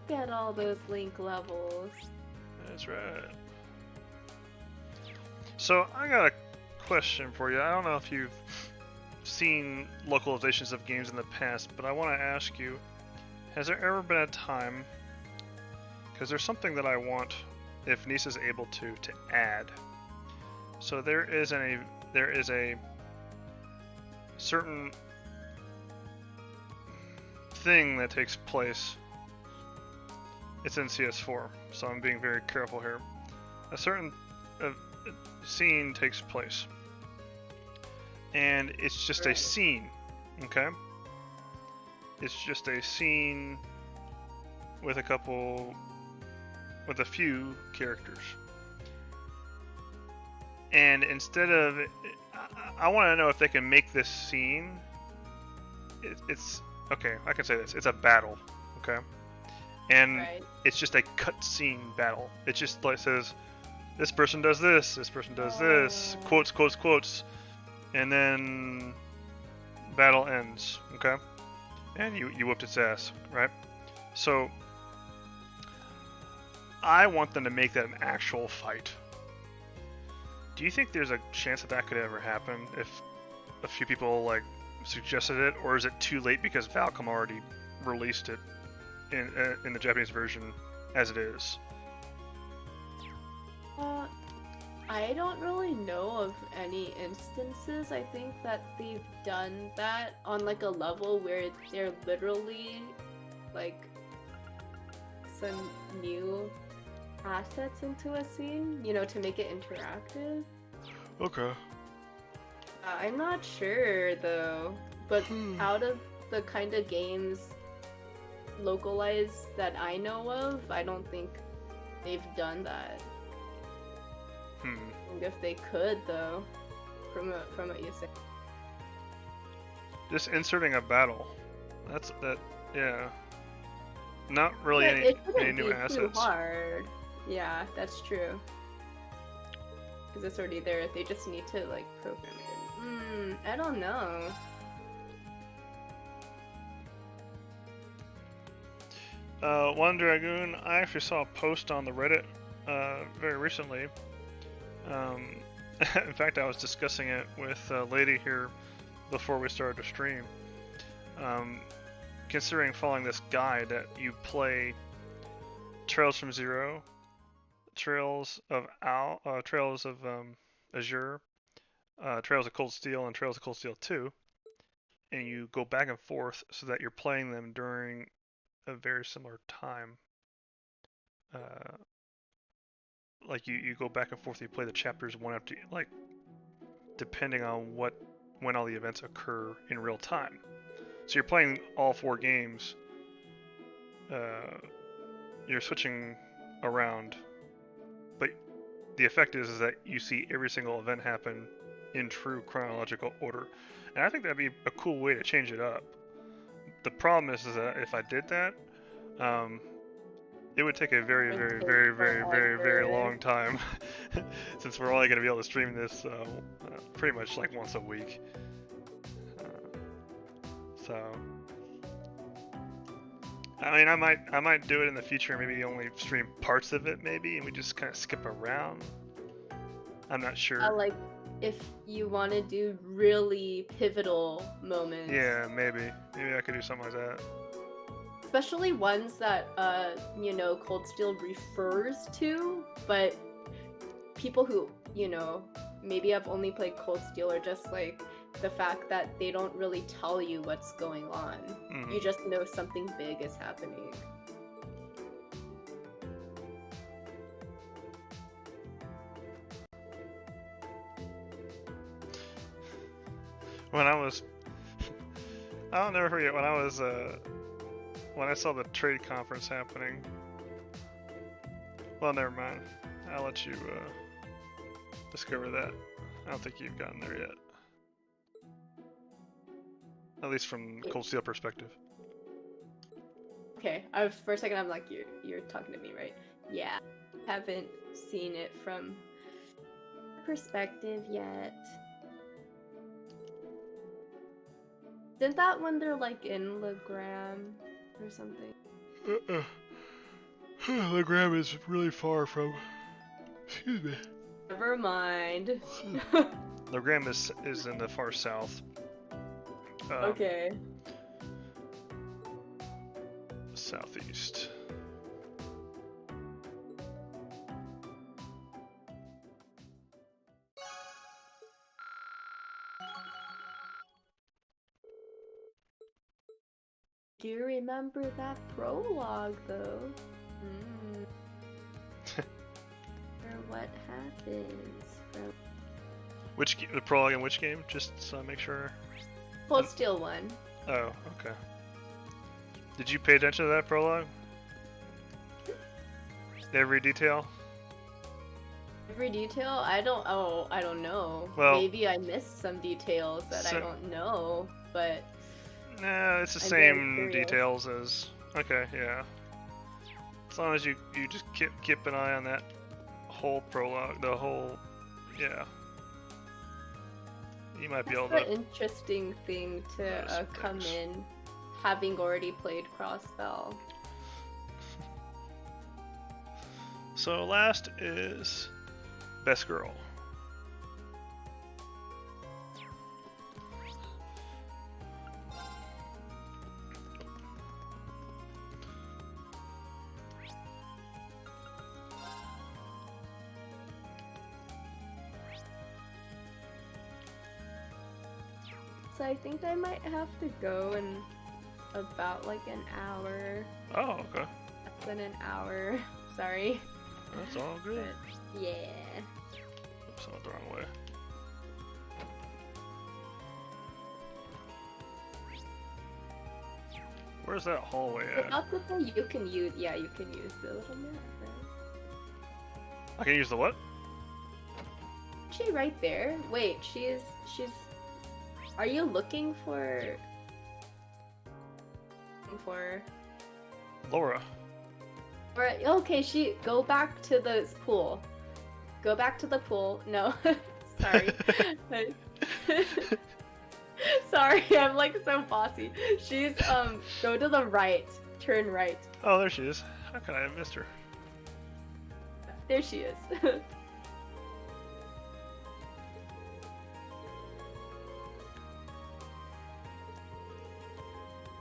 Get all those link levels. That's right. So, I got a question for you. I don't know if you've seen localizations of games in the past, but I want to ask you, has there ever been a time, because there's something that I want, if Nice is able to add. So there is a certain thing that takes place. It's in CS4, so I'm being very careful here. A certain scene takes place, and it's just a scene, okay? It's just a scene with a couple with a few characters. And instead of, I want to know if they can make this scene. It's okay. I can say this. It's a battle, okay, and it's just a cutscene battle. It just like says, this person does this, this person does this, quotes, quotes, quotes, and then battle ends, okay, and you whooped its ass, right? So I want them to make that an actual fight. Do you think there's a chance that could ever happen if a few people like suggested it, or is it too late because Valcom already released it in the Japanese version as it is? I don't really know of any instances. I think that they've done that on like a level where they're literally like some new assets into a scene, you know, to make it interactive. Okay. I'm not sure though, but out of the kind of games localized that I know of, I don't think they've done that. I think if they could though, from what you say. Just inserting a battle. Yeah. Not really any new assets. Too hard. Yeah, that's true. Because it's already there. They just need to like program it in. I don't know. One Dragoon, I actually saw a post on the Reddit very recently. In fact, I was discussing it with Lady here before we started to stream. Considering following this guide that you play Trails from Zero, Trails of Azure, Trails of Cold Steel, and Trails of Cold Steel 2, and you go back and forth so that you're playing them during a very similar time. Like you go back and forth, you play the chapters one after, like, depending on when all the events occur in real time. So you're playing all 4 games. You're switching around, but the effect is that you see every single event happen in true chronological order. And I think that'd be a cool way to change it up. The problem is that if I did that, it would take a very, very, very, very, very, very long time, since we're only going to be able to stream this pretty much like once a week. So, I mean, I might do it in the future. Maybe only stream parts of it, maybe, and we just kind of skip around. I'm not sure. Like, if you want to do really pivotal moments. Yeah, maybe I could do something like that. Especially ones that, you know, Cold Steel refers to, but people who, you know, maybe have only played Cold Steel are just like the fact that they don't really tell you what's going on. You just know something big is happening. I'll never forget when I saw the trade conference happening. Well, never mind. I'll let you discover that. I don't think you've gotten there yet. At least from Cold Steel perspective. Okay, for a second I'm like, you're talking to me, right? Yeah, haven't seen it from perspective yet. Isn't that when they're like in Legram or something? Legram is really far from. Excuse me. Never mind. Legram is in the far south. Okay. Southeast. Do you remember that prologue though? Or what happens from The prologue in which game? Just so I make sure. Cold Steel 1. Oh, okay. Did you pay attention to that prologue? Every detail? Every detail? I don't know. Well, maybe I missed some details that I don't know, but nah, it's the I'm very same curious. details as. Okay, yeah. As long as you just keep an eye on that whole prologue, the whole, yeah. You might be able That's to. the interesting thing to come in, having already played Crossbell. So last is Best Girl. So I think I might have to go in about like an hour. Oh, okay. Less than an hour. Sorry. That's all good. But, yeah. Oops, I went the wrong way. Where's that hallway at? About the thing you can use, yeah, you can use the little map, right? I can use the what? She right there. Wait, she's. Are you looking for? Laura. Or okay, go back to the pool. Go back to the pool. No, sorry. Sorry, I'm like so bossy. She's go to the right. Turn right. Oh, there she is. How could I have missed her? There she is.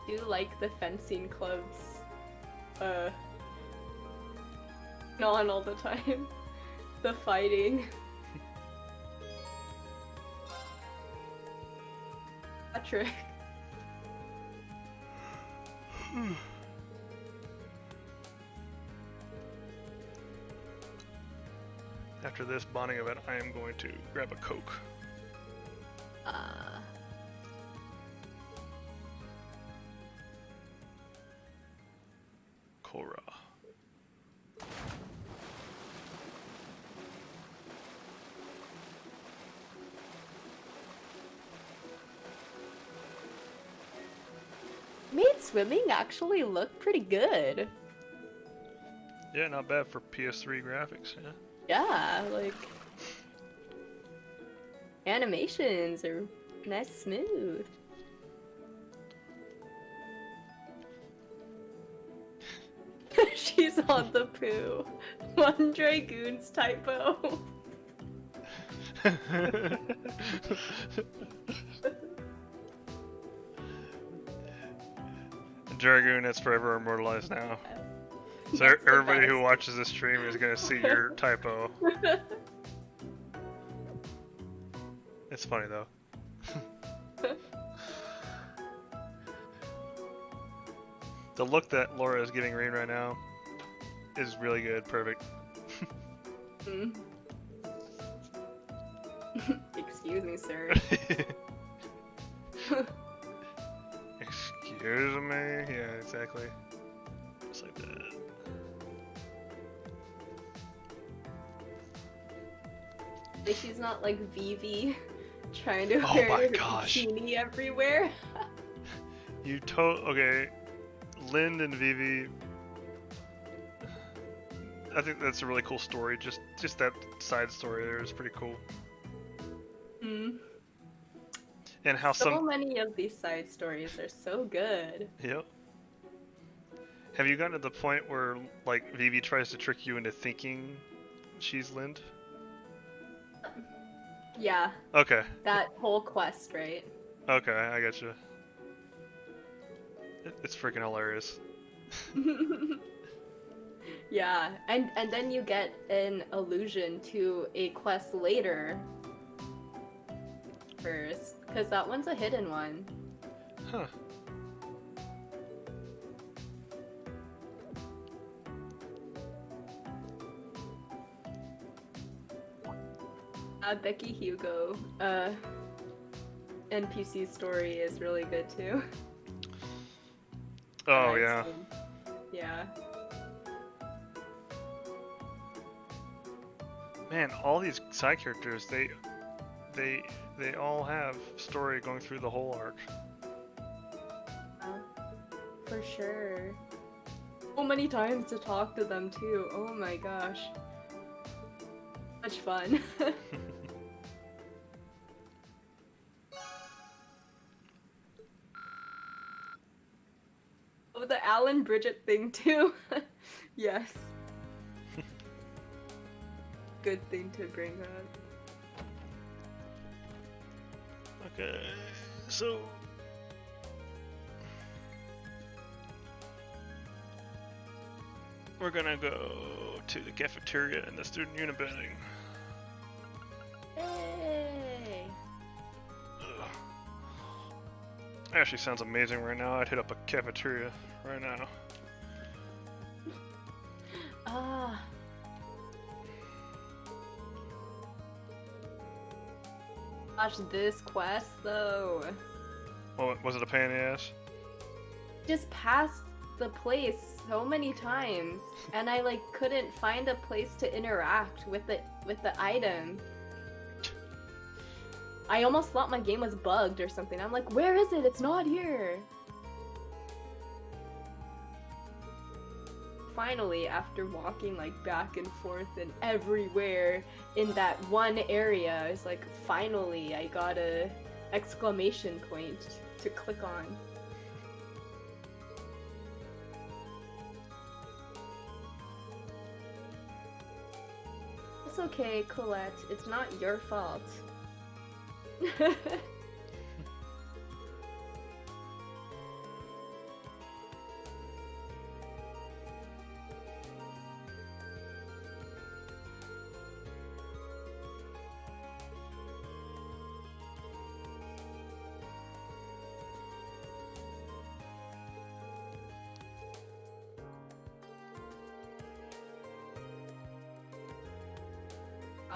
Do you like the fencing clubs? On all the time. The fighting. Patrick. After this bonding event, I am going to grab a Coke. Cora. Made swimming actually look pretty good. Yeah, not bad for PS3 graphics, yeah. Yeah, like animations are nice smooth. She's on the poo. One Dragoon's typo. Dragoon, it's forever immortalized now. So That's the everybody who best. watches this stream is gonna see your typo. It's funny though. The look that Laura is giving Rain right now is really good, perfect. Excuse me, sir. Excuse me? Yeah, exactly. Just like that. Like she's not like Vivi trying to Oh wear my her gosh. bikini everywhere. Okay, Lind and Vivi. I think that's a really cool story. Just that side story there is pretty cool. And how So many of these side stories are so good. Yep. Have you gotten to the point where like Vivi tries to trick you into thinking she's Lind? Yeah. Okay. That whole quest, right? Okay, I gotcha. It's freaking hilarious. Yeah, and then you get an allusion to a quest later first, because that one's a hidden one. Huh. Becky Hugo, NPC story is really good too. Oh yeah. Yeah. Man, all these side characters, they all have story going through the whole arc. For sure. So many times to talk to them too. Oh my gosh. Such fun. Oh, the Alan Bridget thing too. Yes. Good thing to bring up. Okay, so we're gonna go to the cafeteria in the student unit building. Hey. Ugh. Actually sounds amazing right now. I'd hit up a cafeteria right now. Ah. Gosh, this quest though. Oh, was it a pain in the ass? Just passed the place so many times, and I like couldn't find a place to interact with the item. I almost thought my game was bugged or something. I'm like, where is it? It's not here. Finally, after walking like back and forth and everywhere in that one area, it's like finally I got a exclamation point to click on. It's okay, Colette. It's not your fault.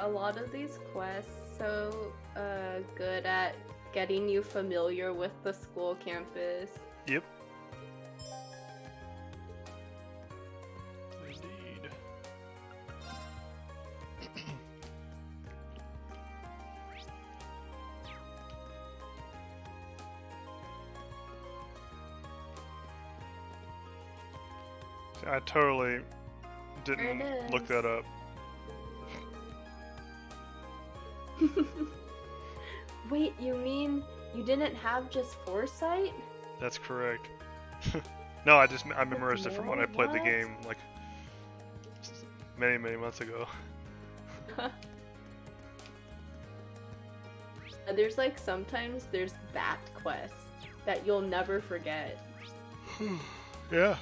A lot of these quests so good at getting you familiar with the school campus. Yep. Indeed. See, I totally didn't look that up. Wait, you mean you didn't have just foresight? That's correct. No, I memorized it from when I played the game like many months ago. There's like sometimes there's bat quests that you'll never forget. Yeah.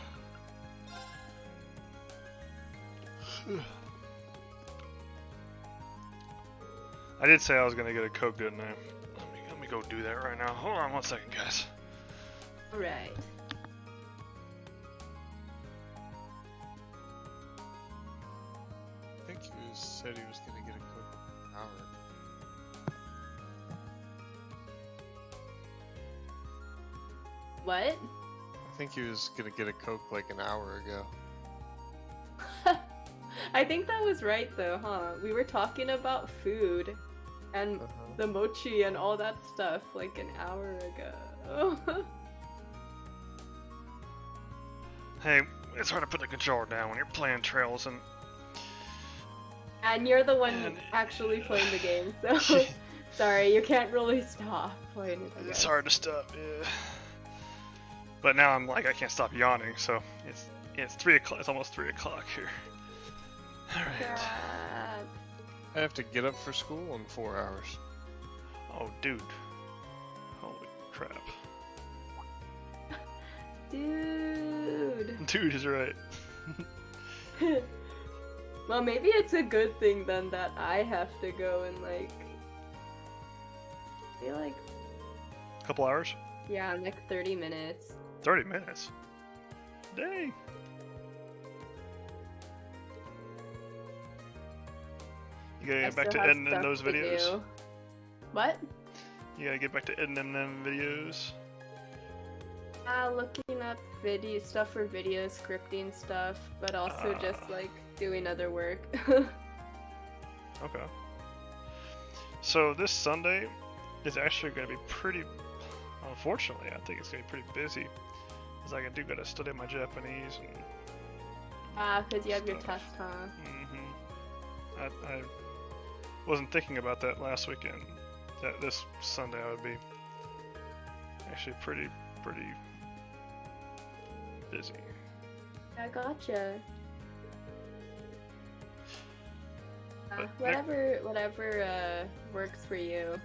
I did say I was gonna get a Coke, didn't I? Let me go do that right now. Hold on 1 second, guys. Alright. I think he said he was gonna get a Coke in an hour. What? I think he was gonna get a Coke like an hour ago. I think that was right though, huh? We were talking about food and the mochi and all that stuff like an hour ago. Hey, it's hard to put the controller down when you're playing Trails and... And you're the one actually playing the game, so sorry, you can't really stop playing it. It's hard to stop, yeah. But now I'm like, I can't stop yawning, so it's 3 o'clock, it's almost 3 o'clock here. Alright. I have to get up for school in 4 hours. Oh, dude. Holy crap. Dude. Dude is right. Well, maybe it's a good thing then that I have to go in like... I feel like... A couple hours? Yeah, in like 30 minutes. 30 minutes? Dang. You gotta get back to editing those videos? What? You gotta get back to editing them videos? Looking up stuff for video scripting stuff, but also just like doing other work. Okay. So this Sunday is actually going to be pretty. Unfortunately, I think it's going to be pretty busy, because I do got to study my Japanese and. Because you have your test, huh? I wasn't thinking about that last weekend. That this Sunday I would be actually pretty busy. I gotcha. But whatever works for you.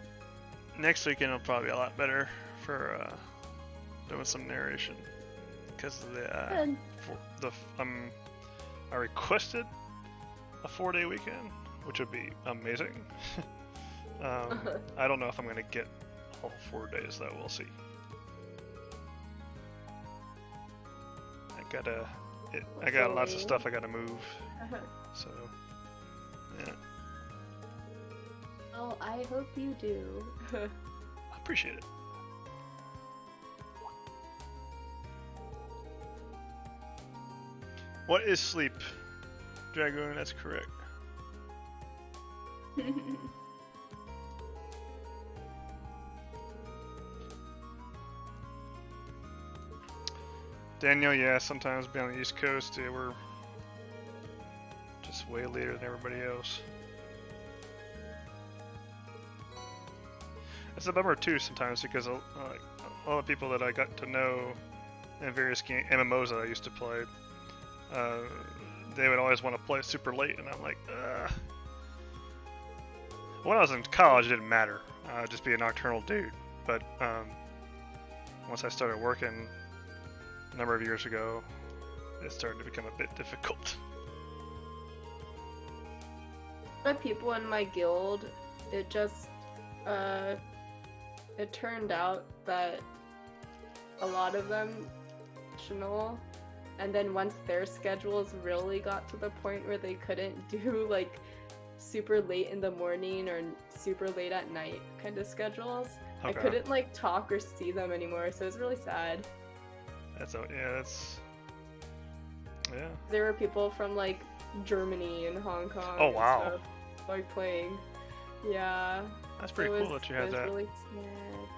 Next weekend will probably be a lot better for doing some narration, because of I requested a 4-day weekend, which would be amazing. I don't know if I'm gonna get all 4 days though. We'll see. I got lots of stuff I gotta move. So, yeah. Well, I hope you do. I appreciate it. What is sleep? Dragoon, that's correct. Daniel, yeah, sometimes being on the East Coast, yeah, we're just way later than everybody else. It's a bummer too sometimes, because a lot of people that I got to know in various MMOs that I used to play, they would always want to play super late, and I'm like, when I was in college, it didn't matter. I'd just be a nocturnal dude. But once I started working a number of years ago, it started to become a bit difficult. The people in my guild, it just, it turned out that a lot of them optional, and then once their schedules really got to the point where they couldn't do like super late in the morning or super late at night kind of schedules, I couldn't like talk or see them anymore, so it was really sad. Yeah. There were people from like Germany and Hong Kong. Oh wow. And stuff, like playing. Yeah. That's pretty cool that you had that. Really sad.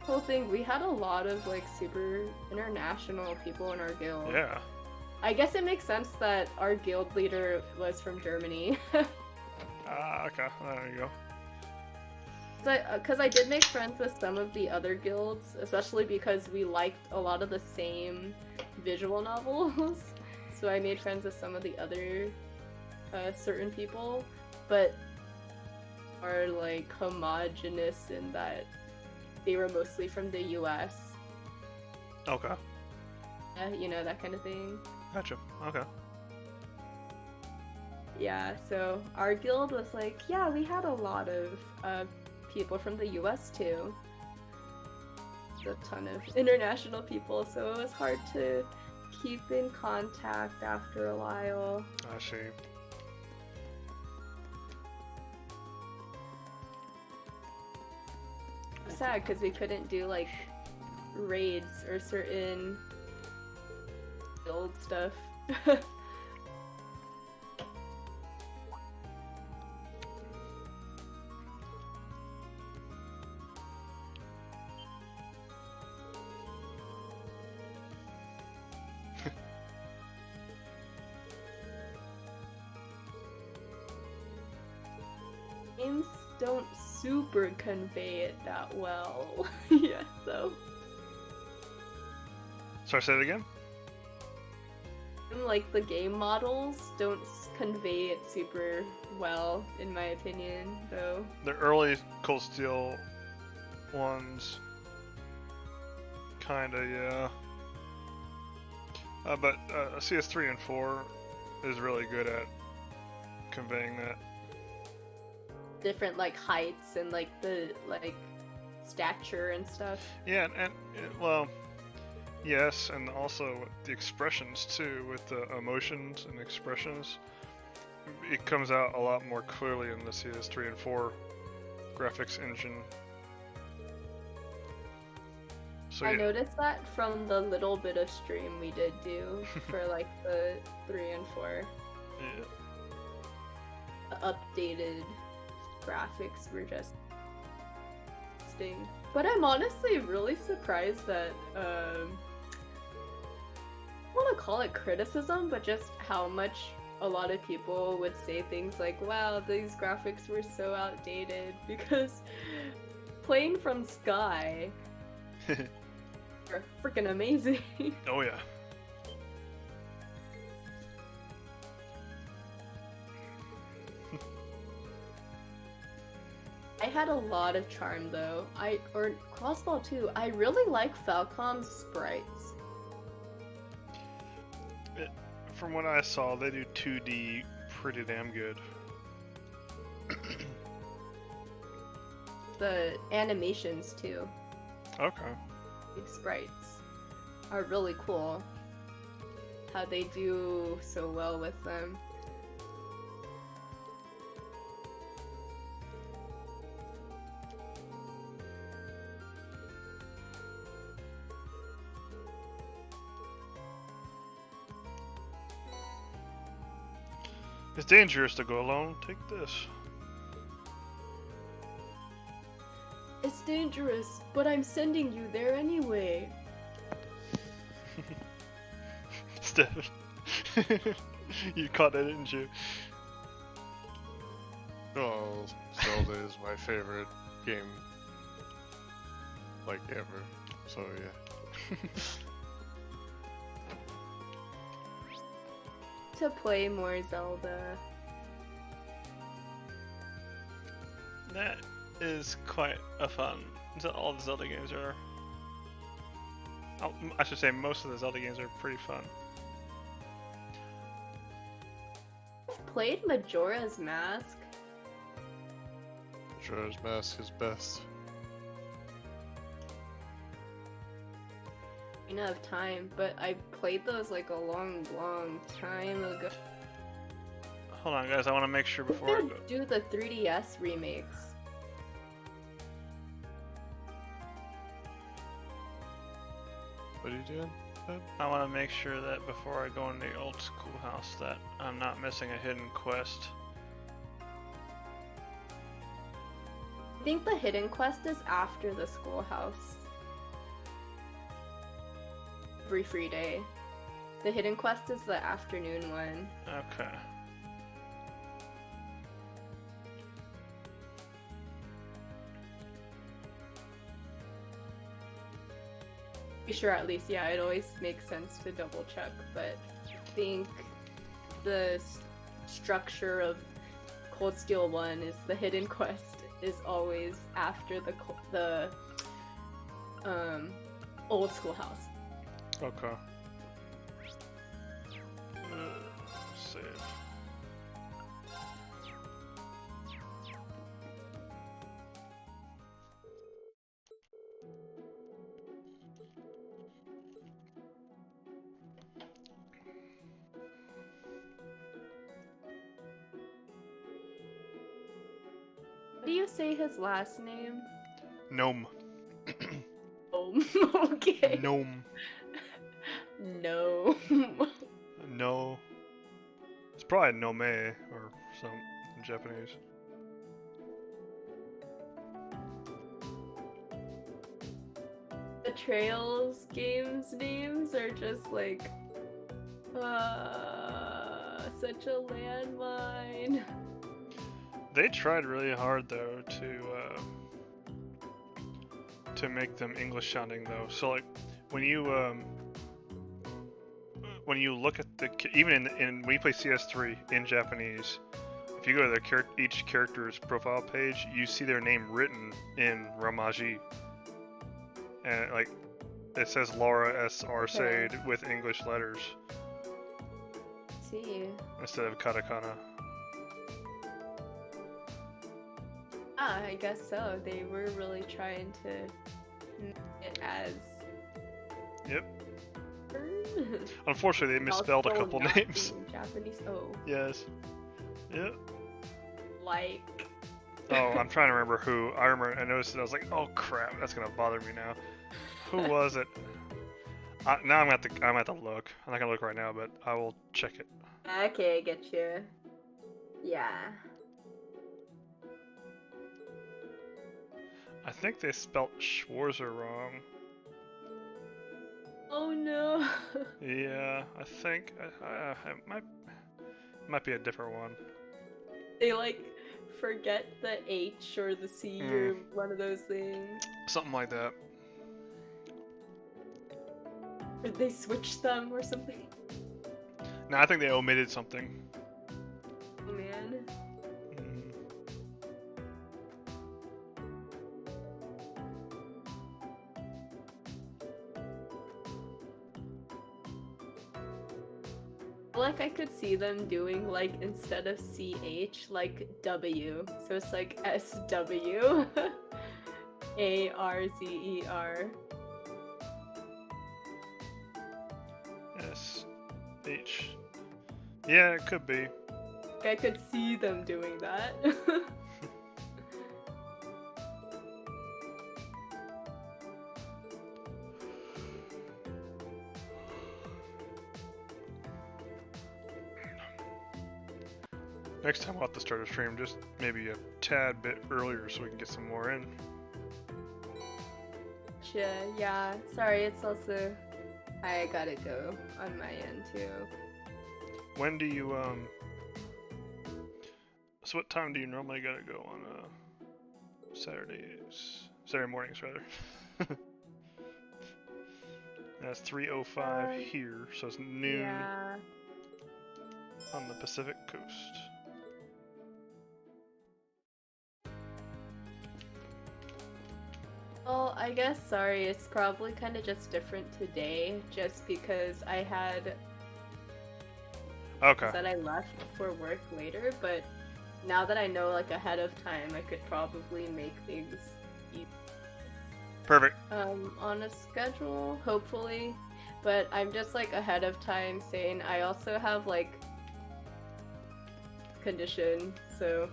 Whole thing, we had a lot of like super international people in our guild. Yeah. I guess it makes sense that our guild leader was from Germany. Okay. There you go. Because I did make friends with some of the other guilds, especially because we liked a lot of the same visual novels. So I made friends with some of the other certain people, but are like homogenous in that they were mostly from the US. Okay. You know, that kind of thing. Gotcha. Okay. Yeah, so our guild was like, yeah, we had a lot of people from the US too. A ton of international people, so it was hard to keep in contact after a while. I see. Sad because we couldn't do like raids or certain guild stuff. Games don't super convey it that well. Yeah, so. Sorry, say it again? Like, the game models don't convey it super well, in my opinion, though. The early Cold Steel ones, kinda, yeah. But CS3 and 4 is really good at conveying that. Different, like, heights and, like, the, like, stature and stuff. Yeah, and well, yes, and also the expressions, too, with the emotions and expressions. It comes out a lot more clearly in the CS3 and 4 graphics engine. So, I noticed that from the little bit of stream we did do for, like, the 3 and 4. Yeah. updated graphics were just interesting. But I'm honestly really surprised that I don't want to call it criticism, but just how much a lot of people would say things like, wow, these graphics were so outdated, because playing from Sky are freaking amazing. Oh yeah. I had a lot of charm though. Or Crossball too. I really like Falcom's sprites. From what I saw, they do 2D pretty damn good. The animations too. Okay. The sprites are really cool. How they do so well with them. It's dangerous to go alone. Take this. It's dangerous, but I'm sending you there anyway. Steph. You caught that, didn't you? Oh, Zelda is my favorite game, like, ever. So yeah. To play more Zelda. That is quite a fun. All the Zelda games are. I should say most of the Zelda games are pretty fun. I've played Majora's Mask. Majora's Mask is best. Of time, but I played those like a long time ago. Hold on, guys. I want to make sure before I go. Do the 3DS remakes. What are you doing? I want to make sure that before I go in the old schoolhouse that I'm not missing a hidden quest. I think the hidden quest is after the schoolhouse. Every free day. The hidden quest is the afternoon one. Okay. Be sure at least, yeah, it always makes sense to double check, but I think the structure of Cold Steel 1 is the hidden quest is always after the old schoolhouse. Okay. Save. What do you say his last name? Gnome. Okay. Gnome. No. No. It's probably Nome or something in Japanese. The Trails games names are just like such a landmine. They tried really hard though to make them English sounding though. So like when you look at even in when you play CS3 in Japanese, if you go to each character's profile page, you see their name written in Romaji, and like it says Laura S. Arcade with English letters. See. Instead of katakana. I guess so. They were really trying to make it as. Yep. Unfortunately, they misspelled a couple names. Japanese. Oh. Yes. Yep. Like. Oh, I'm trying to remember who. I noticed it. I was like, oh crap, that's gonna bother me now. Who was it? Now I'm at the look. I'm not gonna look right now, but I will check it. Okay, I get you. Yeah. I think they spelt Schwarzer wrong. Oh no. Yeah, I think it might be a different one. They like forget the H or the C or one of those things. Something like that. Or they switched them or something. No, I think they omitted something. Oh man. Like I could see them doing like instead of CH like W. So it's like SW ARZER. SH. Yeah, it could be. I could see them doing that. Next time we'll have to start a stream just maybe a tad bit earlier so we can get some more in. Yeah, sorry, it's also I gotta go on my end too. When do you so what time do you normally gotta go on Saturdays? Saturday mornings rather. That's 3:05 here, so it's noon on the Pacific Coast. Well, I guess, sorry, it's probably kind of just different today, just because I had said I left for work later, but now that I know like ahead of time, I could probably make things perfect. On a schedule, hopefully, but I'm just like ahead of time saying I also have like condition, so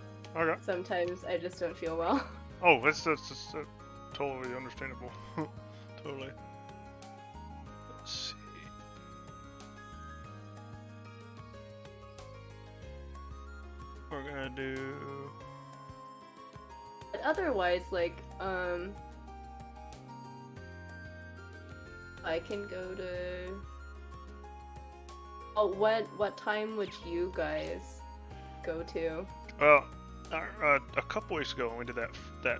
sometimes I just don't feel well. Oh, that's totally understandable. Totally. Let's see. We're gonna do. But otherwise, like, I can go to. Oh, what time would you guys go to? Well, a couple weeks ago when we did that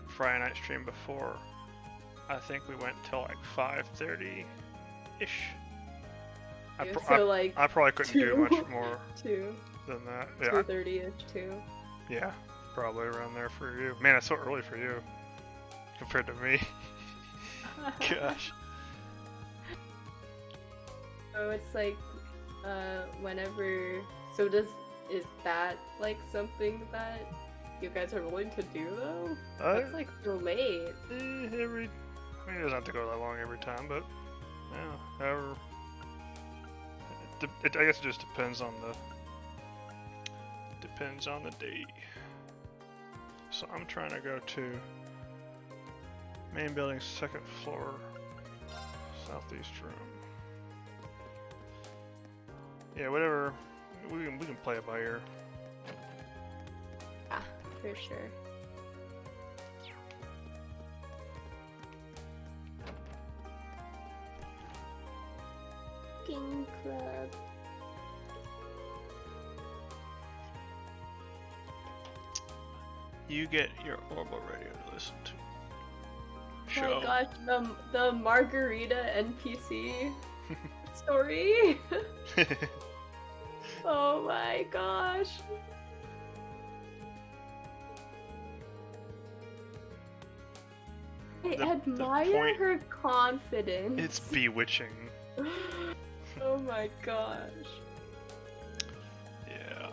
Friday night stream before, I think we went till like 5:30 ish. I probably couldn't do much more than that. Yeah. 2:30ish too. Yeah, probably around there for you. Man, it's so early for you compared to me. Gosh. So it's like, whenever. So is that like something that you guys are willing to do though? That's like so late. I mean, it doesn't have to go that long every time, but yeah, however. I guess it just depends on the day. So I'm trying to go to main building, second floor, southeast room. Yeah, whatever. We can play it by ear. Ah, for sure. King Club. You get your Orbital Radio to listen to. Oh my gosh, the Margarita NPC story. Oh my gosh. I admire her confidence. It's bewitching. Oh my gosh. Yeah.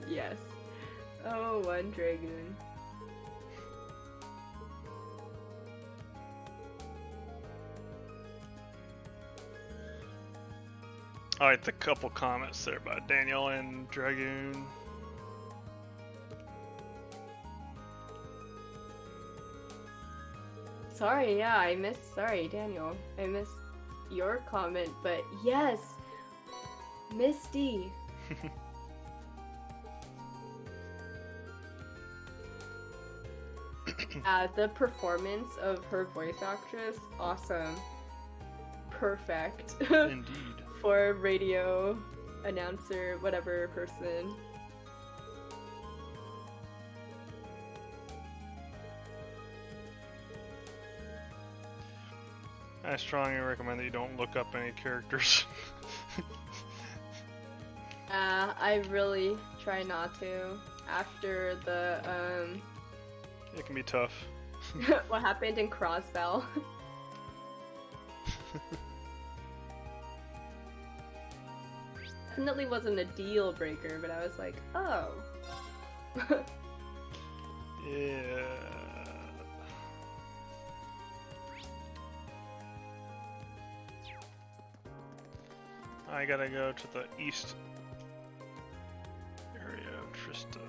Yes. Oh, one dragoon. Alright, the couple comments there by Daniel and Dragoon. Sorry, sorry, Daniel. I missed your comment, but yes! Misty! The performance of her voice actress, awesome. Perfect. Indeed. For radio announcer, whatever person. I strongly recommend that you don't look up any characters. I really try not to. After the, It can be tough. what happened in Crossbell. Definitely wasn't a deal breaker, but I was like, oh. Yeah. I gotta go to the east area of Trista.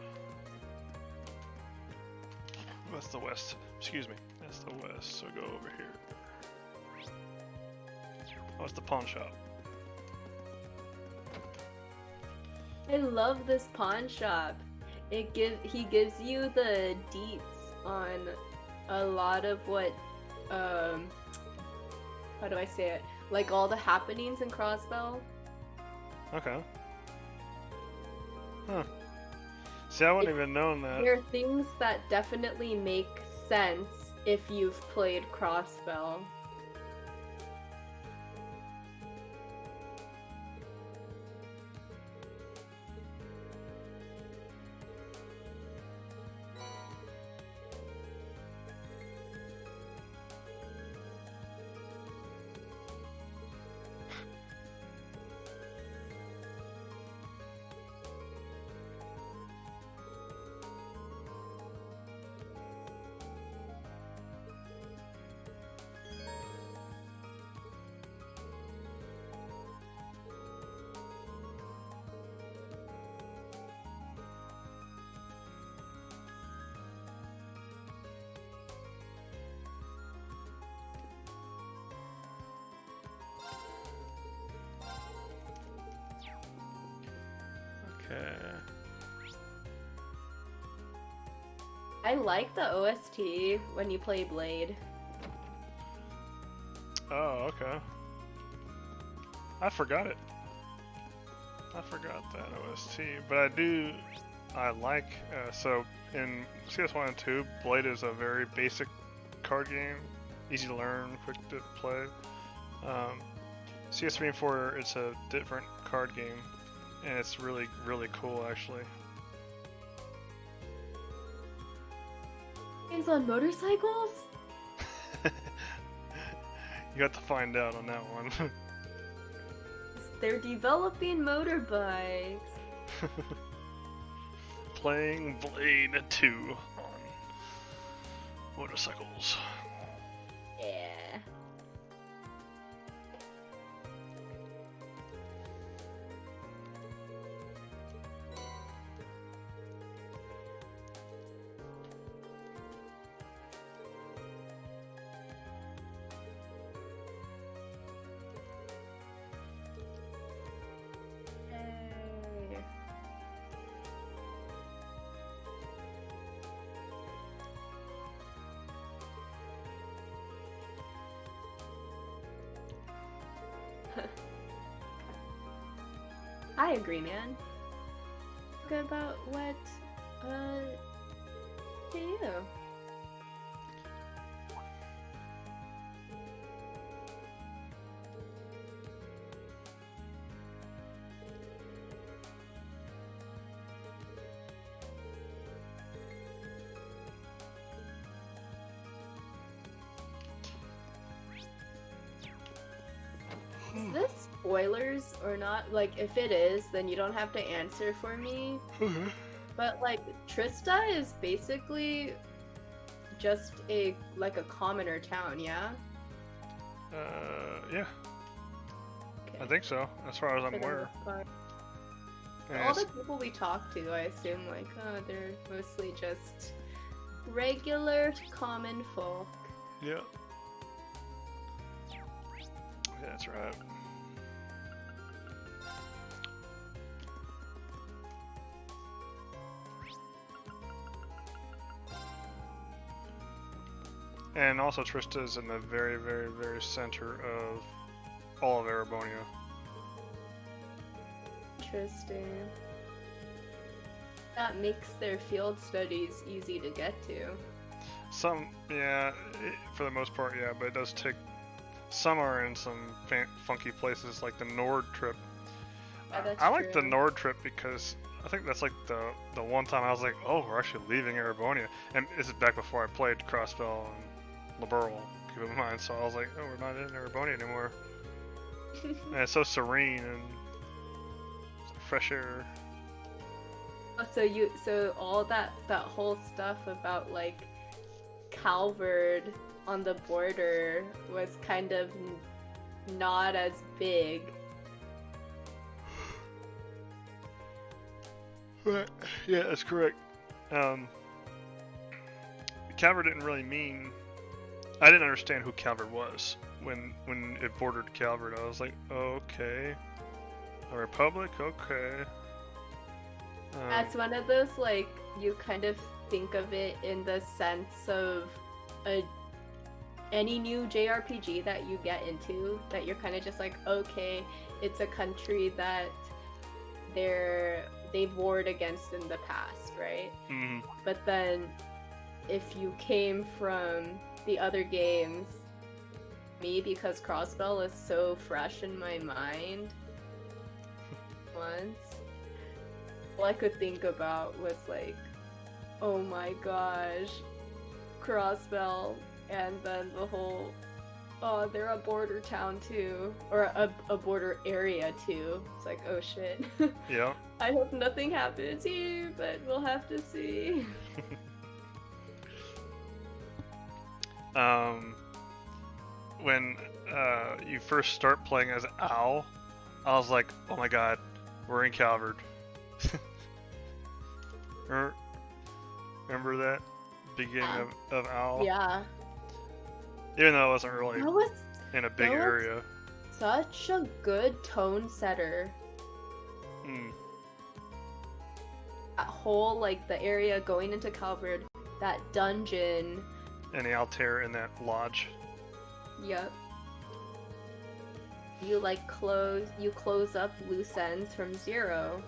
That's the west. Excuse me. That's the west. So go over here. Oh, it's the pawn shop. I love this pawn shop. He gives you the deets on a lot of what, how do I say it? Like all the happenings in Crossbell. Okay. Huh. See, I wouldn't even known that. There are things that definitely make sense if you've played Crossbell. Okay. I like the OST when you play Blade. Oh, okay. I forgot it. I forgot that OST, but I like, so in CS1 and 2, Blade is a very basic card game, easy to learn, quick to play. CS3 and 4, it's a different card game, and it's really, really cool actually. Games on motorcycles? You got to find out on that one. They're developing motorbikes. Playing Blade 2 on motorcycles. Yeah. Yay. I agree, man. Talk about what, do you? Is this spoilers or not? Like, if it is, then you don't have to answer for me. But, like, Trista is basically just a commoner town, yeah? Yeah. I think so, as far as I'm aware. And All the people we talk to, I assume, like, oh, they're mostly just regular common folk. Yeah. Yeah, that's right. And also Trista is in the very, very, very center of all of Erebonia. Interesting. That makes their field studies easy to get to. Yeah, for the most part, yeah, but it does take. Some are in some funky places, like the Nord trip. I like the Nord trip because I think that's like the one time I was like, oh, we're actually leaving Erebonia, and this is back before I played Crossbell and Liberal, keep in mind. So I was like, oh, we're not in Erebonia anymore. And it's so serene and fresh air. So all that whole stuff about like Calvard on the border was kind of not as big. Right. Yeah, that's correct. Calvard didn't really mean. I didn't understand who Calvard was when it bordered Calvard. I was like, okay, a republic, okay. That's one of those, like, you kind of think of it in the sense of any new JRPG that you get into, that you're kind of just like, okay, it's a country that they've warred against in the past, right? Mm-hmm. But then if you came from the other games, me, because Crossbell is so fresh in my mind, once all I could think about was like, oh my gosh, Crossbell, and then the whole, oh, they're a border town too, or a border area too. It's like, oh shit. Yeah. I hope nothing happens here, but we'll have to see. When you first start playing as Owl, I was like, oh my god, we're in Calvard. Remember that beginning of Owl? Yeah. Even though it wasn't really in a big area. Such a good tone setter. That whole, like, the area going into Calvard, that dungeon. And the Altair in that lodge. Yep. You like close up loose ends from zero.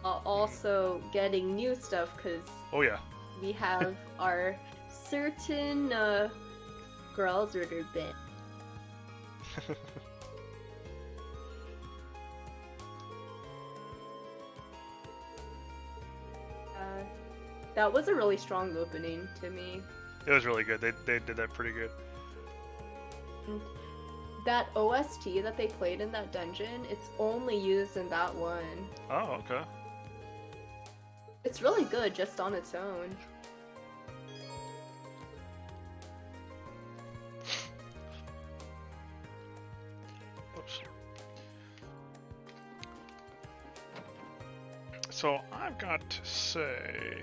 Also getting new stuff, because oh yeah, we have our certain girls order bin. That was a really strong opening to me. It was really good. They did that pretty good. That OST that they played in that dungeon, it's only used in that one. Oh, okay. It's really good just on its own. Oops. So I've got to say,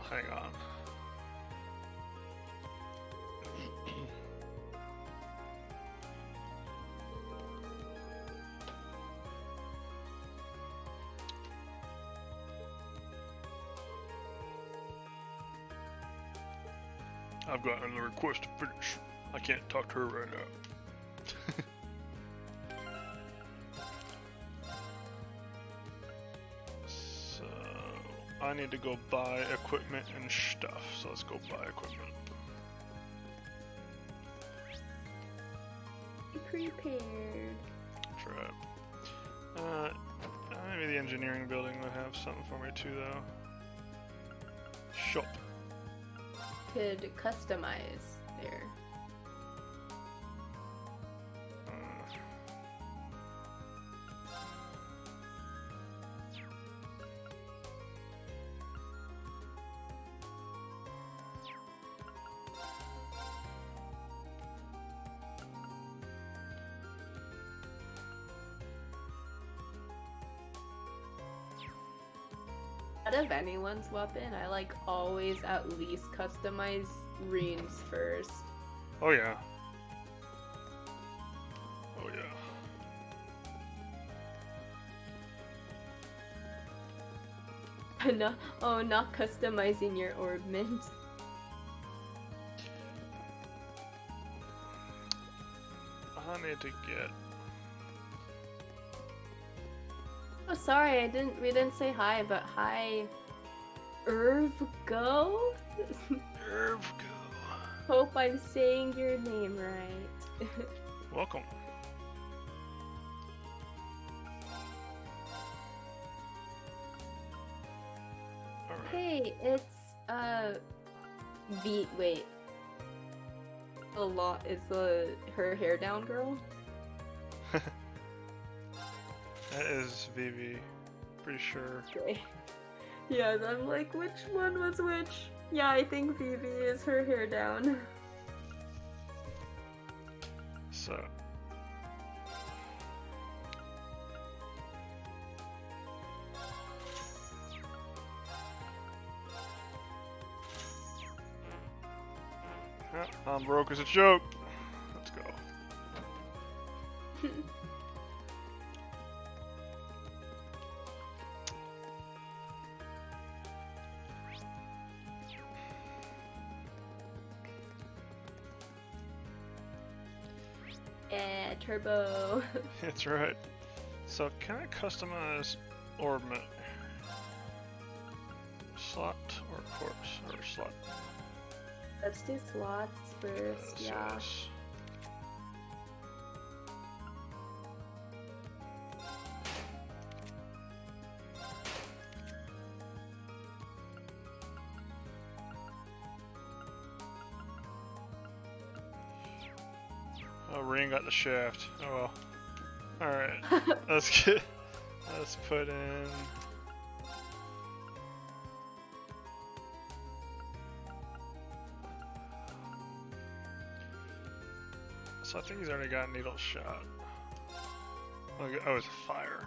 hang on. I've got another request to finish. I can't talk to her right now. So I need to go buy equipment and stuff. So let's go buy equipment. Be prepared. Trap. Maybe the engineering building would have something for me too, though. Shop. Could customize there. Out of anyone's weapon, I like always at least customize Reen's first. Oh yeah. No, oh, not customizing your orb mint. I need to get. Oh, sorry, we didn't say hi, but hi, Irvgo? Irvgo. Hope I'm saying your name right. Welcome. Hey, it's, wait. A lot is her hair down girl? That is Vivi. Pretty sure. Okay. Yeah, I'm like, which one was which? Yeah, I think Vivi is her hair down. So. I'm broke as a joke. Let's go. Yeah, turbo. That's right. So can I customize ornament? Slot or corpse or slot? Let's do slots first, yeah. Yes. Oh, Ring got the shaft. Oh well. Alright. Let's put in. So I think he's already got needle shot. Oh, it's fire.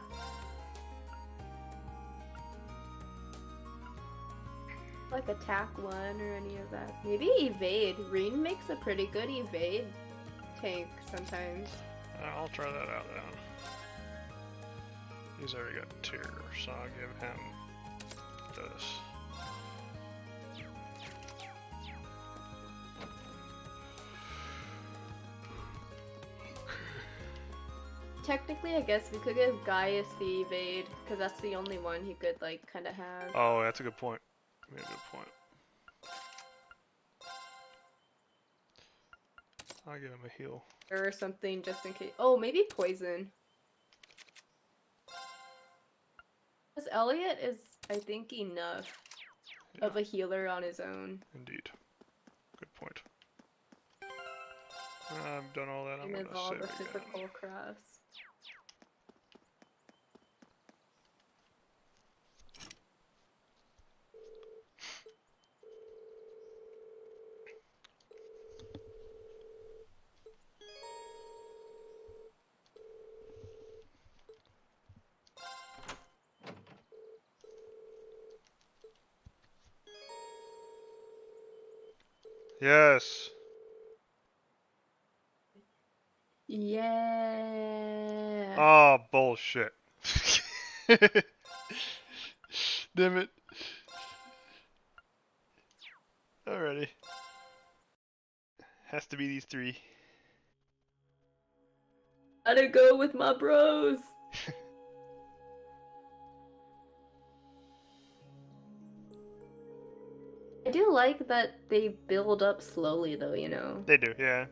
Like attack 1 or any of that. Maybe evade. Reen makes a pretty good evade tank sometimes. I'll try that out then. He's already got tier, so I'll give him this. Technically, I guess we could give Gaius the evade, because that's the only one he could, like, kind of have. Oh, that's a good point. Yeah, good point. I'll give him a heal. Or something just in case. Oh, maybe poison. Because Elliot is, I think, enough of a healer on his own. Indeed. Good point. I've done all that. I'm And gonna of all save the again. physical crafts. Yes. Yeah. Oh, bullshit. Damn it. Alrighty. Has to be these three. Gotta go with my bros. I do like that they build up slowly though, you know? They do, yeah.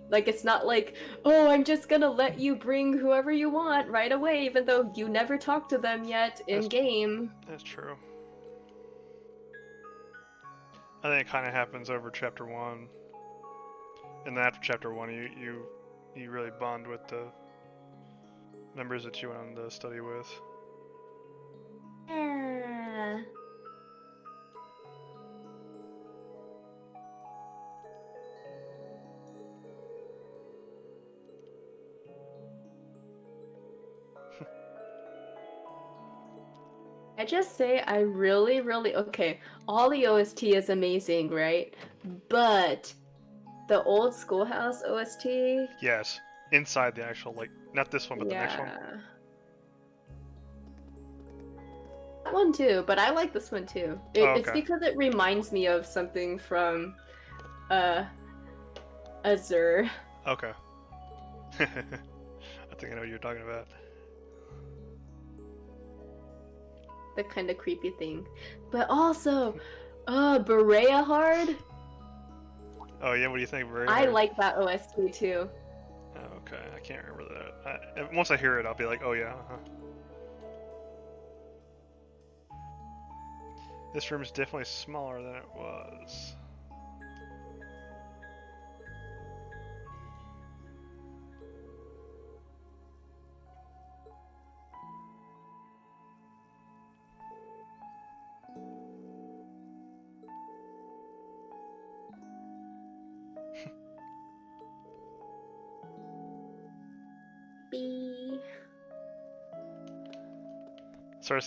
Like, it's not like, oh, I'm just gonna let you bring whoever you want right away, even though you never talked to them yet in-game. That's true. I think it kind of happens over chapter 1. And then after chapter 1, you really bond with the members that you went on the study with. Yeah. I just say I really, okay, all the OST is amazing, right? But the old Schoolhouse OST? Yes. Inside the actual, like, not this one, but the next one. That that one too, but I like this one too. It's okay. because it reminds me of something from Azure. Okay. I think I know what you're talking about. The kind of creepy thing. But also, Berea Hard. Oh yeah, what do you think, Bray? I like that OST too. Oh, okay, I can't remember that. Once I hear it, I'll be like, oh yeah. This room is definitely smaller than it was. B. Sorry,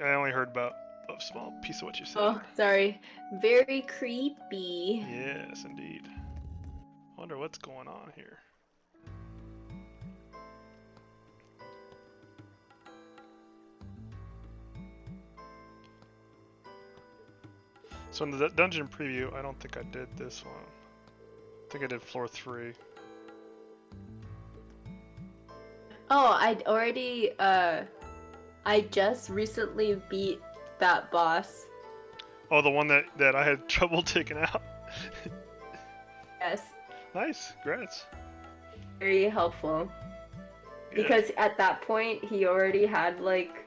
I only heard about a small piece of what you said. Oh, sorry. Very creepy. Yes, indeed. I wonder what's going on here. So in the dungeon preview, I don't think I did this one. I think I did floor 3. Oh, I'd already, I just recently beat that boss. Oh, the one that I had trouble taking out? Yes. Nice, congrats. Very helpful. Yeah. Because at that point, he already had, like,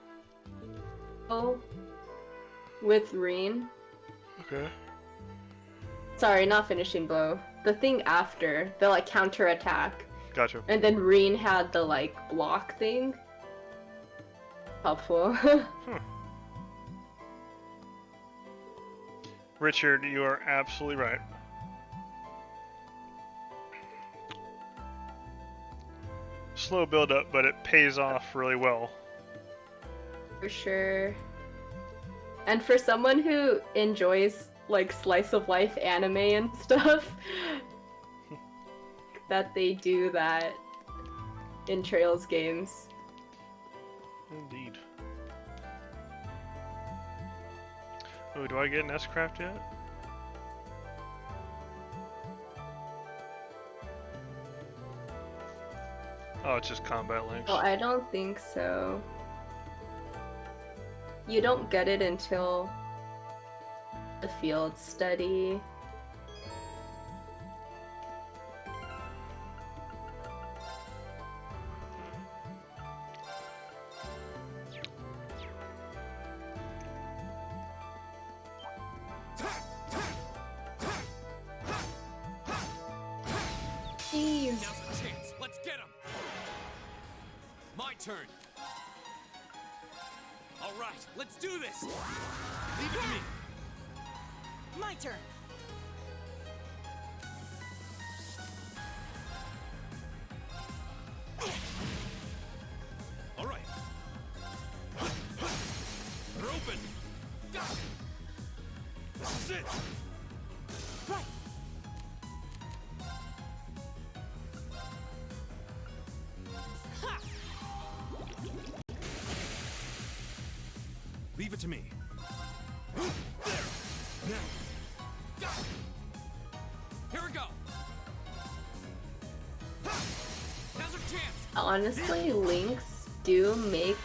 with Reen. Okay. Sorry, not finishing blow. The thing after, the, like, counter-attack. Gotcha. And then Reen had the, like, block thing. Helpful. Richard, you are absolutely right. Slow build up, but it pays off really well. For sure. And for someone who enjoys, like, slice of life anime and stuff, that they do that in Trails games. Indeed. Oh, do I get an S-Craft yet? Oh, it's just combat links. Oh, I don't think so. You don't get it until the field study. Jeez. Now's our chance. Let's get him. My turn. All right, let's do this. Leave it to me. My turn. All right. They're open. This is it. Right. Ha! Leave it to me. There. Now. Here we go. Now's our chance. Honestly, links do make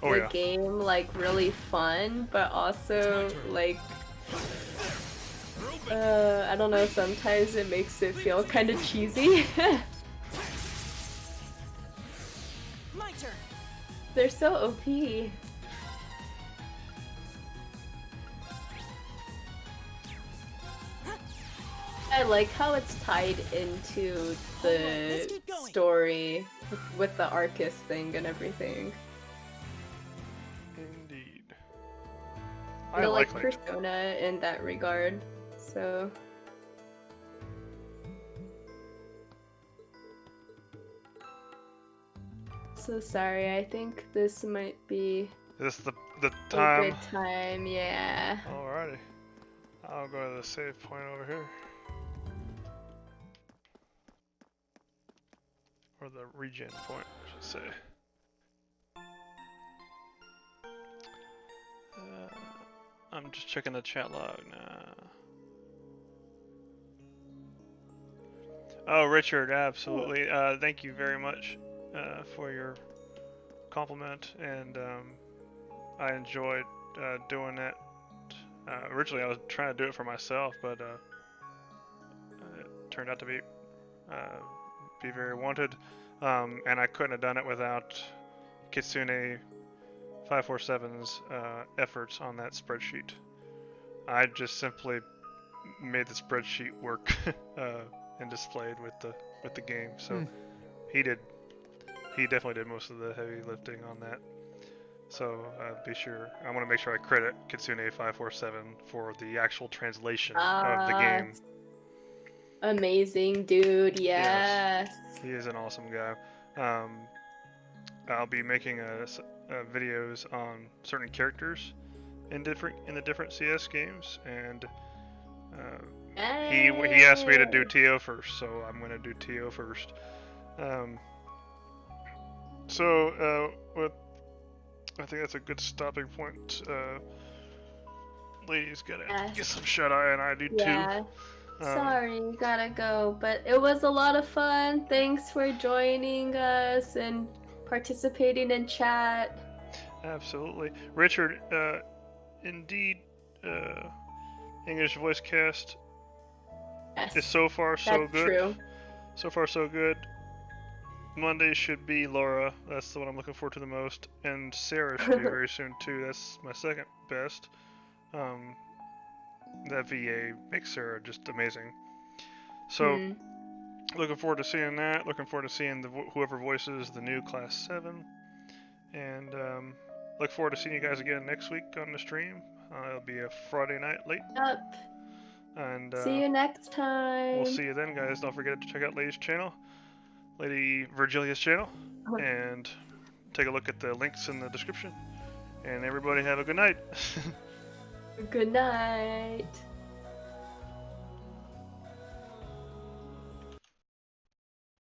the game, like, really fun, but also, like, I don't know, sometimes it makes it feel kind of cheesy. My turn. They're so OP. I like how it's tied into the story with the Arcus thing and everything. Indeed. I like Persona in that regard, so... So sorry, I think this might be... Is this the time? A good time, yeah. Alrighty. I'll go to the save point over here. Or the regen point, I should say. I'm just checking the chat log now. Oh, Richard, absolutely. Thank you very much for your compliment, and I enjoyed doing that. Originally, I was trying to do it for myself, but it turned out to be very wanted, and I couldn't have done it without Kitsune 547's efforts on that spreadsheet. I just simply made the spreadsheet work and displayed with the game. So he definitely did most of the heavy lifting on that. So I want to make sure I credit Kitsune 547 for the actual translation of the game. Amazing, dude. Yes, he is an awesome guy. I'll be making videos on certain characters in the different CS games, and he asked me to do TO first, so I'm gonna do TO first. I think that's a good stopping point. Lady's gotta get some shut eye, and I do too. Sorry, gotta go, but it was a lot of fun. Thanks for joining us and participating in chat. Absolutely. Richard, indeed, English voice cast is so far so good. True. So far so good. Monday should be Laura. That's the one I'm looking forward to the most. And Sarah should be very soon too. That's my second best. That VA makes Sarah just amazing. So, looking forward to seeing that. Looking forward to seeing whoever voices the new Class 7. And look forward to seeing you guys again next week on the stream. It'll be a Friday night late. Yep. And see you next time. We'll see you then, guys. Don't forget to check out Lady's channel, LadyVirgilia's channel, and take a look at the links in the description. And everybody have a good night. Good night.